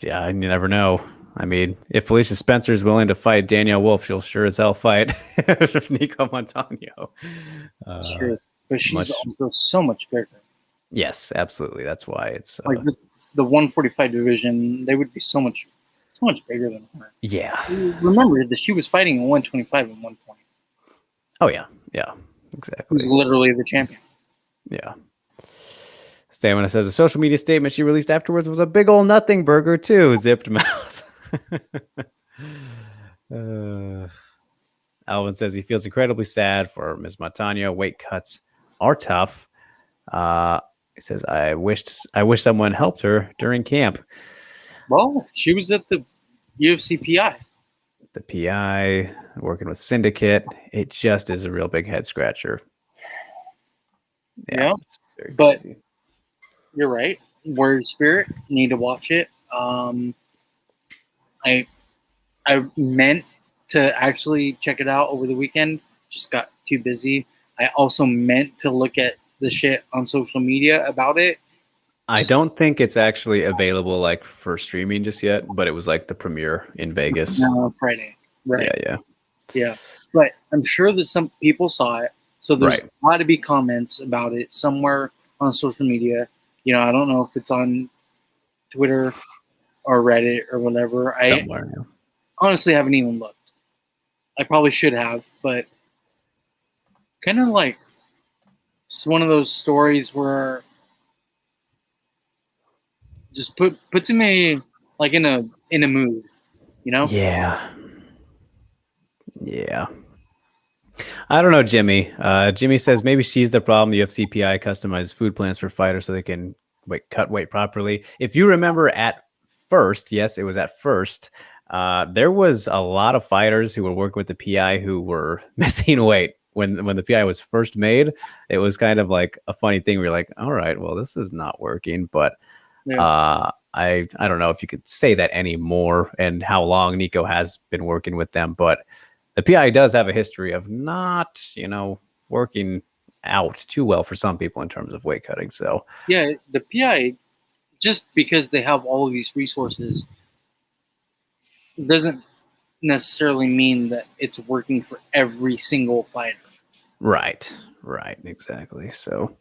Yeah, you never know. I mean, if Felicia Spencer is willing to fight Danielle Wolf, she'll sure as hell fight Nico Montano.
Sure, but she's also so much bigger.
Yes, absolutely. That's why it's
like the 145 division. They would be so much bigger than her.
Yeah.
Remember that she was fighting at 125 at one point.
Oh yeah, exactly.
Who's literally the champion.
Yeah. Stamina says a social media statement she released afterwards was a big old nothing burger too. Zipped mouth. Alvin says he feels incredibly sad for Ms. Montano. Weight cuts are tough. He says I wish someone helped her during camp.
Well, she was at the UFC PI.
The PI working with Syndicate. It just is a real big head scratcher.
Yeah, but crazy. You're right. Warrior Spirit, need to watch it. I meant to actually check it out over the weekend. Just got too busy. I also meant to look at the shit on social media about it.
I don't think it's actually available like for streaming just yet, but it was like the premiere in Vegas.
Friday. Right.
Yeah.
But I'm sure that some people saw it. So there's a lot to be comments about it somewhere on social media. I don't know if it's on Twitter or Reddit or whatever.
Somewhere, yeah.
Honestly haven't even looked. I probably should have, but kind of like it's one of those stories where just puts me like in a mood,
Yeah. I don't know, Jimmy. Jimmy says maybe she's the problem. The UFC PI customizes food plans for fighters so they can cut weight properly. If you remember at first, yes, it was at first, there was a lot of fighters who were working with the PI who were missing weight. When the PI was first made, it was kind of like a funny thing. We were like, all right, well, this is not working. But I don't know if you could say that anymore and how long Nico has been working with them. But the PI does have a history of not, working out too well for some people in terms of weight cutting. So
yeah, the PI, just because they have all of these resources, doesn't necessarily mean that it's working for every single fighter.
Right, exactly. So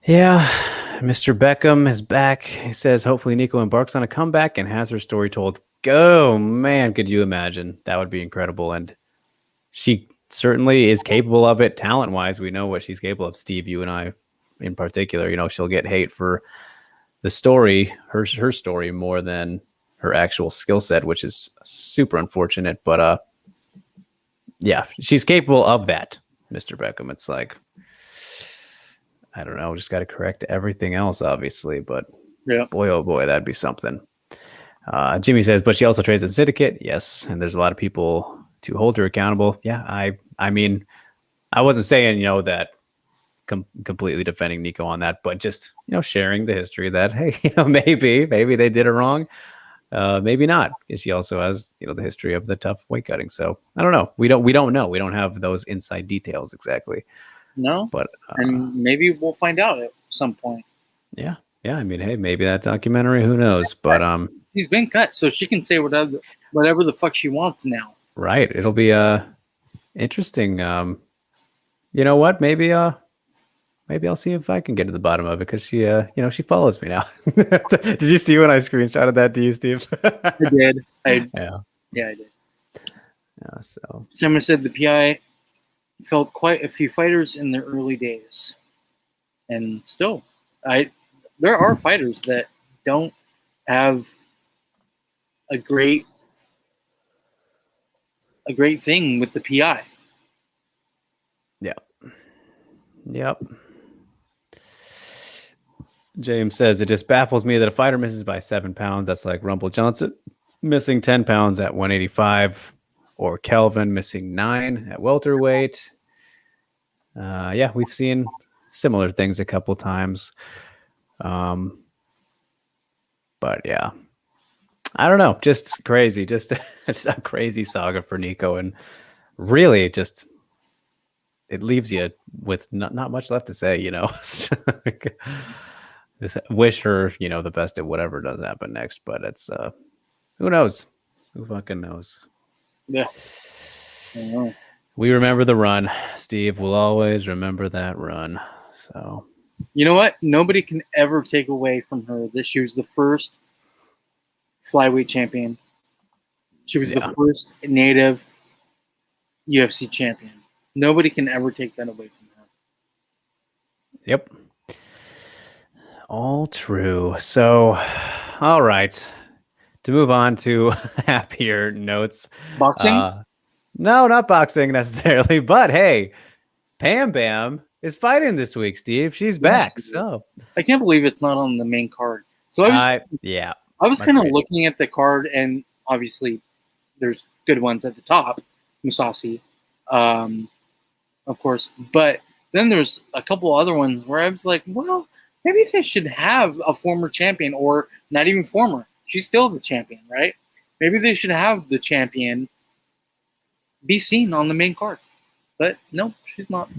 yeah, Mr. Beckham is back. He says hopefully Nico embarks on a comeback and has her story told. Oh man, could you imagine? That would be incredible. And she certainly is capable of it talent-wise. We know what she's capable of. Steve, you and I in particular, she'll get hate for the story, her story, more than her actual skill set, which is super unfortunate. But yeah, she's capable of that, Mr. Beckham. It's like, I don't know, just got to correct everything else, obviously. But boy, oh boy, that'd be something. Jimmy says, but she also trades in Syndicate. Yes, and there's a lot of people to hold her accountable. Yeah, I mean, I wasn't saying, that completely defending Nico on that, but just, sharing the history that, hey, maybe they did it wrong. Maybe not, because she also has, the history of the tough weight cutting. So I don't know. We don't know. We don't have those inside details exactly.
No,
but
and maybe we'll find out at some point.
Yeah. I mean, hey, maybe that documentary. Who knows? But
she's been cut, so she can say whatever the fuck she wants now.
Right. It'll be interesting. You know what? Maybe I'll see if I can get to the bottom of it, because she she follows me now. Did you see when I screenshotted that to you, Steve?
I did.
Yeah, I did. Yeah. So
someone said the PI felt quite a few fighters in their early days, and still, there are fighters that don't have a great thing with the PI.
Yeah. Yep. James says, it just baffles me that a fighter misses by 7 pounds. That's like Rumble Johnson missing 10 pounds at 185, or Kelvin missing 9 at welterweight. Yeah, we've seen similar things a couple times. But yeah, I don't know. Just crazy. Just it's a crazy saga for Nico. And really just it leaves you with not much left to say, you know. Just wish her, you know, the best at whatever does happen next. But it's who knows? Who fucking knows?
Yeah. I don't know.
We remember the run, Steve. We'll always remember that run. So
You know what? Nobody can ever take away from her that she was the first flyweight champion. She was the first native UFC champion. Nobody can ever take that away from her.
Yep. All true. So, all right. To move on to happier notes.
Boxing?
No, not boxing necessarily, but hey, Pam Bam is fighting this week, Steve. She's back. So
I can't believe it's not on the main card. So I was kind of looking at the card, and obviously there's good ones at the top, Musasi, of course. But then there's a couple other ones where I was like, well, maybe they should have a former champion, or not even former. She's still the champion, right? Maybe they should have the champion be seen on the main card. But no, she's not.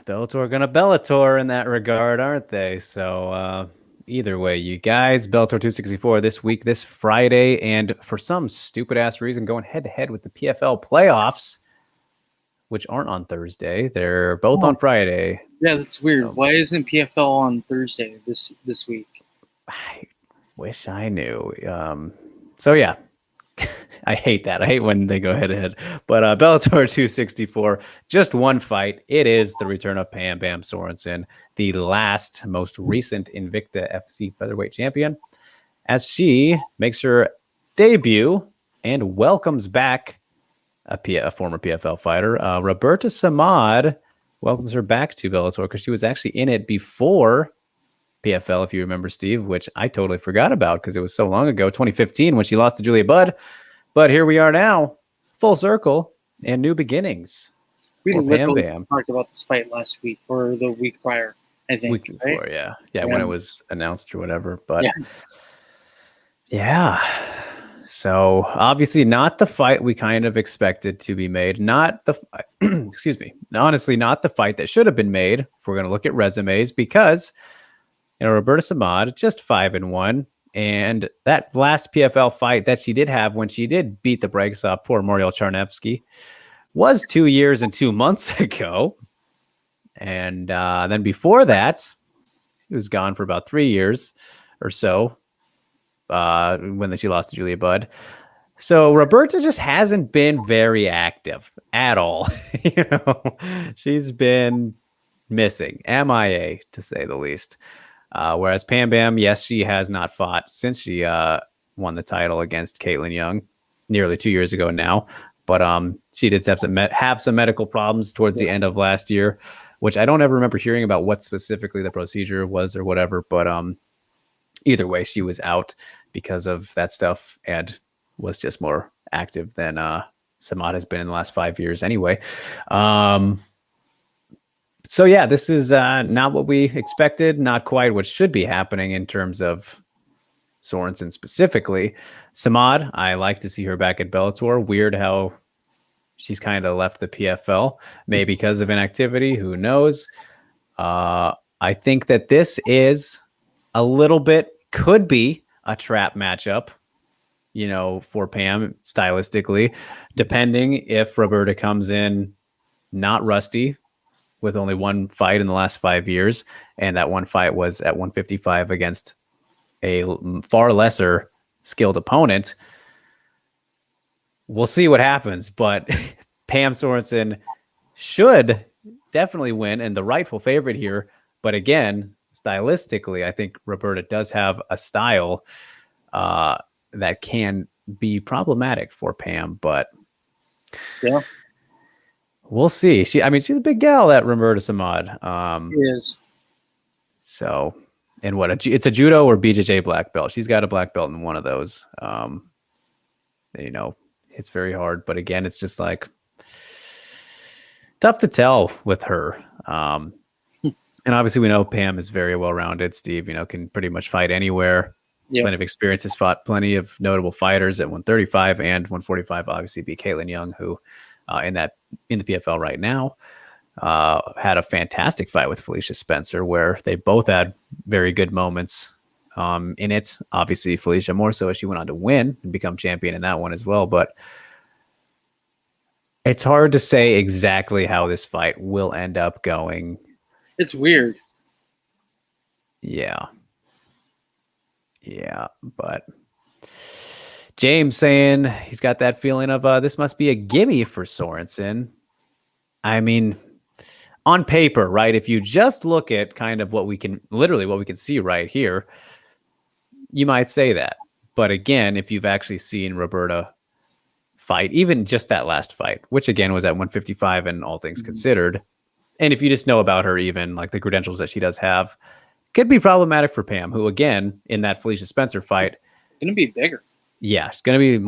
Bellator gonna Bellator in that regard, aren't they? So either way, you guys, Bellator 264 this week, this Friday, and for some stupid ass reason, going head to head with the PFL playoffs, which aren't on Thursday. They're both on Friday.
Yeah, that's weird. So, why isn't PFL on Thursday this week?
I wish I knew. So yeah. I hate that. I hate when they go head to head. But Bellator 264, just one fight. It is the return of Pam Bam Sorensen, the most recent Invicta FC featherweight champion, as she makes her debut and welcomes back a former PFL fighter. Roberta Samad welcomes her back to Bellator because she was actually in it before PFL, if you remember, Steve, which I totally forgot about because it was so long ago, 2015, when she lost to Julia Budd. But here we are now, full circle and new beginnings.
We literally talked about this fight last week or the week prior, I think.
Week before, right? Yeah, when it was announced or whatever. But yeah. So obviously not the fight we kind of expected to be made. Not the excuse me. Honestly, not the fight that should have been made if we're going to look at resumes, because Roberta Samad, just 5-1. And that last PFL fight that she did have when she did beat the brakes off poor Moriel Charnevsky was 2 years and 2 months ago. And then before that, she was gone for about 3 years or so when she lost to Julia Budd. So Roberta just hasn't been very active at all. She's been missing, MIA, to say the least. Whereas Pam Bam, yes, she has not fought since she won the title against Caitlin Young nearly 2 years ago now. But she did have some medical problems towards the end of last year, which I don't ever remember hearing about what specifically the procedure was or whatever. But either way, she was out because of that stuff and was just more active than Samad has been in the last 5 years anyway. So yeah, this is not what we expected, not quite what should be happening in terms of Sorensen specifically. Samad, I like to see her back at Bellator. Weird how she's kind of left the PFL, maybe because of inactivity, who knows. I think that this is a little bit, could be a trap matchup, for Pam stylistically, depending if Roberta comes in not rusty, with only one fight in the last 5 years. And that one fight was at 155 against a far lesser skilled opponent. We'll see what happens, but Pam Sorensen should definitely win and the rightful favorite here. But again, stylistically, I think Roberta does have a style that can be problematic for Pam, but
yeah.
We'll see. She's a big gal, that Roberta Samad.
She is.
So, and it's a judo or BJJ black belt. She's got a black belt in one of those. It's very hard. But again, it's just like tough to tell with her. And obviously we know Pam is very well-rounded. Steve, can pretty much fight anywhere.
Yeah.
Plenty of experience, has fought plenty of notable fighters at 135 and 145. Obviously, beat Caitlin Young, who in the PFL right now had a fantastic fight with Felicia Spencer, where they both had very good moments in it. Obviously, Felicia more so as she went on to win and become champion in that one as well. But it's hard to say exactly how this fight will end up going.
It's weird.
Yeah, but James saying he's got that feeling of this must be a gimme for Sorensen. I mean, on paper, right? If you just look at kind of what we can see right here, you might say that. But again, if you've actually seen Roberta fight, even just that last fight, which again was at 155 and all things considered, and if you just know about her, even like the credentials that she does have, could be problematic for Pam, who again, in that Felicia Spencer fight,
going to be bigger.
Yeah, she's going to be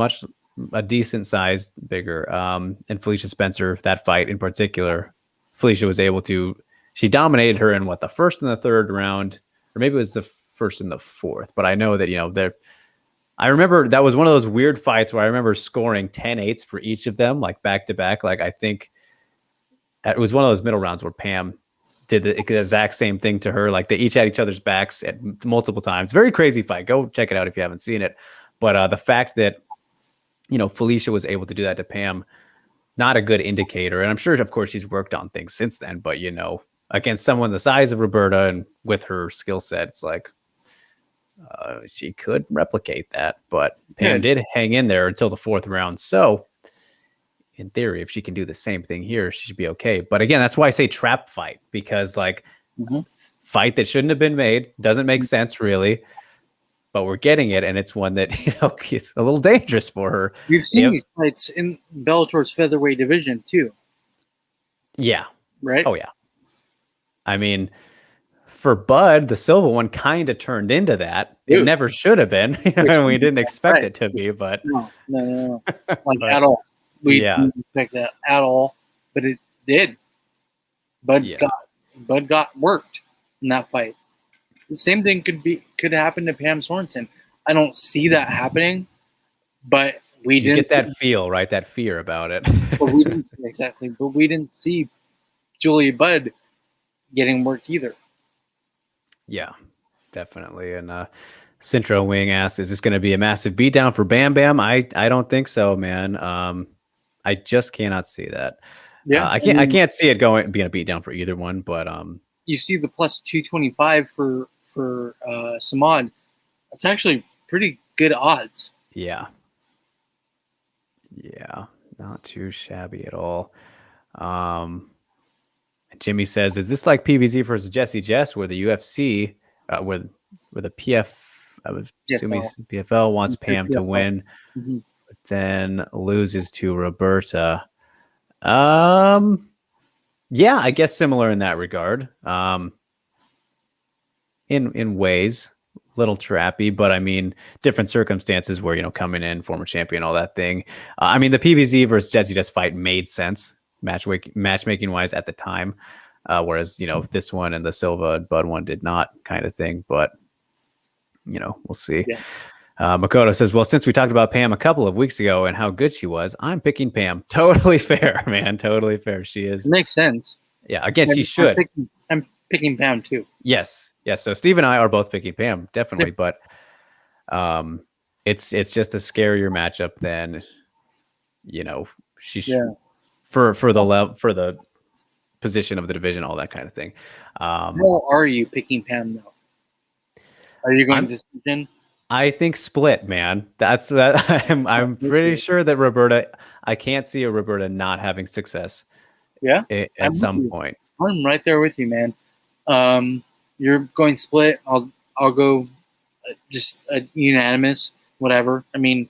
a decent sized bigger. And Felicia Spencer, that fight in particular, Felicia was able to, she dominated her in the first and the third round, or maybe it was the first and the fourth. But I know that, I remember that was one of those weird fights where I remember scoring 10-8s for each of them, like back to back. Like I think it was one of those middle rounds where Pam did the exact same thing to her. Like they each had each other's backs at multiple times. Very crazy fight. Go check it out if you haven't seen it. But the fact that, Felicia was able to do that to Pam, not a good indicator. And I'm sure, of course, she's worked on things since then. But, against someone the size of Roberta and with her skill set, it's like she could replicate that. But Pam did hang in there until the fourth round. So in theory, if she can do the same thing here, she should be okay. But again, that's why I say trap fight, because fight that shouldn't have been made, doesn't make sense really, but we're getting it. And it's one that, it's a little dangerous for her.
We've seen these fights in Bellator's featherweight division too.
Yeah.
Right.
Oh yeah. I mean, for Bud, the Silva one kind of turned into that. It never should have been. We didn't expect it to be, but
no. Like at all. We didn't expect that at all, but it did. Bud got worked in that fight. The same thing could happen to Pam Sorensen. I don't see that happening, but we didn't
get that feel, right? That fear about it.
But we didn't see, exactly. But we didn't see Julia Budd getting worked either.
Yeah, definitely. And Centro Wing asks, "Is this going to be a massive beatdown for Bam Bam?" I don't think so, man. I just cannot see that. Yeah, I can't see it being a beatdown for either one. But
you see the plus 225 for Samad. It's actually pretty good odds.
Yeah, not too shabby at all. Jimmy says, "Is this like PVZ versus Jesse Jess, where the UFC, where the I would assume PFL wants Pam to win, but then loses to Roberta?" Yeah, I guess similar in that regard. In ways, little trappy, but I mean, different circumstances where, coming in, former champion, all that thing. I mean, the PVZ versus Jesse Jess fight made sense matchmaking wise at the time, whereas this one and the Silva and Bud one did not, kind of thing. But we'll see. Makoto says, "Well, since we talked about Pam a couple of weeks ago and how good she was, I'm picking Pam." Totally fair, man. Totally fair. She is.
It makes sense.
Yeah. Again, she should.
I'm picking Pam too.
Yes. So Steve and I are both picking Pam, definitely. But it's just a scarier matchup than she should. For the position of the division, all that kind of thing.
How are you picking Pam though? Are you going decision?
I think split, man. That's that. I'm pretty sure that Roberta. I can't see a Roberta not having success.
Yeah,
at some point.
I'm right there with you, man. You're going split. I'll go just a unanimous, whatever. I mean,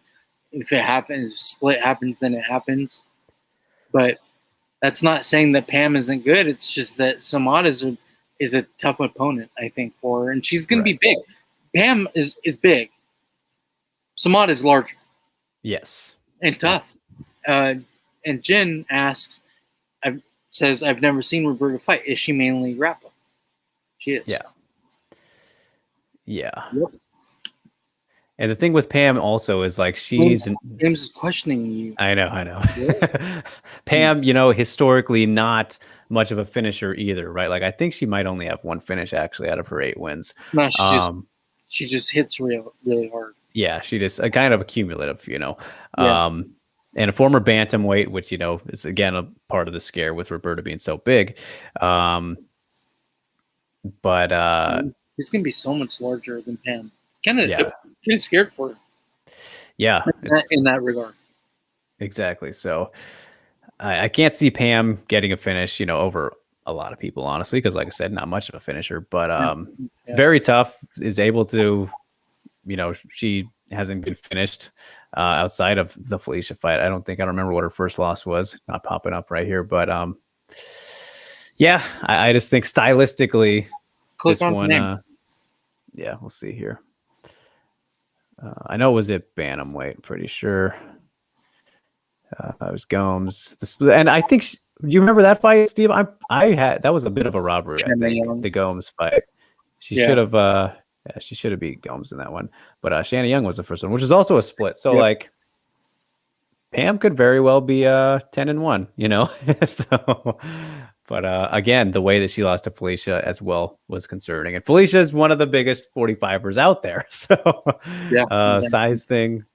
if it happens, if split happens, then it happens. But that's not saying that Pam isn't good. It's just that Samad is a tough opponent, I think, for her, and she's going to be big. Pam is big. Samad is larger.
Yes.
And tough. And Jen asks, says, I've never seen Roberta fight. Is she mainly grappling? She is.
Yeah.
Yep.
And the thing with Pam also is like James
is questioning you.
I know. Yeah. Pam, historically not much of a finisher either, right? Like I think she might only have one finish actually out of her 8 wins.
No, she just hits really hard.
Yeah, she just a kind of accumulative, and a former bantamweight, which is again a part of the scare with Roberta being so big. But
he's gonna be so much larger than Pam. Kind of scared for her.
Yeah,
in that regard.
Exactly. So I can't see Pam getting a finish, over a lot of people, honestly, because like I said, not much of a finisher, but very tough, is able to, she hasn't been finished outside of the Felicia fight. I don't remember what her first loss was. Not popping up right here, but I just think stylistically,
click on one.
We'll see here. I know it was at bantamweight, pretty sure. It was Gomes, and I think you remember that fight, Steve. That was a bit of a robbery. I think the Gomes fight. She should have. She should have beat Gomes in that one, but Shanna Young was the first one, which is also a split. So like, Pam could very well be 10-1, So, but again, the way that she lost to Felicia as well was concerning, and Felicia is one of the biggest 45ers out there. So, size thing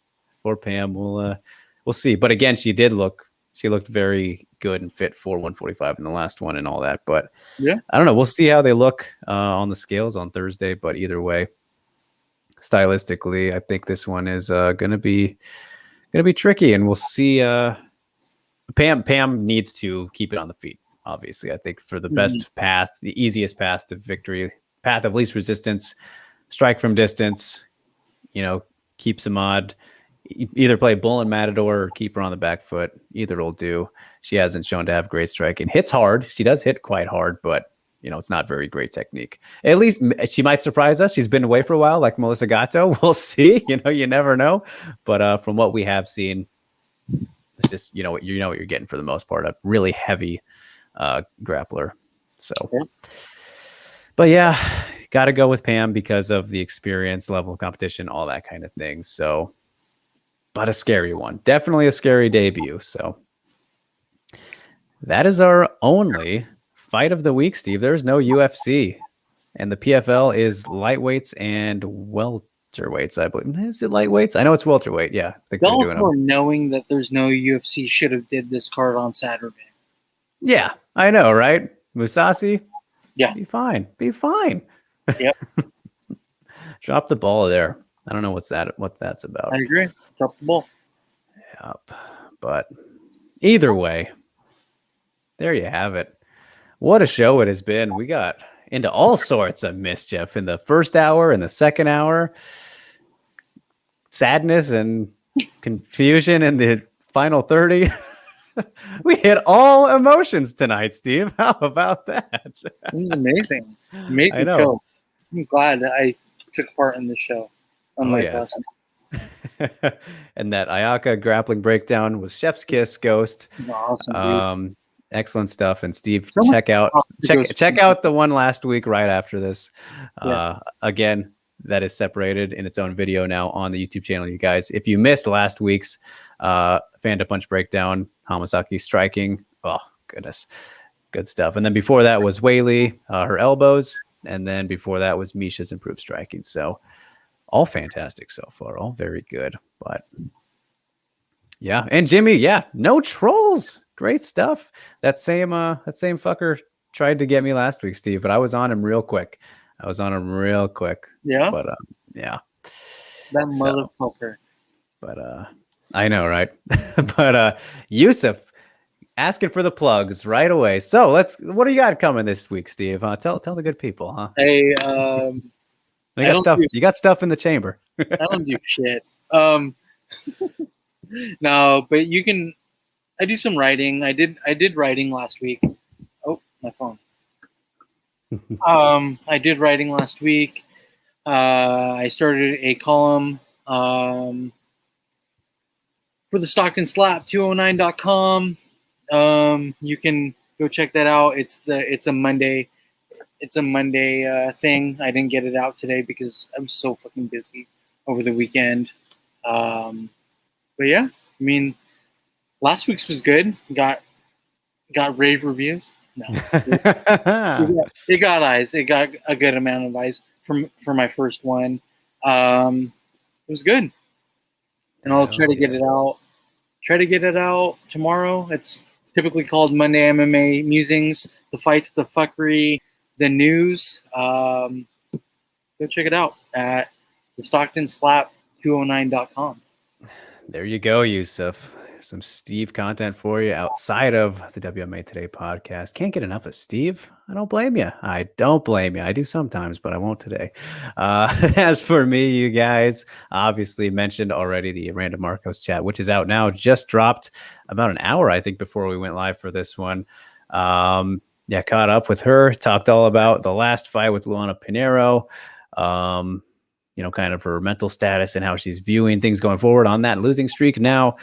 for Pam, we'll see. But again, she looked very good and fit for 145 in the last one and all that. But I don't know. We'll see how they look on the scales on Thursday. But either way, stylistically, I think this one is gonna be tricky, and we'll see. Pam needs to keep it on the feet. Obviously, I think for the best path, the easiest path to victory, path of least resistance, strike from distance. Keep Samad. Either play bull and matador or keep her on the back foot. Either will do. She hasn't shown to have great striking. Hits hard. She does hit quite hard, but it's not very great technique. At least she might surprise us. She's been away for a while, like Melissa Gatto. We'll see. You never know. But from what we have seen, it's just what you're getting for the most part. A really heavy grappler. So, but got to go with Pam because of the experience, level of competition, all that kind of thing. So. But a scary one. Definitely a scary debut. So that is our only fight of the week, Steve. There's no UFC. And the PFL is lightweights and welterweights, I believe. Is it lightweights? I know it's welterweight. Yeah. I think they're doing them.
Knowing that there's no UFC should have did this card on Saturday.
Yeah, I know, right? Musasi?
Yeah.
Be fine.
Yep.
Drop the ball there. I don't know what that's about.
I agree. Drop the ball.
Yep. But either way, there you have it. What a show it has been. We got into all sorts of mischief in the first hour and the second hour. Sadness and confusion in the final 30. We hit all emotions tonight, Steve. How about that?
It was amazing. Amazing show. I'm glad I took part in this show.
Yes. And that Ayaka grappling breakdown was chef's kiss, Ghost.
Awesome,
excellent stuff. And Steve, check out the one last week right after this. Again, that is separated in its own video now on the YouTube channel. You guys, if you missed last week's Fanda Punch breakdown, Hamasaki striking, oh goodness, good stuff. And then before that was Whaley, her elbows, and then before that was Misha's improved striking. So all fantastic so far, all very good. But and Jimmy, no trolls, great stuff. That same fucker tried to get me last week, Steve, but I was on him real quick.
Yeah.
But
that motherfucker.
But I know, right? But Yusuf asking for the plugs right away. So what do you got coming this week, Steve? Tell the good people, huh?
Hey,
you got stuff in the chamber.
I don't do shit. No, but you can. I do some writing. I did writing last week. Oh, my phone. I did writing last week. I started a column for the Stockton Slap 209.com. You can go check that out. It's a Monday thing. I didn't get it out today because I was so fucking busy over the weekend. But yeah, I mean, last week's was good. Got rave reviews. No, it got eyes. It got a good amount of eyes for my first one. It was good, and I'll try to get it out. Try to get it out tomorrow. It's typically called Monday MMA Musings, the fights, the fuckery, the news. Go check it out at the Stockton Slap 209.com.
There you go, Yusuf. Some Steve content for you outside of the WMA Today podcast. Can't get enough of Steve. I don't blame you. I don't blame you. I do sometimes, but I won't today. As for me, you guys obviously mentioned already the Amanda Marcos chat, which is out now. Just dropped about an hour, I think, before we went live for this one. Yeah, caught up with her. Talked all about the last fight with Luana Pinheiro. Kind of her mental status and how she's viewing things going forward on that losing streak. Now,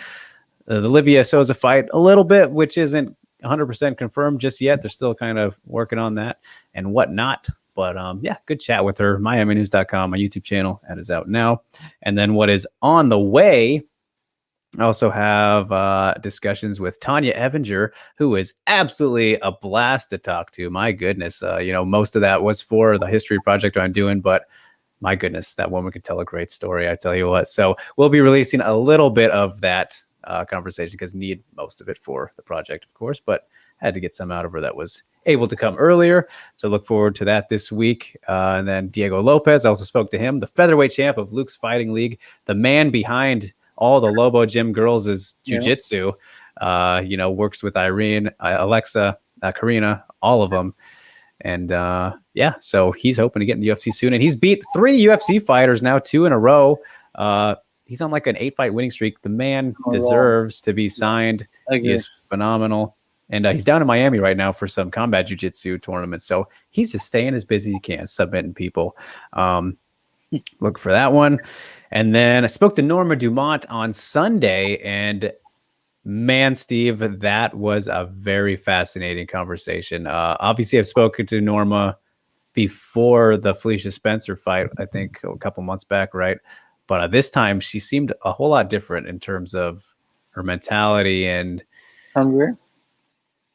the Livia Souza fight a little bit, which isn't 100% confirmed just yet. They're still kind of working on that and whatnot. But yeah, good chat with her. MiamiNews.com, my YouTube channel, that is out now. And then what is on the way, I also have discussions with Tanya Evinger, who is absolutely a blast to talk to. My goodness, most of that was for the history project I'm doing, but my goodness, that woman could tell a great story, I tell you what. So we'll be releasing a little bit of that conversation because need most of it for the project, of course, but had to get some out of her that was able to come earlier. So look forward to that this week. And then Diego Lopez, I also spoke to him, the featherweight champ of Luke's Fighting League, the man behind all the Lobo Gym girls' jiu-jitsu, works with Irene, Alexa, Karina, all of them. And so he's hoping to get in the UFC soon. And he's beat 3 UFC fighters now, 2 in a row. He's on like an 8-fight winning streak. The man deserves to be signed. He is phenomenal. And he's down in Miami right now for some combat jiu-jitsu tournaments. So he's just staying as busy as he can, submitting people. Look for that one. And then I spoke to Norma Dumont on Sunday, and man, Steve, that was a very fascinating conversation. Obviously, I've spoken to Norma before the Felicia Spencer fight, I think a couple months back, right? But this time she seemed a whole lot different in terms of her mentality and
hungry.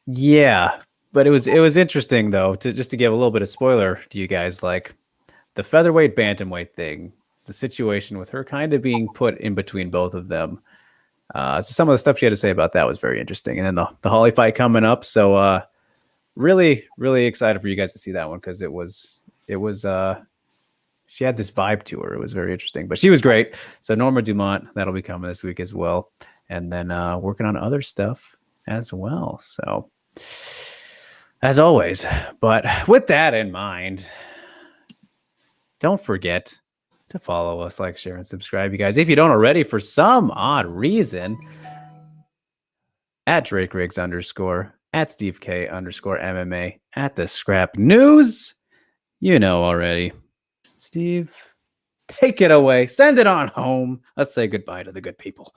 Yeah, but it was interesting though to give a little bit of spoiler to you guys, like the featherweight bantamweight thing, the situation with her kind of being put in between both of them. So some of the stuff she had to say about that was very interesting. And then the Holly fight coming up. So really, really excited for you guys to see that one because it was she had this vibe to her. It was very interesting, but she was great. So Norma Dumont, that'll be coming this week as well. And then working on other stuff as well. So as always, but with that in mind, don't forget to follow us, like, share, and subscribe, you guys. If you don't already, for some odd reason, at Drake Riggs _, at Steve K _MMA, at the Scrap News. You know already. Steve, take it away. Send it on home. Let's say goodbye to the good people.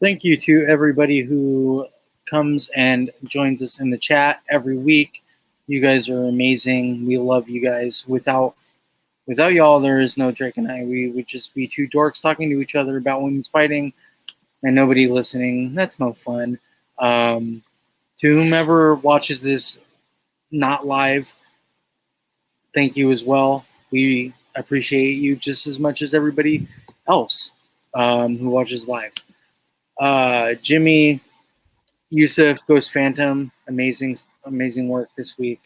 Thank you to everybody who comes and joins us in the chat every week. You guys are amazing. We love you guys. Without y'all, there is no Drake and I. We would just be two dorks talking to each other about women's fighting and nobody listening. That's no fun. To whomever watches this not live, thank you as well. We appreciate you just as much as everybody else who watches live. Jimmy, Yusuf, Ghost Phantom, amazing work this week.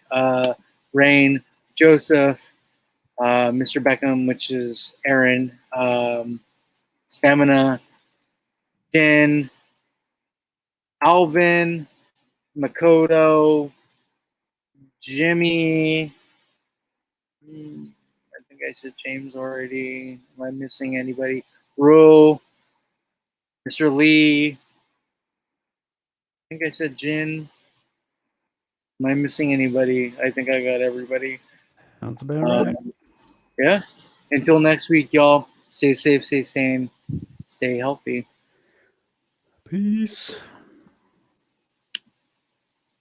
Rain, Joseph, Mr. Beckham, which is Aaron, Stamina, Jen, Alvin, Makoto, Jimmy. I think I said James already. Am I missing anybody? Ro, Mr. Lee. I think I said Jin. Am I missing anybody? I think I got everybody.
Sounds about right.
Yeah. Until next week, y'all. Stay safe, stay sane, stay healthy.
Peace.